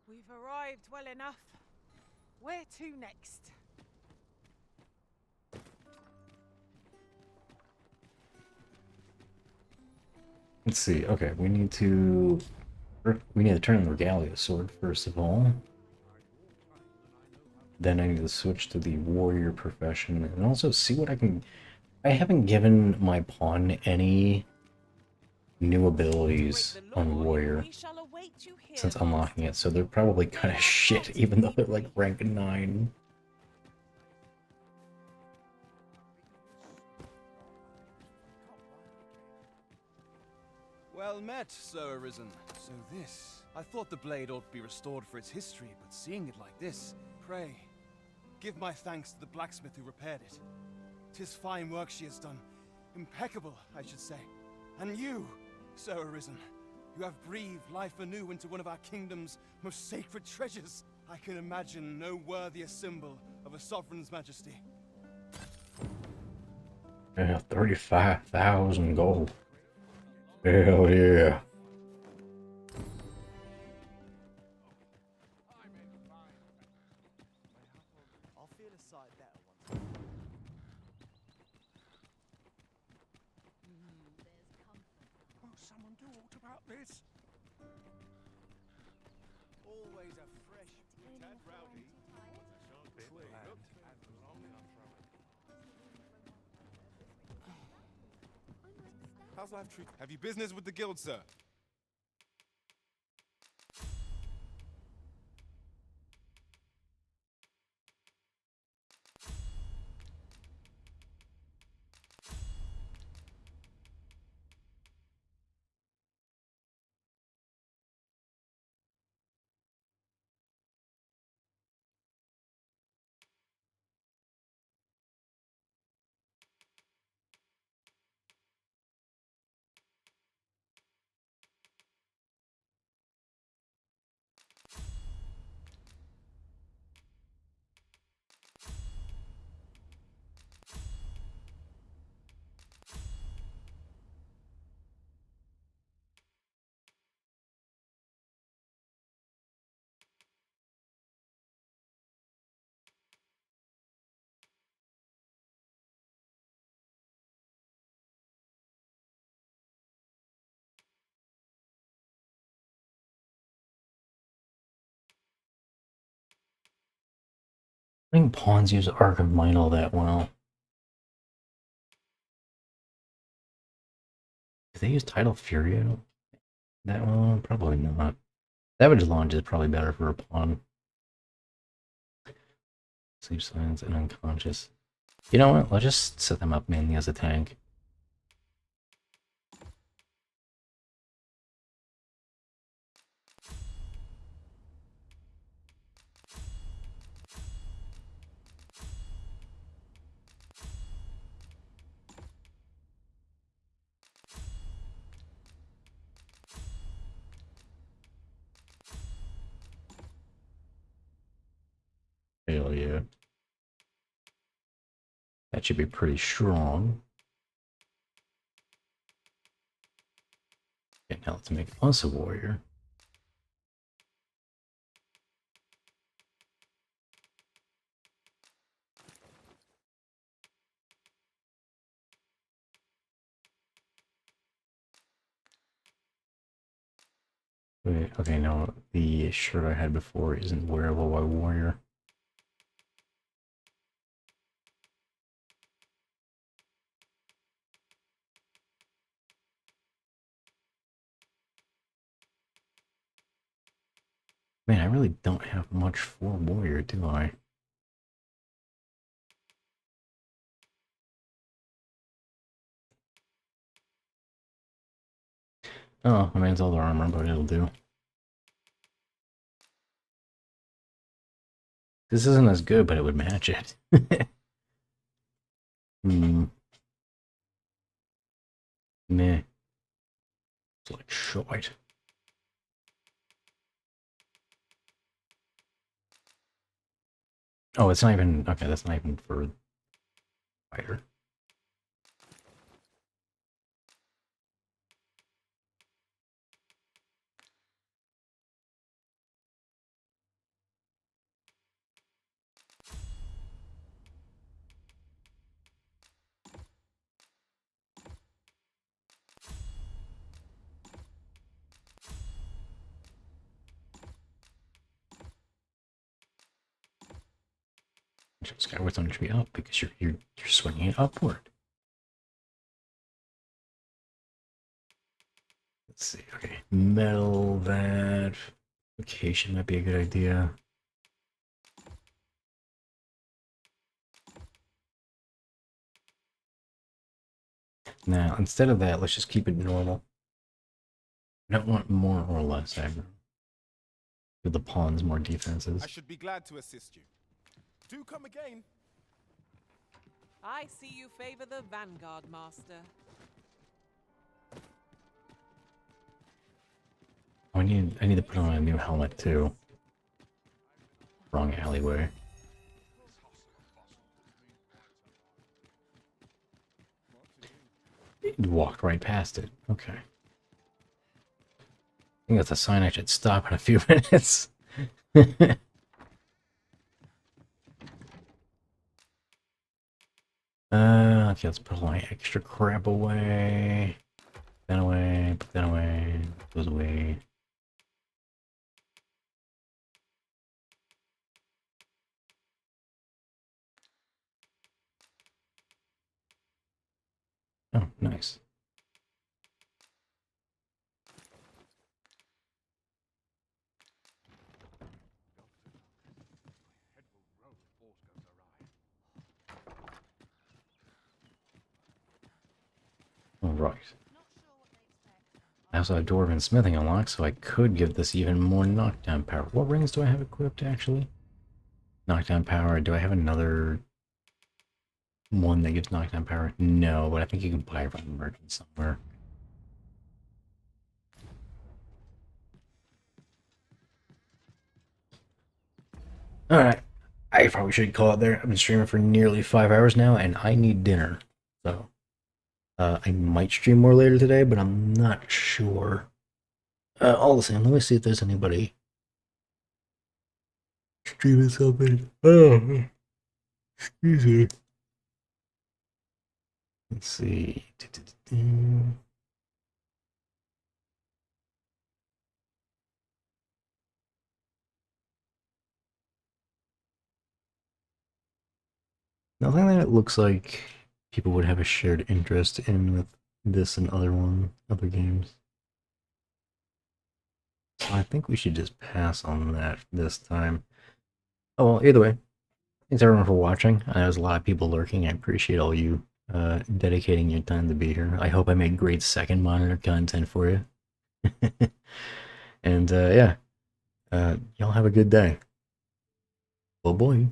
[SPEAKER 15] We've arrived well enough. Where to next?
[SPEAKER 1] Let's see. Okay, we need to turn the Regalia sword first of all. Then I need to switch to the warrior profession and also see what I can. I haven't given my pawn any new abilities on warrior since unlocking it, so they're probably kind of shit, even though they're like rank 9.
[SPEAKER 17] Well met, Sir Arisen. So this... I thought the blade ought to be restored for its history, but seeing it like this... Pray, give my thanks to the blacksmith who repaired it. 'Tis fine work she has done. Impeccable, I should say. And you, Sir Arisen, you have breathed life anew into one of our kingdom's most sacred treasures. I can imagine no worthier symbol of a sovereign's majesty.
[SPEAKER 1] Yeah, 35,000 gold. Hell yeah.
[SPEAKER 17] I'll feel a sight better once.
[SPEAKER 3] Won't someone do aught about this?
[SPEAKER 9] Always a fresh tad rowdy.
[SPEAKER 17] How's life treat? Have you business with the guild, sir?
[SPEAKER 1] I think pawns use Arc of Might all that well. Do they use Tidal Fury that well? Probably not. Savage Launch is probably better for a pawn. Sleep Silence and Unconscious. You know what? Let's just set them up mainly as a tank. Hell yeah. That should be pretty strong. Okay, now let's make us a warrior. Wait, okay, no, the shirt I had before isn't wearable by warrior. Man, I really don't have much for warrior, do I? Oh, I mean, it's all the armor, but it'll do. This isn't as good, but it would match it. Hmm. Meh. It's like short. Oh, it's not even... Okay, that's not even for fighter. Skyward's on should be up because you're swinging it upward. Let's see. Okay, metal that. Location might be a good idea. Now, instead of that, let's just keep it normal. I don't want more or less aggro. Give the pawns more defenses.
[SPEAKER 17] I should be glad to assist you. Do come again.
[SPEAKER 15] I see you favor the Vanguard, Master.
[SPEAKER 1] Oh, I need to put on a new helmet too. Wrong alleyway. It walked right past it. Okay. I think that's a sign I should stop in a few minutes. Okay, let's put all my extra crap away. Put that away, put that away, goes away. Oh, nice. Alright. I also have Dwarven Smithing unlocked, so I could give this even more knockdown power. What rings do I have equipped, actually? Knockdown power. Do I have another one that gives knockdown power? No, but I think you can buy it from the merchant somewhere. Alright. I probably should call it there. I've been streaming for nearly 5 hours now, and I need dinner. So, I might stream more later today, but I'm not sure. All the same, let me see if there's anybody streaming something. Oh, excuse me. Let's see. Nothing that it looks like people would have a shared interest in with this and other games. So I think we should just pass on that this time. Oh well, either way, thanks everyone for watching. There's a lot of people lurking. I appreciate all you dedicating your time to be here. I hope I made great second monitor content for you. And yeah, y'all have a good day. Oh boy.